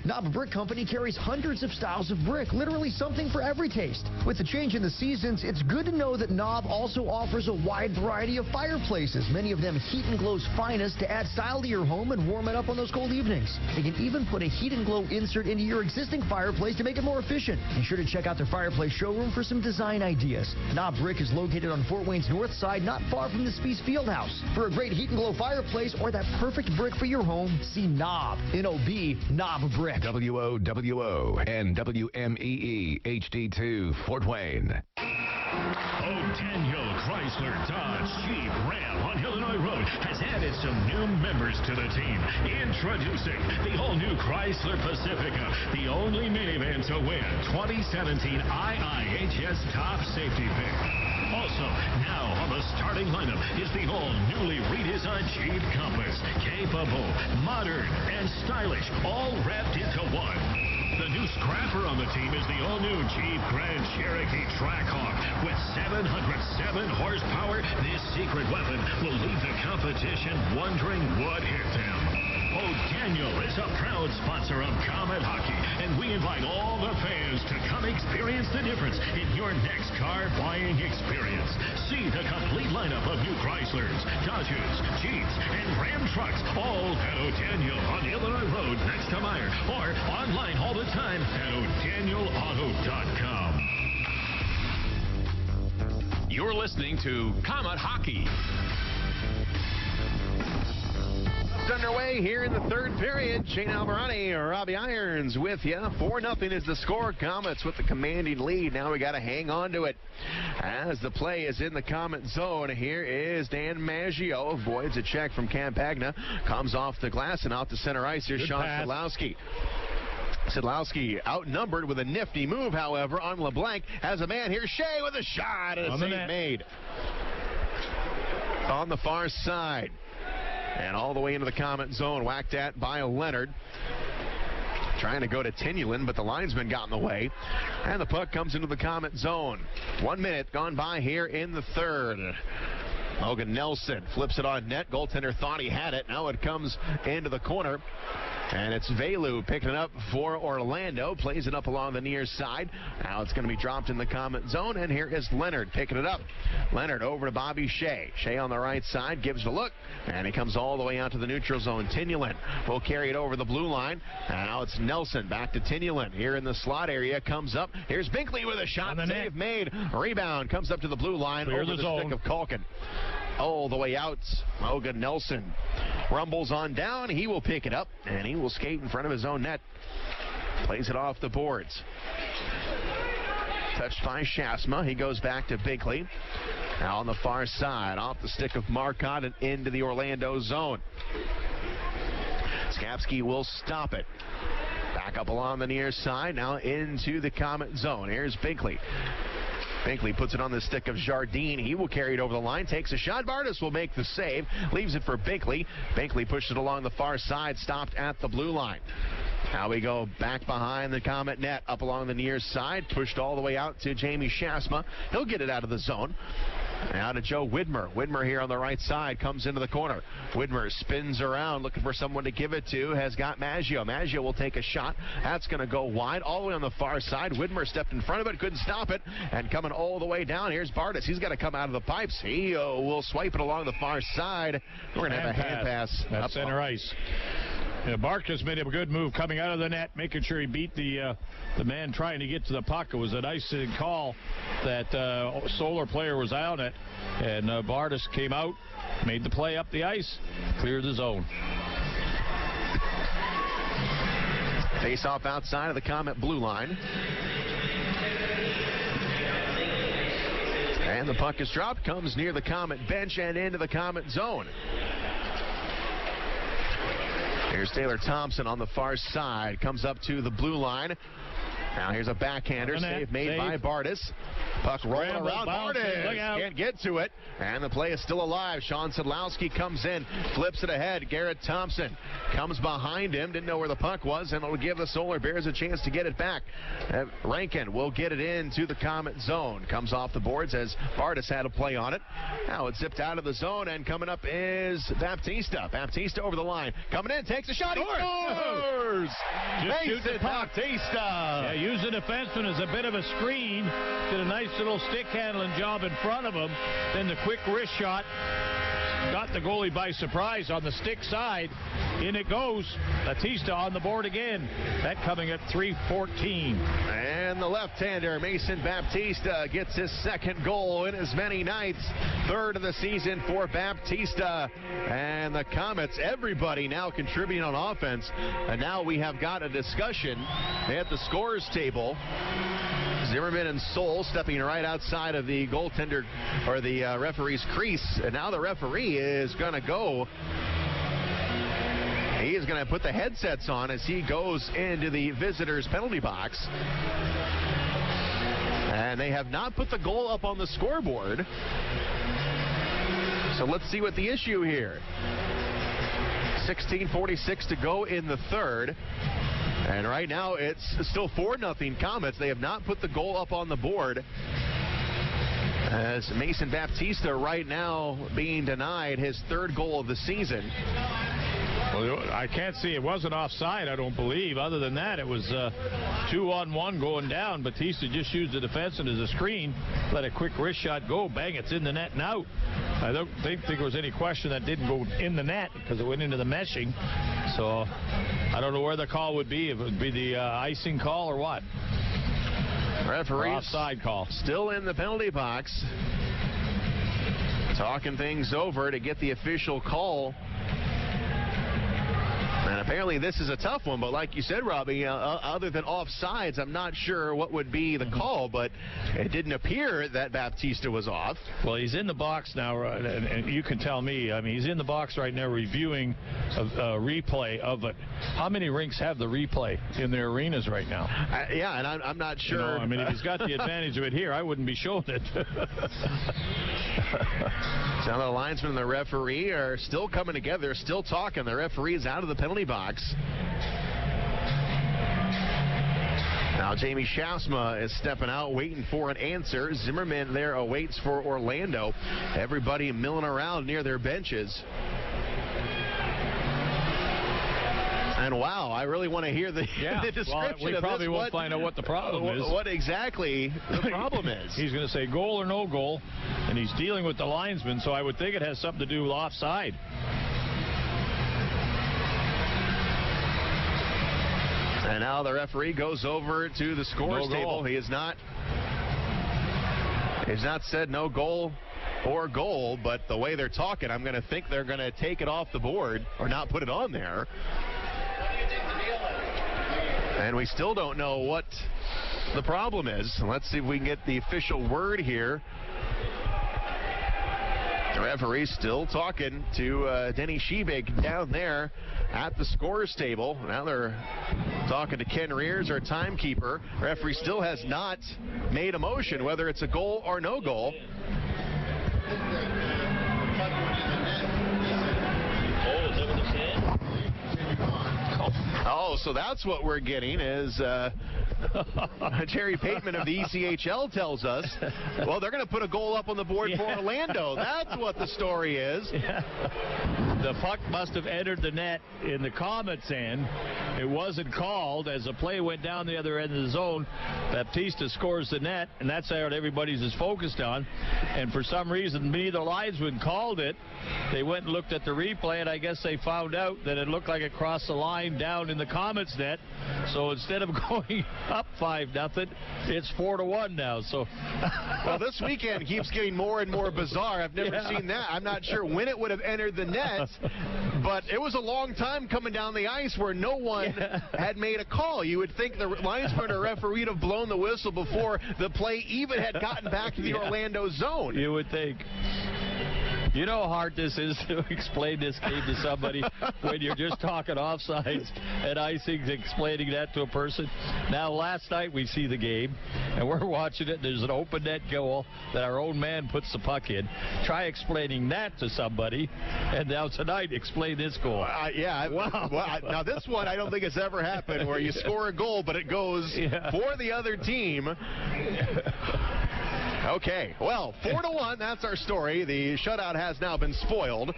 Knob Brick Company carries hundreds of styles of brick, literally something for every taste. With the change in the seasons, it's good to know that Knob also offers a wide variety of fireplaces, many of them Heat and Glow's finest, to add style to your home and warm it up on those cold evenings. They can even put a Heat and Glow insert into your existing fireplace to make it more efficient. Be sure to check out their fireplace showroom for some design ideas. Knob Brick is located on Fort Wayne's north side, not far from the Spies Fieldhouse. For a great Heat and Glow fireplace or that perfect brick for your home, see Knob, N-O-B, Knob Brick. WOWO and WMEE HD2 Fort Wayne. Daniel Chrysler Dodge Jeep Ram on Illinois Road has added some new members to the team. Introducing the all-new Chrysler Pacifica, the only minivan to win 2017 IIHS Top Safety Pick. Also, now on the starting lineup is the all-newly redesigned Jeep Compass. Capable, modern, and stylish, all wrapped into one. The new scrapper on the team is the all-new Jeep Grand Cherokee Trackhawk. With 707 horsepower, this secret weapon will leave the competition wondering what hit them. Daniel is a proud sponsor of Komet Hockey, and we invite all the fans to come experience the difference in your next car buying experience. See the complete lineup of new Chryslers, Dodges, Jeeps, and Ram trucks, all at O'Daniel on Illinois Road next to Meyer, or online all the time at o'danielauto.com. You're listening to Komet Hockey. Underway here in the third period. Shane Alvarani, Robbie Irons with you. 4-0 is the score. Komets with the commanding lead. Now we got to hang on to it as the play is in the Komet zone. Here is Dan Maggio. Avoids a check from Campagna. Comes off the glass and out to center ice. Here's Sean Sedlowski. Sedlowski outnumbered with a nifty move, however, on LeBlanc. Has a man here. Shea with a shot and a save made on the far side. And all the way into the Komet zone, whacked at by Leonard. Trying to go to Tyanulin, but the linesman got in the way. And the puck comes into the Komet zone. 1 minute gone by here in the third. Logan Nelson flips it on net. Goaltender thought he had it. Now it comes into the corner. And it's Velu picking it up for Orlando. Plays it up along the near side. Now it's going to be dropped in the Komet zone. And here is Leonard picking it up. Leonard over to Bobby Shea. Shea on the right side gives it a look. And he comes all the way out to the neutral zone. Tyanulin will carry it over the blue line. Now it's Nelson back to Tyanulin. Here in the slot area comes up. Here's Binkley with a shot. Save made. Rebound comes up to the blue line. Clear over the stick of Culkin. All the way out. Logan Nelson rumbles on down. He will pick it up, and he will skate in front of his own net. Plays it off the boards. touched by Schaafsma. He goes back to Binkley. Now on the far side, off the stick of Marcotte and into the Orlando zone. Skapski will stop it. Back up along the near side, now into the Komet zone. Here's Binkley. Binkley puts it on the stick of Desjardins. He will carry it over the line, takes a shot. Bartus will make the save, leaves it for Binkley. Binkley pushes it along the far side, stopped at the blue line. Now we go back behind the Komet net, up along the near side, pushed all the way out to Jamie Schaafsma. He'll get it out of the zone. Now to Joe Widmar. Widmar here on the right side comes into the corner. Widmar spins around looking for someone to give it to. Has got Maggio. Maggio will take a shot. That's going to go wide all the way on the far side. Widmar stepped in front of it, couldn't stop it. And coming all the way down, here's Bartus. He's got to come out of the pipes. He will swipe it along the far side. We're going to have a hand pass. That's center ice. Yeah, Barkus made a good move coming out of the net, making sure he beat the man trying to get to the puck. It was a nice call that Solar player was out at, and Bartus came out, made the play up the ice, cleared the zone. Face off outside of the Komet blue line. And the puck is dropped, comes near the Komet bench and into the Komet zone. Here's Taylor Thompson on the far side. Comes up to the blue line. Now here's a backhander. Save made by Bartus. Puck rolling around. Bartus can't get to it. And the play is still alive. Sean Sedlowski comes in. Flips it ahead. Garrett Thompson comes behind him. Didn't know where the puck was. And it'll give the Solar Bears a chance to get it back. Rankin will get it into the Komet zone. Comes off the boards as Bartus had a play on it. Now it's zipped out of the zone. And coming up is Baptista. Baptista over the line. Coming in. Takes a shot. He scores! Mason Baptista. Yeah, used the defenseman as a bit of a screen. Did a nice little stick handling job in front of him. Then the quick wrist shot got the goalie by surprise on the stick side. In it goes. Baptista on the board again. That coming at 3:14. And the left-hander, Mason Baptista, gets his second goal in as many nights. Third of the season for Baptista. And the Komets, everybody now contributing on offense. And now we have got a discussion at the scores table. Zimmerman and Soul stepping right outside of the goaltender or the referee's crease. And now the referee is going to go. He is going to put the headsets on as he goes into the visitors' penalty box. And they have not put the goal up on the scoreboard. So let's see what the issue here. 16:46 to go in the third. And right now it's still 4-0 Komets. They have not put the goal up on the board. As Mason Baptista right now being denied his third goal of the season. Well, I can't see it wasn't offside, I don't believe. Other than that, it was 2-on-1 going down. Batista just used the defenseman as a screen, let a quick wrist shot go, bang, it's in the net and out. I don't think there was any question that didn't go in the net because it went into the meshing. So I don't know where the call would be, if it would be the icing call or what. Referee offside call. Still in the penalty box. Talking things over to get the official call. And apparently this is a tough one, but like you said, Robbie, other than offsides, I'm not sure what would be the call, but it didn't appear that Baptista was off. Well, he's in the box now, and you can tell me. I mean, he's in the box right now reviewing a replay of it. How many rinks have the replay in their arenas right now? Yeah, and I'm not sure. You know, I mean, if he's got the advantage of it here, I wouldn't be showing it. So the linesman and the referee are still coming together. They're still talking. The referee is out of the penalty box. Now Jamie Schaafsma is stepping out, waiting for an answer. Zimmerman there awaits for Orlando. Everybody milling around near their benches. And wow, I really want to hear the description well, we of probably this. Won't find out what the problem is. What exactly the problem is. He's going to say goal or no goal, and he's dealing with the linesman, so I would think it has something to do with offside. And now the referee goes over to the scores table. He has not said no goal or goal, but the way they're talking, I'm going to think they're going to take it off the board or not put it on there. And we still don't know what the problem is. Let's see if we can get the official word here. The referee's still talking to Denny Sheebig down there at the scorer's table. Now they're talking to Ken Rears, our timekeeper. Referee still has not made a motion, whether it's a goal or no goal. Oh, so that's what we're getting is Jerry Pateman of the ECHL tells us, well, they're going to put a goal up on the board for Orlando. That's what the story is. Yeah. The puck must have entered the net in the Komets end. It wasn't called. As the play went down the other end of the zone, Baptista scores the net, and that's what everybody's is focused on. And for some reason, neither linesman called it. They went and looked at the replay, and I guess they found out that it looked like it crossed the line down in the Komets net. So instead of going up 5-0, it's 4-1 now. So, well, this weekend keeps getting more and more bizarre. I've never seen that. I'm not sure when it would have entered the net, but it was a long time coming down the ice where no one had made a call. You would think the linesman or referee would have blown the whistle before the play even had gotten back to the Orlando zone. You would think. You know how hard this is to explain this game to somebody when you're just talking offsides and icings, explaining that to a person. Now, last night we see the game, and we're watching it. There's an open net goal that our own man puts the puck in. Try explaining that to somebody, and now tonight explain this goal. Wow. Now, this one I don't think has ever happened where you score a goal, but it goes for the other team. Okay, well, 4-1, that's our story. The shutout has now been spoiled.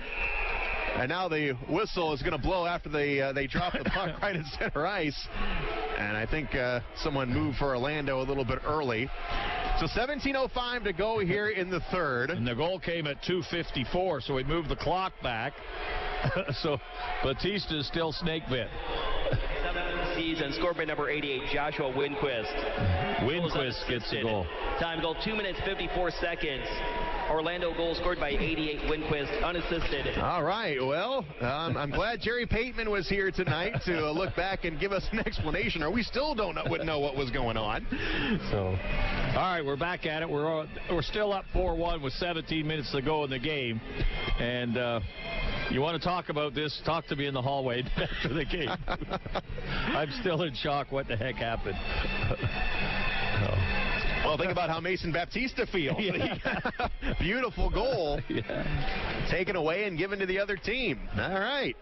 And now the whistle is going to blow after they drop the puck right in center ice. And I think someone moved for Orlando a little bit early. So 17:05 to go here in the third. And the goal came at 2:54, so we moved the clock back. So Batista is still snake bit. Season scored by number 88, Joshua Winquist. Winquist gets the goal. Time goal 2 minutes 54 seconds. Orlando goal scored by 88 Winquist, unassisted. All right, well, I'm glad Jerry Pateman was here tonight to look back and give us an explanation, or we still wouldn't know what was going on. So, all right, we're back at it. We're still up 4-1 with 17 minutes to go in the game, and you want to talk about this? Talk to me in the hallway after the game. I'm still in shock. What the heck happened? Well, think about how Mason Baptista feels. Beautiful goal. Taken away and given to the other team. All right.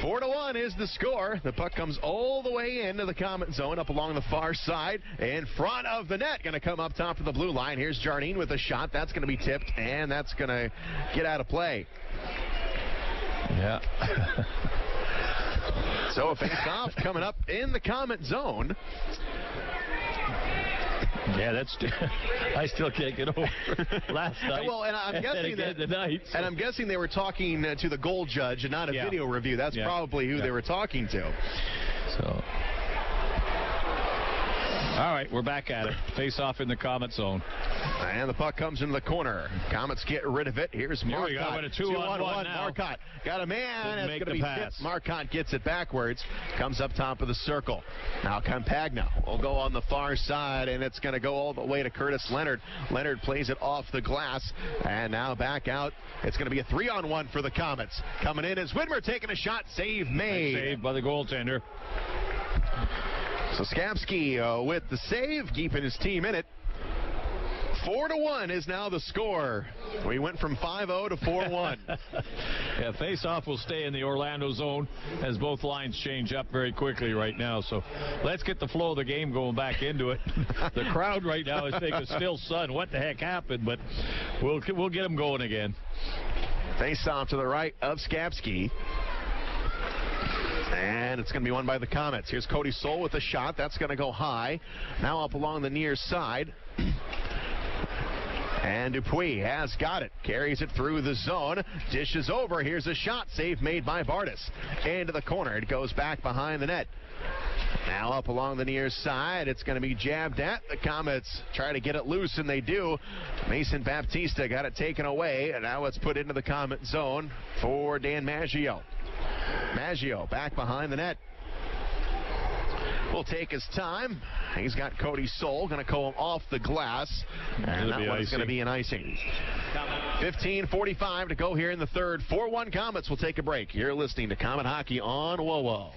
4-1 is the score. The puck comes all the way into the Komet zone up along the far side in front of the net. Going to come up top of the blue line. Here's Jardine with a shot. That's going to be tipped, and that's going to get out of play. Yeah. So a face-off coming up in the Komet zone. Yeah, that's. I still can't get over last night. Well, and I'm guessing that tonight. So. And I'm guessing they were talking to the goal judge and not a video review. That's probably who they were talking to. So. All right, we're back at it. Face off in the Komet zone. And the puck comes into the corner. Komets get rid of it. Here's Marcotte. Here we go. A 2-on-1 now. Marcotte got a man. Didn't It's going to be tipped. Marcotte gets it backwards. Comes up top of the circle. Now Campagna will go on the far side, and it's going to go all the way to Curtis Leonard. Leonard plays it off the glass, and now back out. It's going to be a 3-on-1 for the Komets. Coming in is Widmar taking a shot. Save made. Saved by the goaltender. So Schaafsma with the save, keeping his team in it. 4-1 is now the score. We went from 5-0 to 4-1. Yeah, face-off will stay in the Orlando zone as both lines change up very quickly right now. So let's get the flow of the game going back into it. The crowd right now is thinking, still son, what the heck happened? But we'll get them going again. Face-off to the right of Schaafsma. And it's going to be won by the Komets. Here's Cody Soul with a shot. That's going to go high. Now up along the near side. And Dupuis has got it. Carries it through the zone. Dishes over. Here's a shot. Save made by Bartus. Into the corner. It goes back behind the net. Now up along the near side. It's going to be jabbed at. The Komets try to get it loose, and they do. Mason Baptista got it taken away. And now it's put into the Komet zone for Dan Maggio. Maggio back behind the net. will take his time. He's got Cody Soul, going to go off the glass, and that one is going to be an icing. 15:45 to go here in the third. 4-1 Komets will take a break. You're listening to Komet Hockey on WOWO.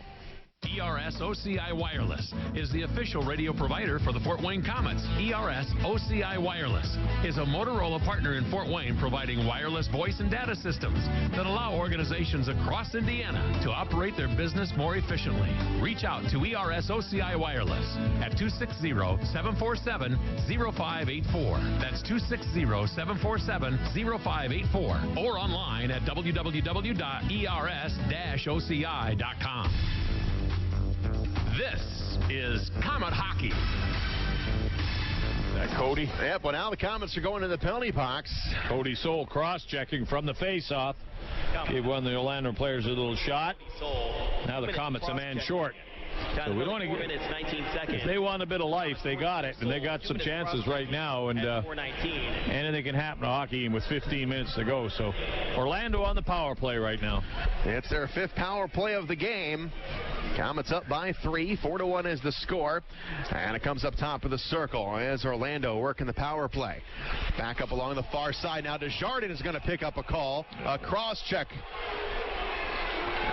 ERS OCI Wireless is the official radio provider for the Fort Wayne Komets. ERS OCI Wireless is a Motorola partner in Fort Wayne, providing wireless voice and data systems that allow organizations across Indiana to operate their business more efficiently. Reach out to ERS OCI Wireless at 260-747-0584. That's 260-747-0584, or online at www.ers-oci.com. This is Komet Hockey. That Cody? Yep, well, now the Komets are going to the penalty box. Cody Soul cross-checking from the face-off. Gave one of the Orlando players a little shot. Now the Komets a man short. So we don't want to 4 minutes, 19 seconds. If they want a bit of life, they got it, and they got some chances right now. And anything can happen to hockey with 15 minutes to go. So Orlando on the power play right now. It's their 5th power play of the game. Komets up by 3. 4-1 is the score. And it comes up top of the circle as Orlando working the power play. Back up along the far side. Now Desjardins is going to pick up a call. A cross check.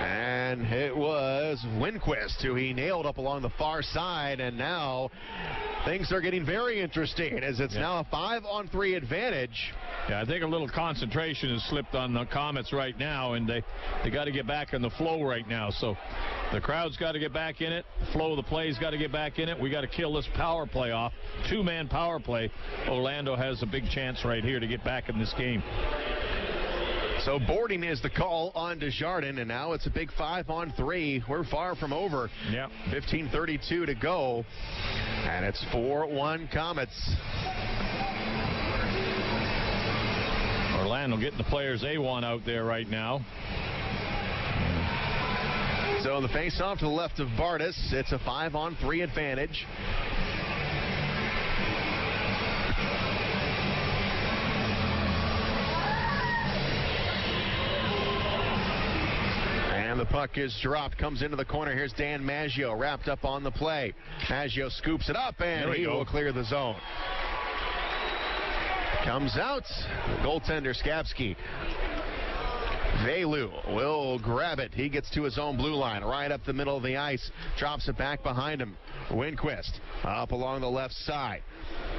And it was Winquist who he nailed up along the far side. And now things are getting very interesting as it's now a 5-on-3 advantage. Yeah, I think a little concentration has slipped on the Komets right now, and they got to get back in the flow right now. So the crowd's got to get back in it. The flow of the play's got to get back in it. We got to kill this power play off. 2-man power play. Orlando has a big chance right here to get back in this game. So boarding is the call on Desjardins, and now it's a big 5-on-3. We're far from over. Yep. 15:32 to go, and it's 4-1 Komets. Orlando getting the players A1 out there right now. So the face-off to the left of Bartus. It's a 5-on-3 advantage. And the puck is dropped, comes into the corner. Here's Dan Maggio wrapped up on the play. Maggio scoops it up, and he will clear the zone. Comes out, the goaltender Schaafsma. Velu will grab it. He gets to his own blue line, right up the middle of the ice. Drops it back behind him. Winquist up along the left side.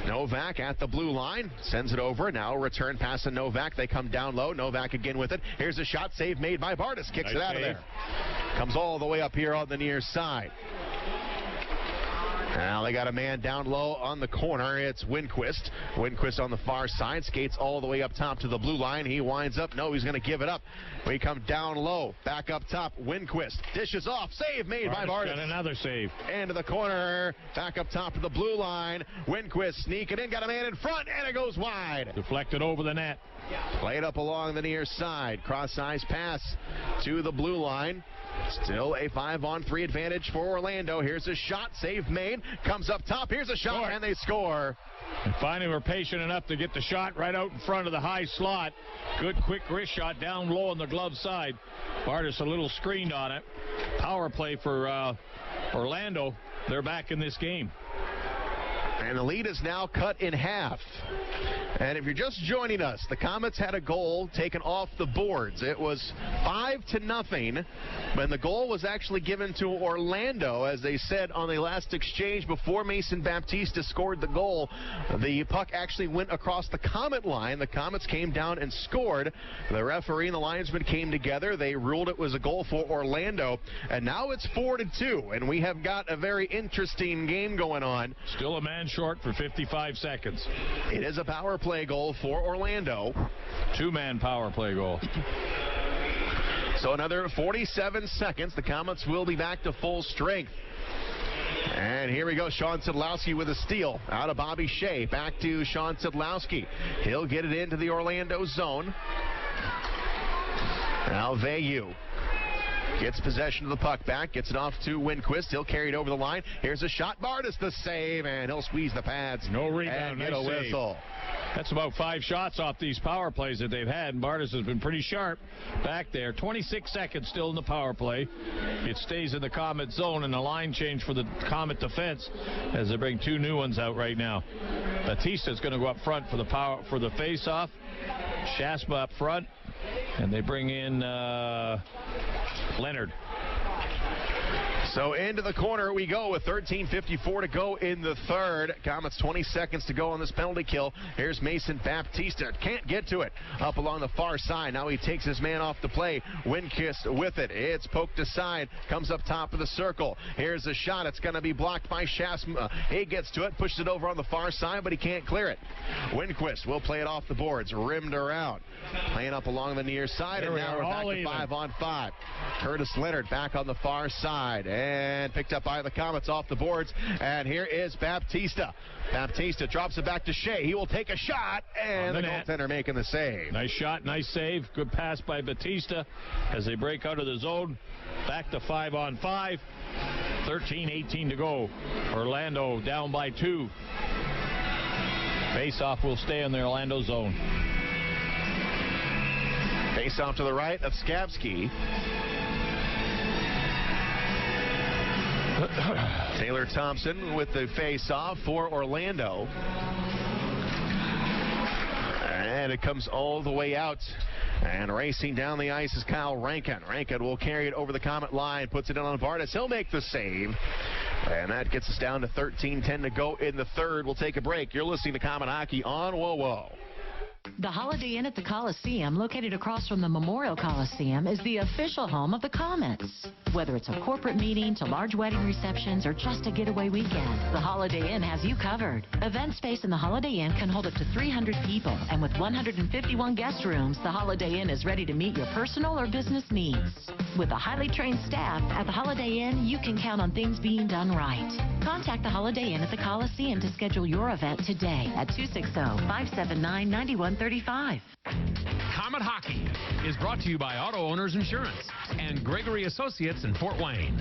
Novak at the blue line, sends it over. Now return pass to Novak. They come down low. Novak again with it. Here's a shot, save made by Bartus. Kicks it out of there. Comes all the way up here on the near side. Now they got a man down low on the corner. It's Winquist. Winquist on the far side, skates all the way up top to the blue line. He winds up. No, he's going to give it up. We come down low. Back up top. Winquist dishes off. Save made by Bartus. Got another save. Into the corner. Back up top to the blue line. Winquist sneaking in. Got a man in front, and it goes wide. Deflected over the net. Played up along the near side. Cross-ice pass to the blue line. Still a 5-on-3 advantage for Orlando. Here's a shot, save made, comes up top. Here's a shot, and they score. And finally, we're patient enough to get the shot right out in front of the high slot. Good quick wrist shot down low on the glove side. Bartus a little screened on it. Power play for Orlando. They're back in this game. And the lead is now cut in half. And if you're just joining us, the Komets had a goal taken off the boards. It was 5-0, when the goal was actually given to Orlando. As they said on the last exchange before Mason Baptista scored the goal, the puck actually went across the Komet line. The Komets came down and scored. The referee and the linesman came together. They ruled it was a goal for Orlando. And now it's 4-2, and we have got a very interesting game going on. Still a man short for 55 seconds. It is a power play goal for Orlando. 2-man power play goal. So another 47 seconds. The Komets will be back to full strength. And here we go. Sean Sidlowski with a steal out of Bobby Shea. Back to Sean Sidlowski. He'll get it into the Orlando zone. Now Vayu gets possession of the puck back, gets it off to Winquist. He'll carry it over the line. Here's a shot. Bartus the save, and he'll squeeze the pads. No rebound. And get a whistle. That's about 5 shots off these power plays that they've had. And Bartus has been pretty sharp back there. 26 seconds still in the power play. It stays in the Komet zone, and a line change for the Komet defense as they bring 2 new ones out right now. Batista's going to go up front for the face-off. Schaafsma up front, and they bring in Leonard. So into the corner we go with 13:54 to go in the third. Komets 20 seconds to go on this penalty kill. Here's Mason Baptista. Can't get to it. Up along the far side. Now he takes his man off the play. Windkist with it. It's poked aside. Comes up top of the circle. Here's a shot. It's going to be blocked by Schaafsma. He gets to it. Pushes it over on the far side, but he can't clear it. Windquist will play it off the boards. Rimmed around. Playing up along the near side. And now we're back to 5-on-5. Curtis Leonard back on the far side. And picked up by the Komets off the boards. And here is Baptista. Baptista drops it back to Shea. He will take a shot. And the goaltender making the save. Nice shot, nice save. Good pass by Baptista as they break out of the zone. Back to 5-on-5. 13:18 to go. Orlando down by 2. Face-off will stay in the Orlando zone. Face off to the right of Skapski. Taylor Thompson with the face-off for Orlando. And it comes all the way out. And racing down the ice is Kyle Rankin. Rankin will carry it over the Komet line, puts it in on Bartus. He'll make the save. And that gets us down to 13:10 to go in the third. We'll take a break. You're listening to Komet Hockey on WOWO. The Holiday Inn at the Coliseum, located across from the Memorial Coliseum, is the official home of the Komets. Whether it's a corporate meeting to large wedding receptions or just a getaway weekend, the Holiday Inn has you covered. Event space in the Holiday Inn can hold up to 300 people, and with 151 guest rooms, the Holiday Inn is ready to meet your personal or business needs. With a highly trained staff at the Holiday Inn, you can count on things being done right. Contact the Holiday Inn at the Coliseum to schedule your event today at 260-579-9135. Komet Hockey is brought to you by Auto Owners Insurance and Gregory Associates in Fort Wayne.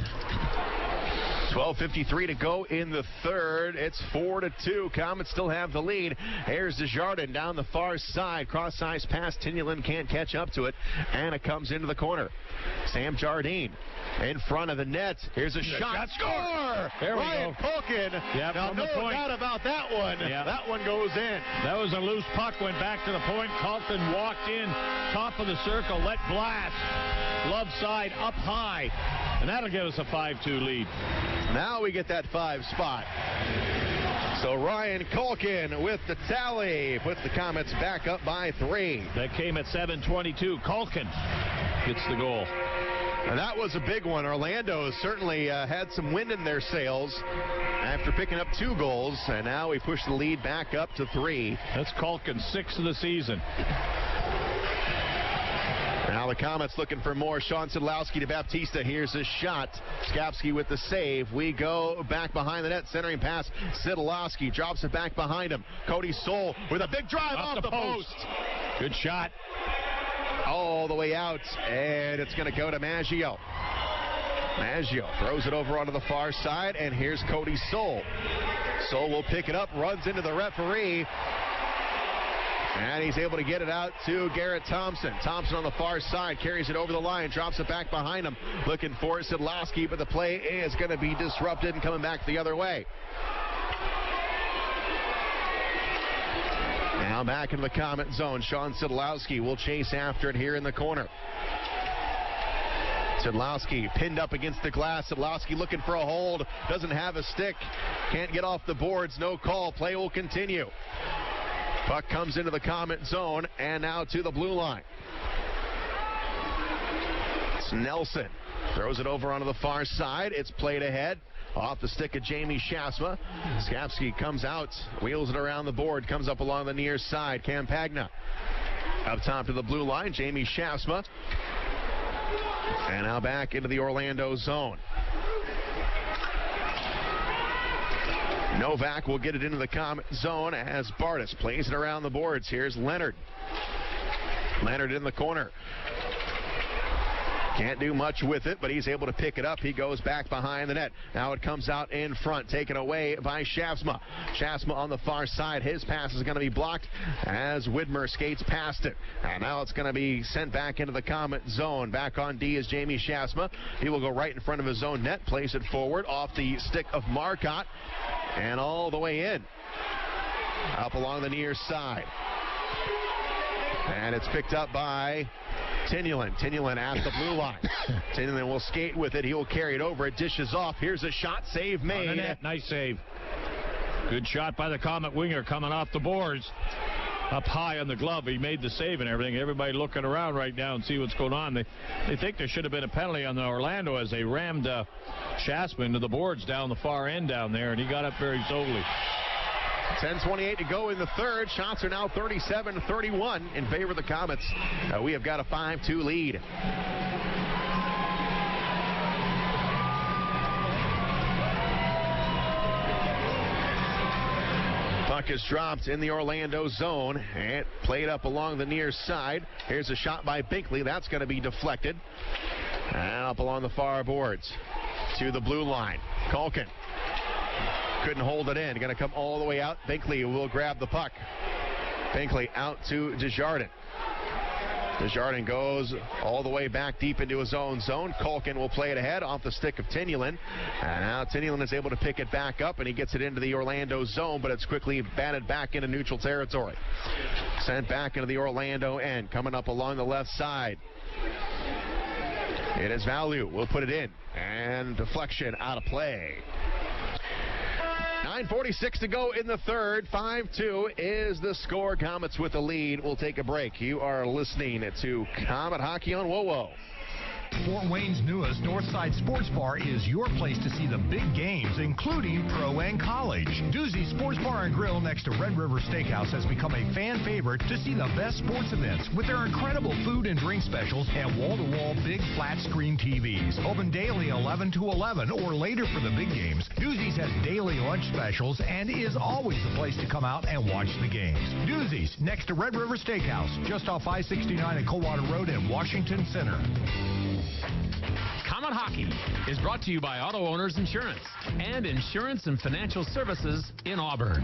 12:53 to go in the third. It's 4-2. Komets still have the lead. Here's Desjardins down the far side. Cross ice pass. Tyanulin can't catch up to it. And it comes into the corner. Sam Jardine in front of the net. Here's a shot. Score! There we Ryan go. Culkin. Yep, Now, from no the point. doubt about that one. Yep. That one goes in. That was a loose puck. Went back to the point. Culkin walked in. Top of the circle. Let blast. Glove side up high. And that'll give us a 5-2 lead. Now we get that 5 spot. So Ryan Culkin with the tally puts the Komets back up by 3. That came at 7:22. Culkin gets the goal. And that was a big one. Orlando certainly had some wind in their sails after picking up 2 goals. And now we push the lead back up to 3. That's Culkin's 6th of the season. Now the Komets looking for more. Sean Sidlowski to Baptista. Here's a shot. Skapski with the save. We go back behind the net. Centering pass. Sidlowski drops it back behind him. Cody Soul with a big drive off the post. Good shot. All the way out. And it's going to go to Maggio. Maggio throws it over onto the far side. And here's Cody Soul. Soul will pick it up. Runs into the referee. And he's able to get it out to Garrett Thompson. Thompson on the far side carries it over the line, drops it back behind him, looking for Sidlowski, but the play is going to be disrupted and coming back the other way. Now back into the Komet zone. Sean Sidlowski will chase after it here in the corner. Sidlowski pinned up against the glass. Sidlowski looking for a hold. Doesn't have a stick. Can't get off the boards. No call. Play will continue. Puck comes into the Komet zone and now to the blue line. It's Nelson. Throws it over onto the far side. It's played ahead. Off the stick of Jamie Schaafsma. Skapski comes out, wheels it around the board, comes up along the near side. Campagna up top to the blue line. Jamie Schaafsma. And now back into the Orlando zone. Novak will get it into the Komet zone as Bartus plays it around the boards. Here's Leonard. Leonard in the corner. Can't do much with it, but he's able to pick it up. He goes back behind the net. Now it comes out in front, taken away by Schaafsma. Schaafsma on the far side. His pass is going to be blocked as Widmar skates past it. And now it's going to be sent back into the Comet zone. Back on D is Jamie Schaafsma. He will go right in front of his own net, place it forward off the stick of Marcotte, and all the way in. Up along the near side. And it's picked up by Tyanulin. Tyanulin at the blue line. Tyanulin will skate with it. He will carry it over. It dishes off. Here's a shot. Save made. On the net. Nice save. Good shot by the Comet winger coming off the boards. Up high on the glove. He made the save and everything. Everybody looking around right now and see what's going on. They think there should have been a penalty on the Orlando as they rammed Schaafsma into the boards down the far end down there, and he got up very solely. 10:28 to go in the third. Shots are now 37-31 in favor of the Comets. We have got a 5-2 lead. Puck is dropped in the Orlando zone and played up along the near side. Here's a shot by Binkley. That's going to be deflected. And up along the far boards to the blue line. Culkin couldn't hold it in. Going to come all the way out. Binkley will grab the puck. Binkley out to Desjardins. Desjardins goes all the way back deep into his own zone. Culkin will play it ahead off the stick of Tyanulin. And now Tyanulin is able to pick it back up, and he gets it into the Orlando zone, but it's quickly batted back into neutral territory. Sent back into the Orlando end. Coming up along the left side. It is Value. We'll put it in. And deflection out of play. 9:46 to go in the third. 5-2 is the score. Comets with the lead. We'll take a break. You are listening to Comet Hockey on WoWo. Fort Wayne's newest Northside Sports Bar is your place to see the big games, including pro and college. Doozy Sports Bar and Grill next to Red River Steakhouse has become a fan favorite to see the best sports events with their incredible food and drink specials and wall-to-wall big flat screen TVs. Open daily 11 to 11 or later for the big games. Doozy's has daily lunch specials and is always the place to come out and watch the games. Doozy's next to Red River Steakhouse, just off I-69 at Coldwater Road in Washington Center. Comet Hockey is brought to you by Auto Owners Insurance and Insurance and Financial Services in Auburn.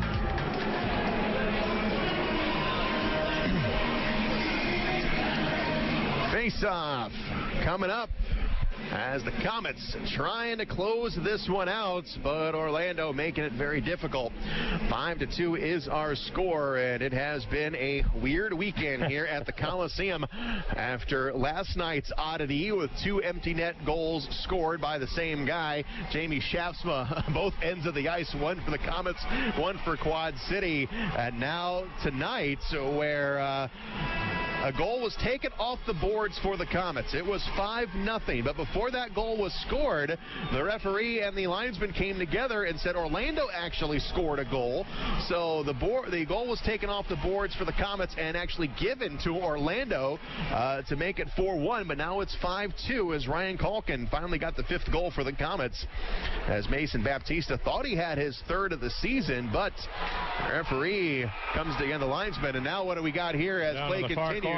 Face-off coming up as the Comets trying to close this one out, but Orlando making it very difficult. 5-2 is our score, and it has been a weird weekend here at the Coliseum after last night's oddity with 2 empty net goals scored by the same guy, Jamie Schaafsma, both ends of the ice, one for the Comets, one for Quad City, and now tonight where a goal was taken off the boards for the Comets. It was 5-0, but before that goal was scored, the referee and the linesman came together and said Orlando actually scored a goal. So the goal was taken off the boards for the Comets and actually given to Orlando to make it 4-1, but now it's 5-2 as Ryan Culkin finally got the 5th goal for the Comets, as Mason Baptista thought he had his 3rd of the season, but the referee comes to the linesman, and now what do we got here as play continues?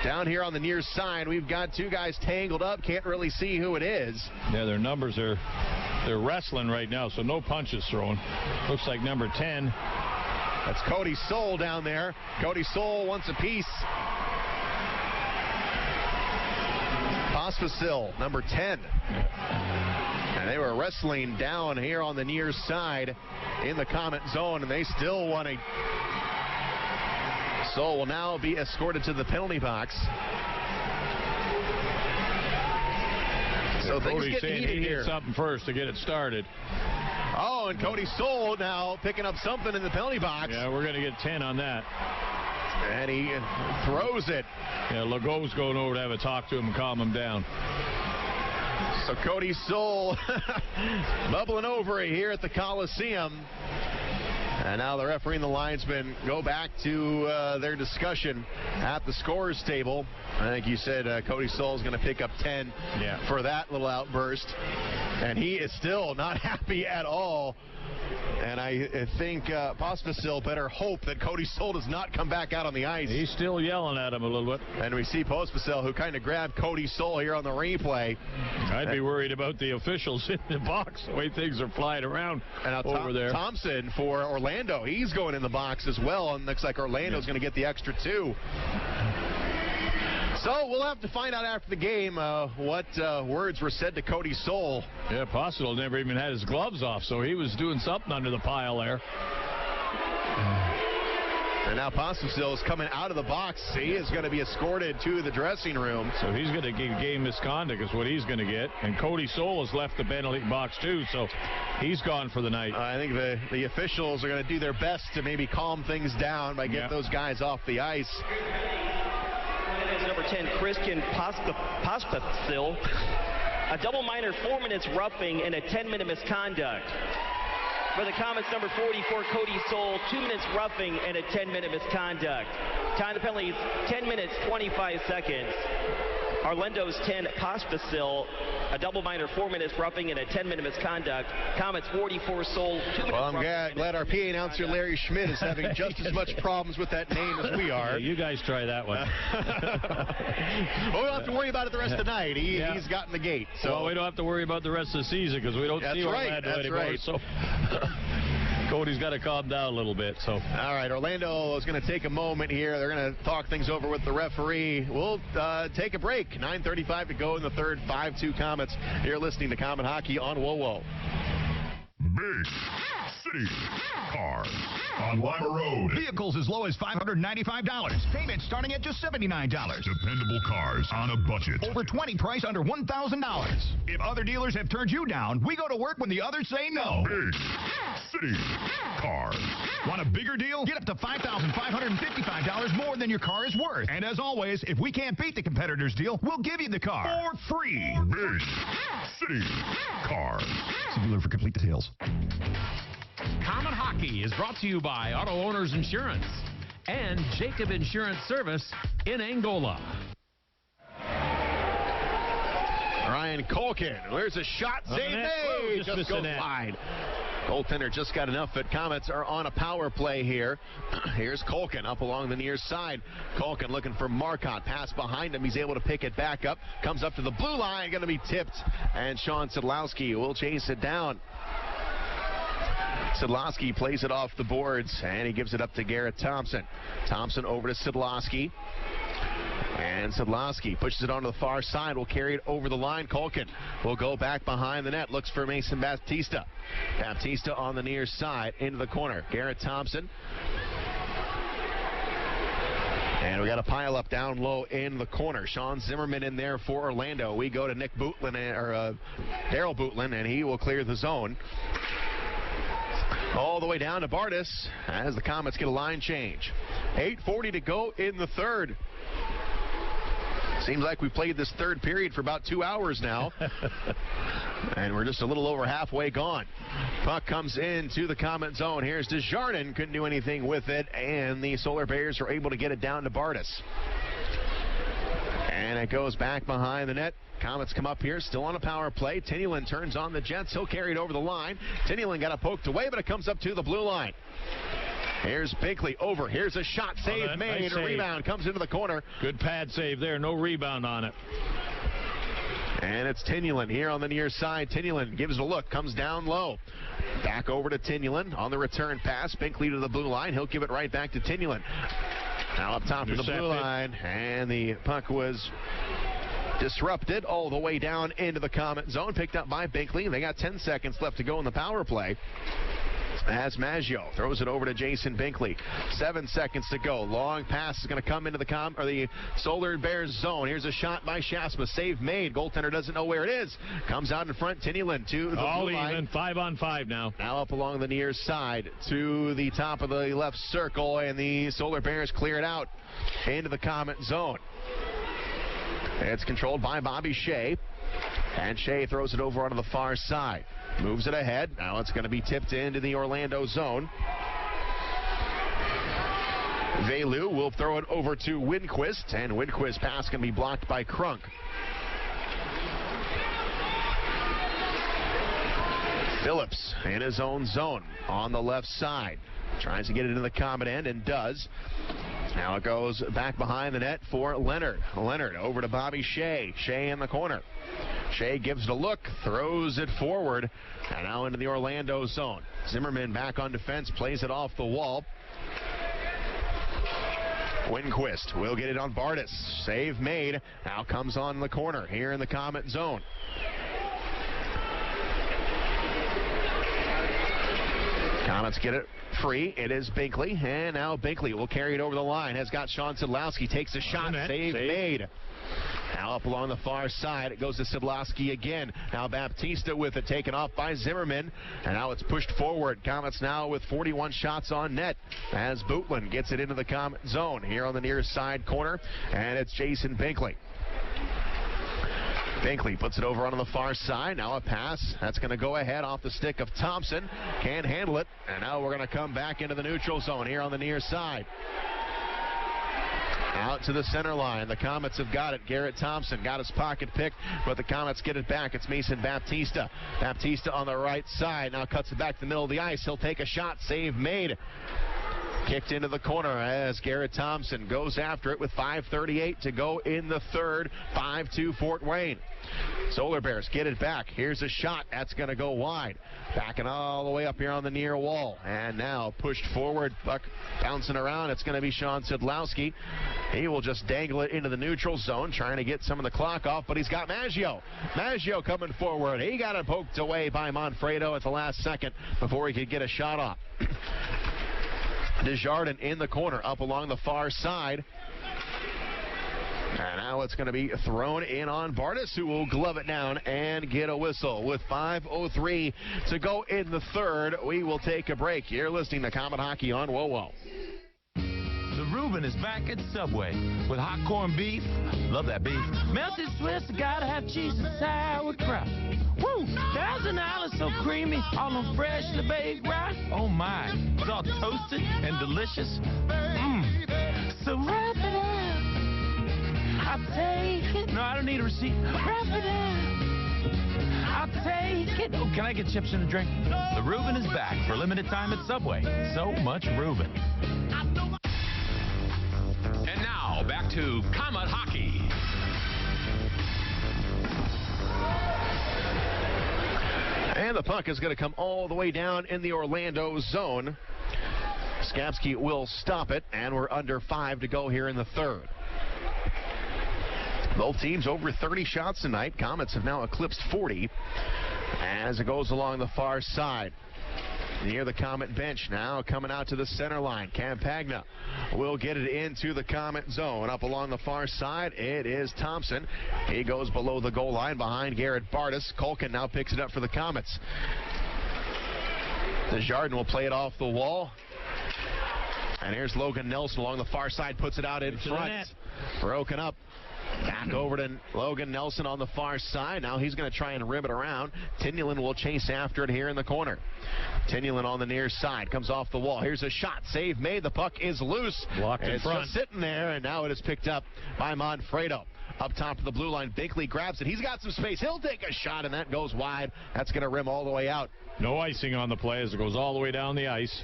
Down here on the near side, we've got 2 guys tangled up. Can't really see who it is. Yeah, their numbers they're wrestling right now, so no punches thrown. Looks like number 10. That's Cody Soul down there. Cody Soul wants a piece. Pospisil, number 10. And they were wrestling down here on the near side in the Comet zone, and they still want to. Soul will now be escorted to the penalty box. So things get heated here. Something first to get it started. Oh, and Cody Soul now picking up something in the penalty box. Yeah, we're going to get 10 on that. And he throws it. Yeah, Legault's going over to have a talk to him and calm him down. So Cody Soul bubbling over here at the Coliseum. And now the referee and the linesman go back to their discussion at the scorer's table. I think you said Cody Soul is going to pick up 10 for that little outburst. And he is still not happy at all. And I think Pospisil better hope that Cody Soul does not come back out on the ice. He's still yelling at him a little bit. And we see Pospisil, who kind of grabbed Cody Soul here on the replay. I'd be worried about the officials in the box, the way things are flying around over there. Thompson for Orlando, he's going in the box as well, and looks like Orlando's going to get the extra 2. So we'll have to find out after the game what words were said to Cody Soul. Yeah, Pospisil never even had his gloves off, so he was doing something under the pile there. And now Pospisil is coming out of the box. He is going to be escorted to the dressing room. So he's going to get game misconduct is what he's going to get. And Cody Soul has left the Benelite box too, so he's gone for the night. I think the officials are going to do their best to maybe calm things down by getting those guys off the ice. Number 10, Christian Pospisil. A double minor 4 minutes roughing and a 10-minute misconduct. For the Komets, number 44, Cody Soul, 2 minutes roughing and a 10-minute misconduct. Time the penalty is 10 minutes, 25 seconds. Orlando's 10, Pospisil, a double minor 4 minutes roughing and a 10-minute misconduct. Komets 44, Soul, 2 minutes. Well, I'm glad our PA announcer Larry Schmidt is having just as much problems with that name as we are. Yeah, you guys try that one. Well, we don't have to worry about it the rest of the night. He's gotten the gate. So well, we don't have to worry about the rest of the season because we don't see Orlando anymore. Right. So Cody's got to calm down a little bit. So all right, Orlando is going to take a moment here. They're going to talk things over with the referee. We'll take a break. 9:35 to go in the third. 5-2 Komets. You're listening to Comet Hockey on WoWo. Big City Cars on Lima Road. Vehicles as low as $595. Payments starting at just $79. Dependable cars on a budget. Over 20 price under $1,000. If other dealers have turned you down, we go to work when the others say no. Big City Cars. Want a bigger deal? Get up to $5,555 more than your car is worth. And as always, if we can't beat the competitor's deal, we'll give you the car for free. Big City Cars. See dealer for complete details. Comet Hockey is brought to you by Auto Owners Insurance and Jacob Insurance Service in Angola. Ryan Culkin. There's a shot. Save made. Just goes wide. Goaltender just got enough, but Komets are on a power play here. Here's Culkin up along the near side. Culkin looking for Marcotte. Pass behind him. He's able to pick it back up. Comes up to the blue line. Going to be tipped. And Sean Sedlowski will chase it down. Sedlowski plays it off the boards, and he gives it up to Garrett Thompson. Thompson over to Sedlowski. And Sedlowski pushes it onto the far side. Will carry it over the line. Culkin will go back behind the net. Looks for Mason Baptista. Baptista on the near side into the corner. Garrett Thompson. And we got a pile up down low in the corner. Sean Zimmerman in there for Orlando. We go to Nick Bootlin, or Daryl Bootlin, and he will clear the zone. All the way down to Bartus as the Komets get a line change. 8:40 to go in the third. Seems like we played this third period for about 2 hours now. And we're just a little over halfway gone. Puck comes into the Komet zone. Here's Desjardins. Couldn't do anything with it. And the Solar Bears are able to get it down to Bartus. And it goes back behind the net. Komets come up here, still on a power play. Tyanulin turns on the Jets. He'll carry it over the line. Tyanulin got it poked away, but it comes up to the blue line. Here's Binkley over. Here's a shot. Save made. Nice save. Rebound comes into the corner. Good pad save there. No rebound on it. And it's Tyanulin here on the near side. Tyanulin gives it a look. Comes down low. Back over to Tyanulin on the return pass. Binkley to the blue line. He'll give it right back to Tyanulin. Now up top to the blue line. And the puck was disrupted all the way down into the Komet zone. Picked up by Binkley. They got 10 seconds left to go in the power play. As Maggio throws it over to Jason Binkley. 7 seconds to go. Long pass is going to come into the Solar Bears zone. Here's a shot by Schaafsma. Save made. Goaltender doesn't know where it is. Comes out in front. Tyanulin to the blue line. 5-on-5 now. Now up along the near side to the top of the left circle, and the Solar Bears clear it out into the Komet zone. It's controlled by Bobby Shea. And Shea throws it over onto the far side. Moves it ahead. Now it's going to be tipped into the Orlando zone. Velu will throw it over to Winquist. And Winquist's pass can be blocked by Krunk. Phillips in his own zone on the left side. Tries to get it into the Comet end and does. Now it goes back behind the net for Leonard. Leonard over to Bobby Shea. Shea in the corner. Shea gives it a look, throws it forward, and now into the Orlando zone. Zimmerman back on defense, plays it off the wall. Winquist will get it on Bartus. Save made. Now comes on the corner here in the Comet zone. Comets get it free. It is Binkley, and now Binkley will carry it over the line. Has got Sean Sidlowski. Takes a shot. Save made. Now up along the far side, it goes to Sidlowski again. Now Baptista with it, taken off by Zimmerman, and now it's pushed forward. Comets now with 41 shots on net as Bootlin gets it into the Comet zone here on the near side corner, and it's Jason Binkley. Binkley puts it over on the far side. Now a pass. That's going to go ahead off the stick of Thompson. Can't handle it, and now we're going to come back into the neutral zone here on the near side. Out to the center line. The Comets have got it. Garrett Thompson got his pocket picked, but the Comets get it back. It's Mason Baptista. Baptista on the right side. Now cuts it back to the middle of the ice. He'll take a shot. Save made. Kicked into the corner as Garrett Thompson goes after it with 5:38 to go in the third. 5-2 Fort Wayne. Solar Bears get it back. Here's a shot. That's going to go wide. Backing all the way up here on the near wall. And now pushed forward. Puck bouncing around. It's going to be Sean Sidlowski. He will just dangle it into the neutral zone, trying to get some of the clock off, but he's got Maggio. Maggio coming forward. He got it poked away by Manfredo at the last second before he could get a shot off. Desjardins in the corner, up along the far side. And now it's going to be thrown in on Bartus, who will glove it down and get a whistle. With 5:03 to go in the third, we will take a break. You're listening to Comet Hockey on WoWo. The Reuben is back at Subway with hot corned beef. Love that beef. Melted Swiss, gotta have cheese and sauerkraut. Woo! $1,000 so creamy, all on freshly baked rice. Oh my, it's all toasted and delicious. So wrap it up. I'll take it. No, I don't need a receipt. Wrap it up. I'll take it. Oh, can I get chips and a drink? The Reuben is back for limited time at Subway. So much Reuben. And now, back to Comet Hockey. And the puck is going to come all the way down in the Orlando zone. Skapski will stop it, and we're under 5 to go here in the third. Both teams over 30 shots tonight. Comets have now eclipsed 40 as it goes along the far side. Near the Comet bench now, coming out to the center line. Campagna will get it into the Comet zone. Up along the far side, it is Thompson. He goes below the goal line behind Garrett Bartus. Culkin now picks it up for the Comets. Desjardins will play it off the wall. And here's Logan Nelson along the far side, puts it out in front. Broken up. Back over to Logan Nelson on the far side. Now he's going to try and rim it around. Tyanulin will chase after it here in the corner. Tyanulin on the near side. Comes off the wall. Here's a shot. Save made. The puck is loose. Blocked in front. It's just sitting there, and now it is picked up by Manfredo. Up top of the blue line, Binkley grabs it. He's got some space. He'll take a shot, and that goes wide. That's going to rim all the way out. No icing on the play as it goes all the way down the ice.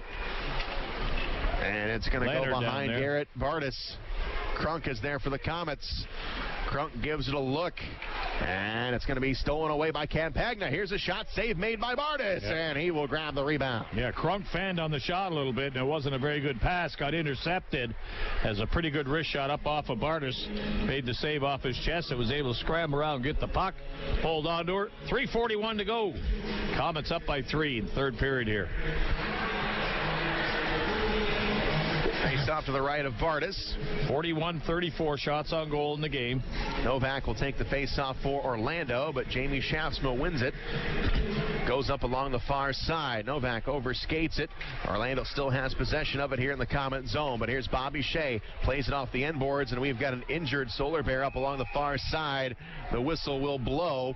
And it's going to go behind Garrett Bartus. Crunk is there for the Comets. Crunk gives it a look, and it's going to be stolen away by Campagna. Here's a shot, save made by Bartus, and he will grab the rebound. Yeah, Crunk fanned on the shot a little bit, and it wasn't a very good pass. Got intercepted as a pretty good wrist shot up off of Bartus. Made the save off his chest and was able to scramble around, get the puck, hold on to her. 3:41 to go. Comets up by 3 in the third period here. Face off to the right of Bartus. 41-34 shots on goal in the game. Novak will take the face-off for Orlando, but Jamie Schaafsma wins it. Goes up along the far side. Novak overskates it. Orlando still has possession of it here in the Comet zone, but here's Bobby Shea. Plays it off the end boards, and we've got an injured Solar Bear up along the far side. The whistle will blow,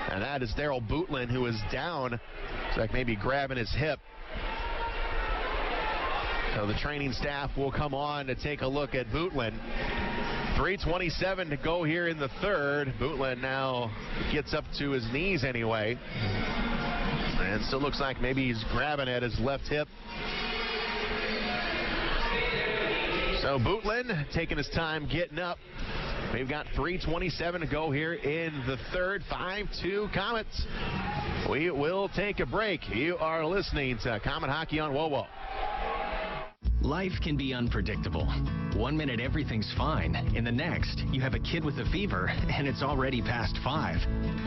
and that is Daryl Bootlin, who is down. It's like maybe grabbing his hip. So the training staff will come on to take a look at Bootlin. 3:27 to go here in the third. Bootlin now gets up to his knees anyway. And still looks like maybe he's grabbing at his left hip. So Bootlin taking his time getting up. We've got 3:27 to go here in the third. 5-2 Komets. We will take a break. You are listening to Comet Hockey on WOWO. Life can be unpredictable. 1 minute everything's fine. In the next, you have a kid with a fever and it's already past 5.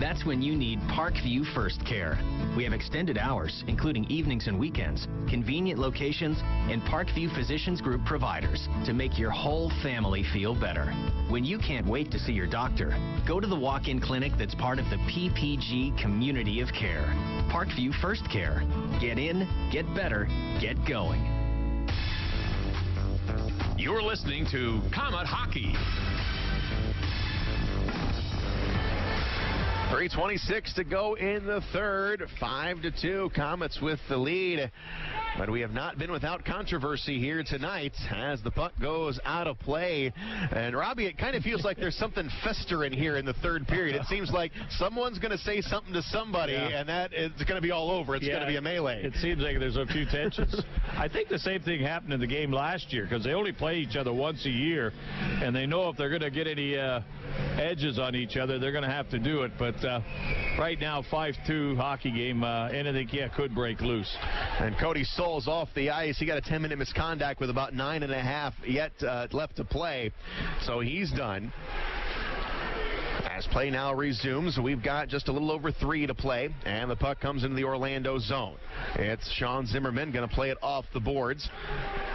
That's when you need Parkview First Care. We have extended hours, including evenings and weekends, convenient locations, and Parkview Physicians Group providers to make your whole family feel better. When you can't wait to see your doctor, go to the walk-in clinic that's part of the PPG community of care. Parkview First Care. Get in, get better, get going. You're listening to Comet Hockey. 3:26 to go in the third. 5-2. Komets with the lead. But we have not been without controversy here tonight as the puck goes out of play. And Robbie, it kind of feels like there's something festering here in the third period. It seems like someone's going to say something to somebody, and that is going to be all over. It's going to be a melee. It seems like there's a few tensions. I think the same thing happened in the game last year because they only play each other once a year, and they know if they're going to get any edges on each other, they're going to have to do it. But right now, 5-2 hockey game, anything could break loose. And Cody Souls off the ice. He got a 10-minute misconduct with about 9.5 yet left to play, so he's done. As play now resumes, we've got just a little over 3 to play, and the puck comes into the Orlando zone. It's Sean Zimmerman going to play it off the boards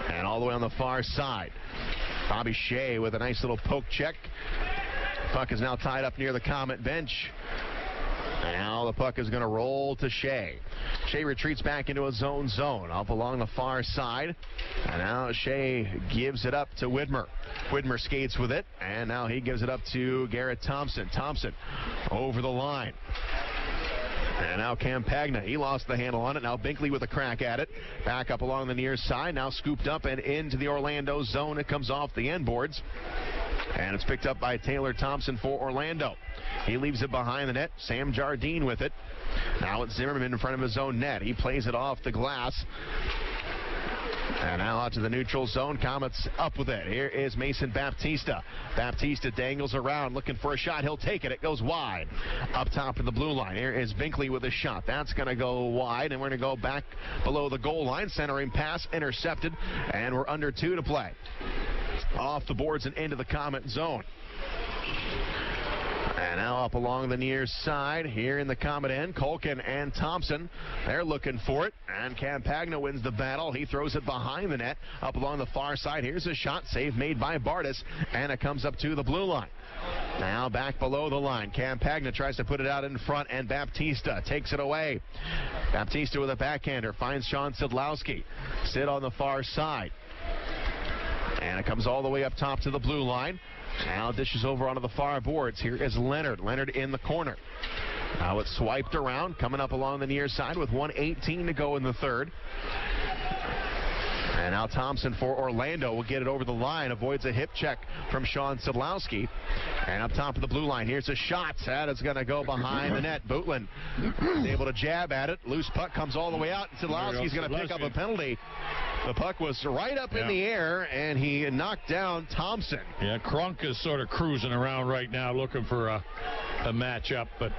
and all the way on the far side. Bobby Shea with a nice little poke check. Puck is now tied up near the Comet bench. Now the puck is going to roll to Shea. Shea retreats back into a zone up along the far side. And now Shea gives it up to Widmar. Widmar skates with it, and now he gives it up to Garrett Thompson. Thompson over the line. And now Campagna, he lost the handle on it. Now Binkley with a crack at it. Back up along the near side. Now scooped up and into the Orlando zone. It comes off the end boards. And it's picked up by Taylor Thompson for Orlando. He leaves it behind the net. Sam Jardine with it. Now it's Zimmerman in front of his own net. He plays it off the glass. And now out to the neutral zone. Komets up with it. Here is Mason Baptista. Baptista dangles around looking for a shot. He'll take it. It goes wide. Up top of the blue line. Here is Binkley with a shot. That's going to go wide, and we're going to go back below the goal line. Centering pass intercepted, and we're under 2 to play. Off the boards and into the Comet zone. And now up along the near side here in the Comet end, Culkin and Thompson, they're looking for it, and Campagna wins the battle. He throws it behind the net up along the far side. Here's a shot save made by Bartus, and it comes up to the blue line. Now back below the line. Campagna tries to put it out in front, and Baptista takes it away. Baptista with a backhander finds Sean Sidlowski. Sid on the far side. And it comes all the way up top to the blue line. Now dishes over onto the far boards. Here is Leonard. Leonard in the corner. Now it's swiped around, coming up along the near side with 1:18 to go in the third. And now Thompson for Orlando will get it over the line. Avoids a hip check from Sean Sidlowski. And up top of the blue line, here's a shot. That is going to go behind the net. Bootlin is able to jab at it. Loose puck comes all the way out. And Sidlowski's going to pick up a penalty. The puck was right up in the air, and he knocked down Thompson. Yeah, Krunk is sort of cruising around right now looking for a matchup. But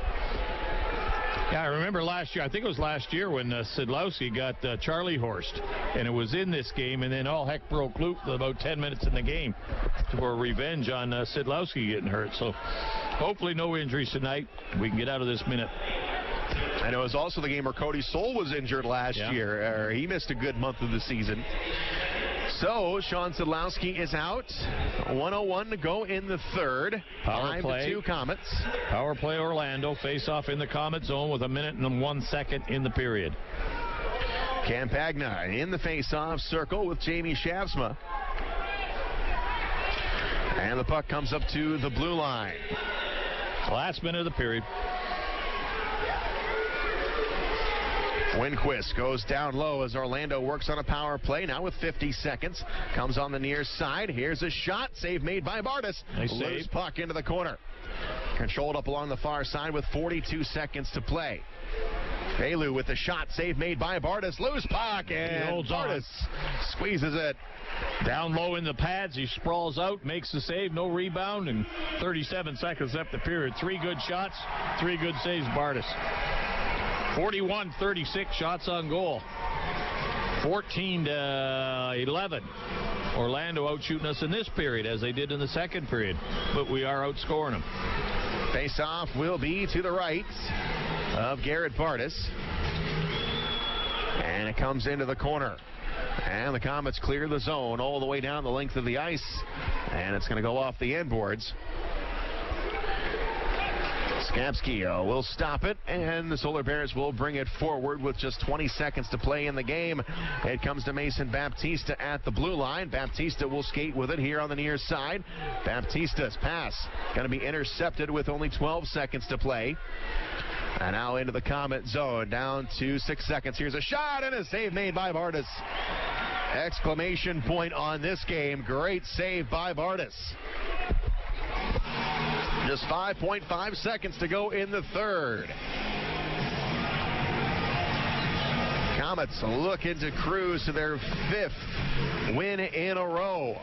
yeah, I remember last year, I think it was last year when Sidlowski got Charlie Horst, and it was in this game, and then all heck broke loose with about 10 minutes in the game for revenge on Sidlowski getting hurt. So hopefully no injuries tonight. We can get out of this minute. And it was also the game where Cody Soul was injured last year. He missed a good month of the season. So Sean Sidlowski is out. 1:01 to go in the third. 5-2 Komets. Power play Orlando. Face off in the Comet zone with 1 minute and 1 second in the period. Campagna in the face-off circle with Jamie Schaafsma. And the puck comes up to the blue line. Last minute of the period. Winquist goes down low as Orlando works on a power play. Now with 50 seconds. Comes on the near side. Here's a shot. Save made by Bartus. Nice Loose save. puck into the corner. Controlled up along the far side with 42 seconds to play. Bailu with the shot, save made by Bartus. Loose puck, and Bartus squeezes it. Down low in the pads, he sprawls out, makes the save, no rebound, and 37 seconds left the period. 3 good shots, 3 good saves, Bartus. 41-36 shots on goal. 14-11. Orlando out shooting us in this period as they did in the second period, but we are outscoring them. Face-off will be to the right of Garrett Bartus. And it comes into the corner. And the Komets clear the zone all the way down the length of the ice. And it's going to go off the end boards. Schaafsma will stop it, and the Solar Bears will bring it forward with just 20 seconds to play in the game. It comes to Mason Baptista at the blue line. Baptista will skate with it here on the near side. Baptista's pass going to be intercepted with only 12 seconds to play. And now into the Komet zone, down to 6 seconds. Here's a shot and a save made by Bartus. Exclamation point on this game. Great save by Bartus. Just 5.5 seconds to go in the third. Komets looking to cruise to their 5th win in a row.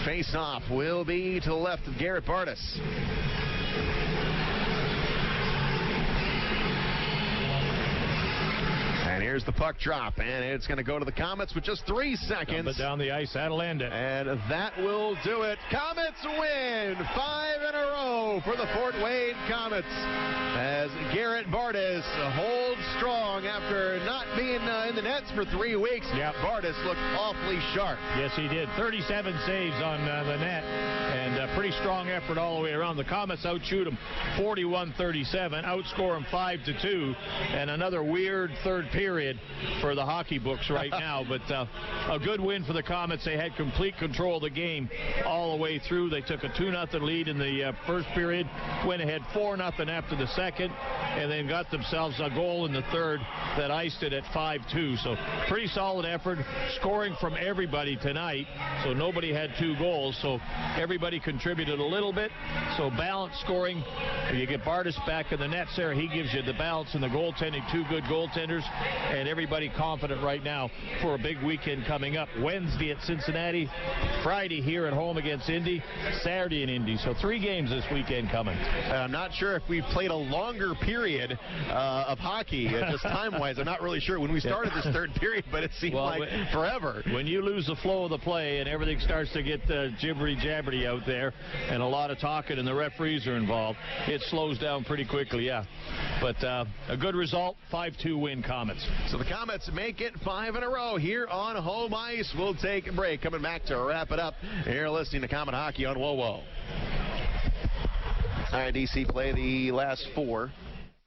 Face-off will be to the left of Garrett Bartus. And here's the puck drop, and it's going to go to the Komets with just 3 seconds. But down the ice, that'll end it. And that will do it. Komets win 5 in a row for the Fort Wayne Komets as Garrett Bartus holds strong after not being in the nets for 3 weeks. Yep. Bartus looked awfully sharp. Yes, he did. 37 saves on the net, and a pretty strong effort all the way around. The Komets outshoot them 41-37, outscore them 5-2, and another weird third period for the hockey books right now. But a good win for the Komets. They had complete control of the game all the way through. They took a 2-0 lead in the first period, went ahead 4-0 after the second, and then got themselves a goal in the third that iced it at 5-2. So pretty solid effort, scoring from everybody tonight. So nobody had 2 goals. So everybody contributed a little bit. So balanced scoring. You get Bartus back in the nets there. He gives you the balance in the goaltending. 2 good goaltenders, and everybody confident right now for a big weekend coming up. Wednesday at Cincinnati, Friday here at home against Indy, Saturday in Indy. So 3 games this weekend coming. I'm not sure if we played a longer period of hockey just time-wise. I'm not really sure when we started this third period, but it seemed like forever. When you lose the flow of the play and everything starts to get jibbery-jabbery out there and a lot of talking and the referees are involved, it slows down pretty quickly, yeah. But a good result, 5-2 win Komets. So the Komets make it 5 in a row here on home ice. We'll take a break. Coming back to wrap it up. You're listening to Komet Hockey on WOWO. All right, DC, play the last 4.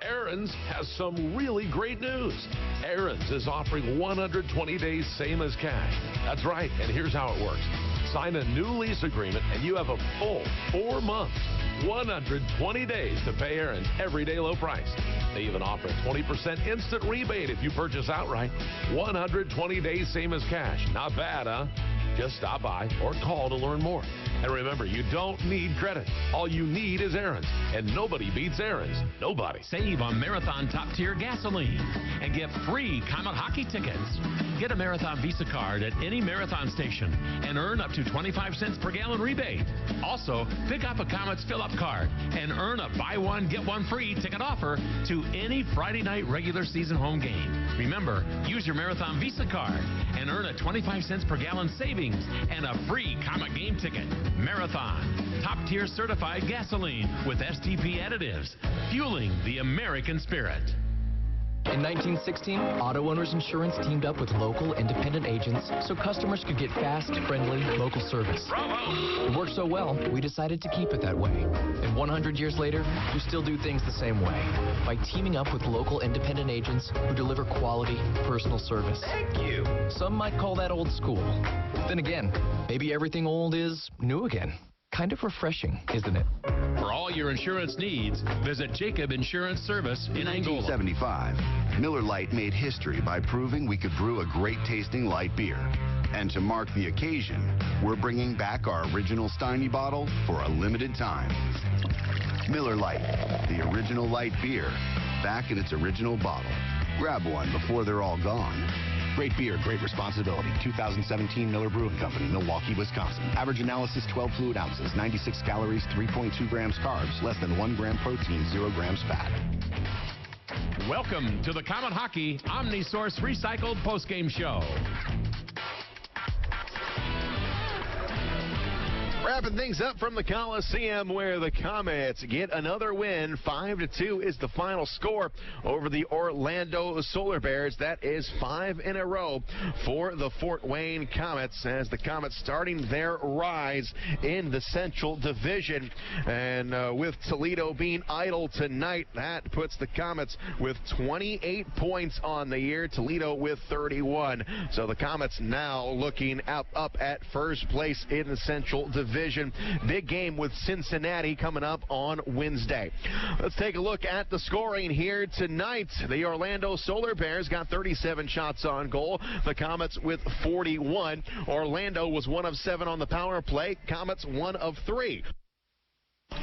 Aaron's has some really great news. Aaron's is offering 120 days same as cash. That's right, and here's how it works. Sign a new lease agreement and you have a full 4 months, 120 days to pay Aaron's everyday low price. They even offer a 20% instant rebate if you purchase outright. 120 days same as cash. Not bad, huh? Just stop by or call to learn more. And remember, you don't need credit. All you need is Aaron's. And nobody beats Aaron's. Nobody. Save on Marathon top-tier gasoline and get free Komet hockey tickets. Get a Marathon Visa card at any Marathon station and earn up to 25 cents per gallon rebate. Also, pick up a Komets fill-up card and earn a buy one, get one free ticket offer to any Friday night regular season home game. Remember, use your Marathon Visa card and earn a 25 cents per gallon savings and a free Komet game ticket. Marathon, top-tier certified gasoline with STP additives, fueling the American spirit. In 1916, Auto Owners Insurance teamed up with local independent agents so customers could get fast, friendly, local service. Bravo! It worked so well, we decided to keep it that way. And 100 years later, we still do things the same way by teaming up with local independent agents who deliver quality, personal service. Thank you! Some might call that old school. Then again, maybe everything old is new again. Kind of refreshing, isn't it? For all your insurance needs, visit Jacob Insurance Service in Angola. 1975, Miller Lite made history by proving we could brew a great-tasting light beer. And to mark the occasion, we're bringing back our original Steiny bottle for a limited time. Miller Lite, the original light beer, back in its original bottle. Grab one before they're all gone. Great beer, great responsibility. 2017 Miller Brewing Company, Milwaukee, Wisconsin. Average analysis 12 fluid ounces, 96 calories, 3.2 grams carbs, less than 1 gram protein, 0 grams fat. Welcome to the Comet Hockey OmniSource Recycled Postgame Show. Wrapping things up from the Coliseum, where the Komets get another win. 5-2 is the final score over the Orlando Solar Bears. That is 5 in a row for the Fort Wayne Komets, as the Komets starting their rise in the Central Division. And with Toledo being idle tonight, that puts the Komets with 28 points on the year. Toledo with 31. So the Komets now looking up at first place in the Central Division. Big game with Cincinnati coming up on Wednesday. Let's take a look at the scoring here tonight. The Orlando Solar Bears got 37 shots on goal. The Komets with 41. Orlando was 1 of 7 on the power play. Komets 1 of 3.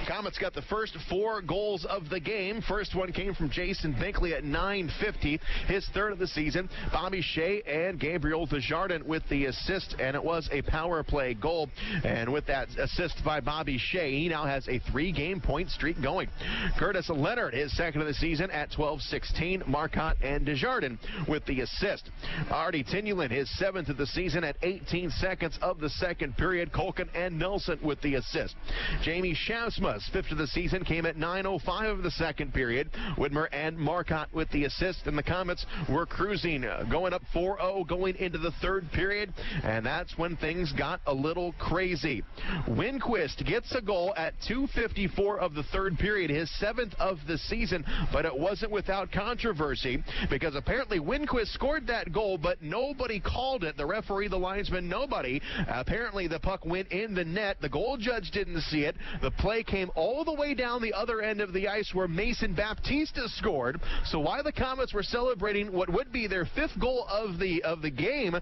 Komets got the first 4 goals of the game. First one came from Jason Binkley at 9:50, his third of the season. Bobby Shea and Gabriel Desjardins with the assist, and it was a power play goal. And with that assist by Bobby Shea, he now has a 3-game point streak going. Curtis Leonard, his second of the season at 12:16. Marcotte and Desjardins with the assist. Artie Tyanulin, his 7th of the season at 18 seconds of the second period. Culkin and Nelson with the assist. Jamie Schaafsma's 5th of the season came at 9:05 of the second period. Widmar and Marcotte with the assist, and the Komets were cruising, going up 4-0 going into the third period, and that's when things got a little crazy. Winquist gets a goal at 2:54 of the third period, his 7th of the season, but it wasn't without controversy, because apparently Winquist scored that goal, but nobody called it. The referee, the linesman, nobody. Apparently the puck went in the net. The goal judge didn't see it. The play came all the way down the other end of the ice where Mason Baptista scored. So while the Komets were celebrating what would be their 5th goal of the game,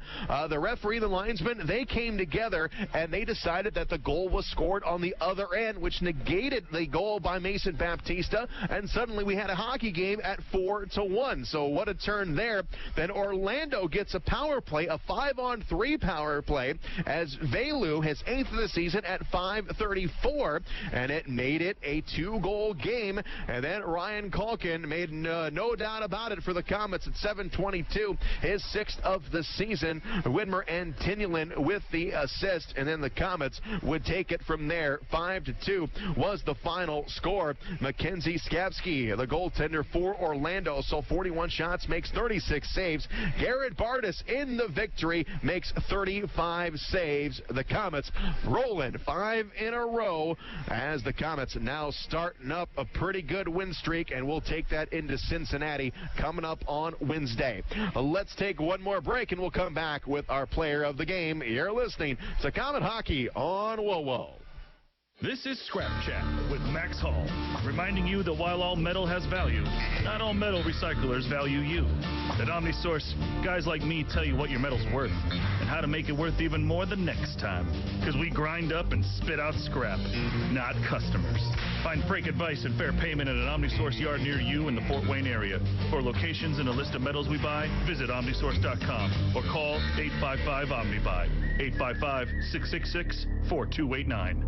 the referee, the linesman, they came together and they decided that the goal was scored on the other end, which negated the goal by Mason Baptista, and suddenly we had a hockey game at 4-1. So what a turn there. Then Orlando gets a power play, a 5-on-3 power play, as Velu, his 8th of the season, at 5:34, and it made it a 2-goal game. And then Ryan Culkin made no doubt about it for the Komets at 7:22, his 6th of the season. Widmar and Tyanulin with the assist, and then the Komets would take it from there. 5-2 was the final score. Mackenzie Skapski, the goaltender for Orlando, so 41 shots, makes 36 saves. Garrett Bartus in the victory makes 35 saves. The Komets rolling 5 in a row, as the Komets now starting up a pretty good win streak, and we'll take that into Cincinnati coming up on Wednesday. Let's take one more break, and we'll come back with our player of the game. You're listening to Comet Hockey on WoWo. This is Scrap Chat with Max Hall, reminding you that while all metal has value, not all metal recyclers value you. At OmniSource, guys like me tell you what your metal's worth and how to make it worth even more the next time. Because we grind up and spit out scrap, not customers. Find freight advice and fair payment at an OmniSource yard near you in the Fort Wayne area. For locations and a list of metals we buy, visit OmniSource.com or call 855-OmniBuy, 855-666-4289.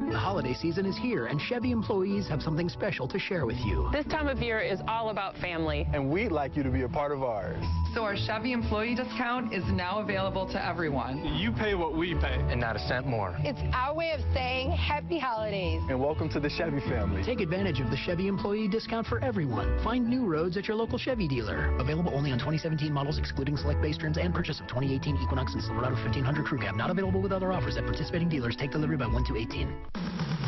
The holiday season is here, and Chevy employees have something special to share with you. This time of year is all about family. And we'd like you to be a part of ours. So our Chevy employee discount is now available to everyone. You pay what we pay, and not a cent more. It's our way of saying happy holidays. And welcome to the Chevy family. Take advantage of the Chevy employee discount for everyone. Find new roads at your local Chevy dealer. Available only on 2017 models, excluding select base trims, and purchase of 2018 Equinox and Silverado 1500 Crew Cab. Not available with other offers at participating dealers. Take delivery by 1/2/18.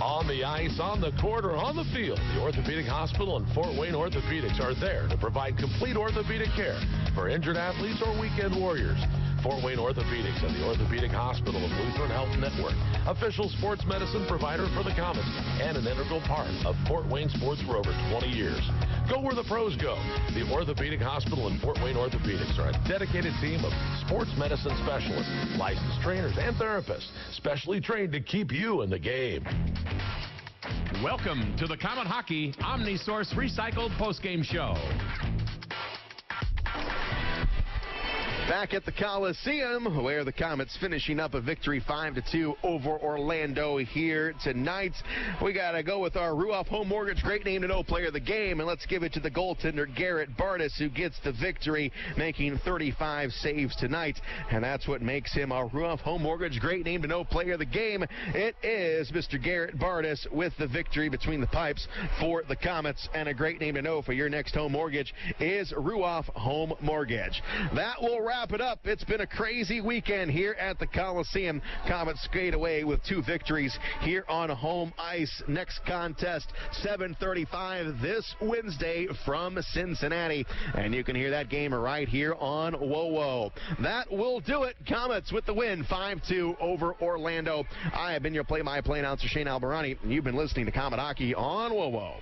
On the ice, on the court, or on the field, the Orthopedic Hospital and Fort Wayne Orthopedics are there to provide complete orthopedic care for injured athletes or weekend warriors. Fort Wayne Orthopedics and the Orthopedic Hospital of Lutheran Health Network, official sports medicine provider for the Komets, and an integral part of Fort Wayne sports for over 20 years. Go where the pros go. The Orthopedic Hospital and Fort Wayne Orthopedics are a dedicated team of sports medicine specialists, licensed trainers, and therapists, specially trained to keep you in the game. Welcome to the Comet Hockey OmniSource Recycled Postgame Show. Back at the Coliseum, where the Komets finishing up a victory 5-2 over Orlando here tonight. We got to go with our Ruoff Home Mortgage Great Name to Know Player of the Game, and let's give it to the goaltender Garrett Bartus, who gets the victory, making 35 saves tonight, and that's what makes him our Ruoff Home Mortgage Great Name to Know Player of the Game. It is Mr. Garrett Bartus with the victory between the pipes for the Komets, and a great name to know for your next home mortgage is Ruoff Home Mortgage. That will wrap it up. It's been a crazy weekend here at the Coliseum. Komets skate away with 2 victories here on home ice. Next contest, 7:35 this Wednesday from Cincinnati. And you can hear that game right here on WoWo. That will do it. Komets with the win, 5-2 over Orlando. I have been your play-by-play announcer, Shane Albarani, and you've been listening to Komet Hockey on WoWo.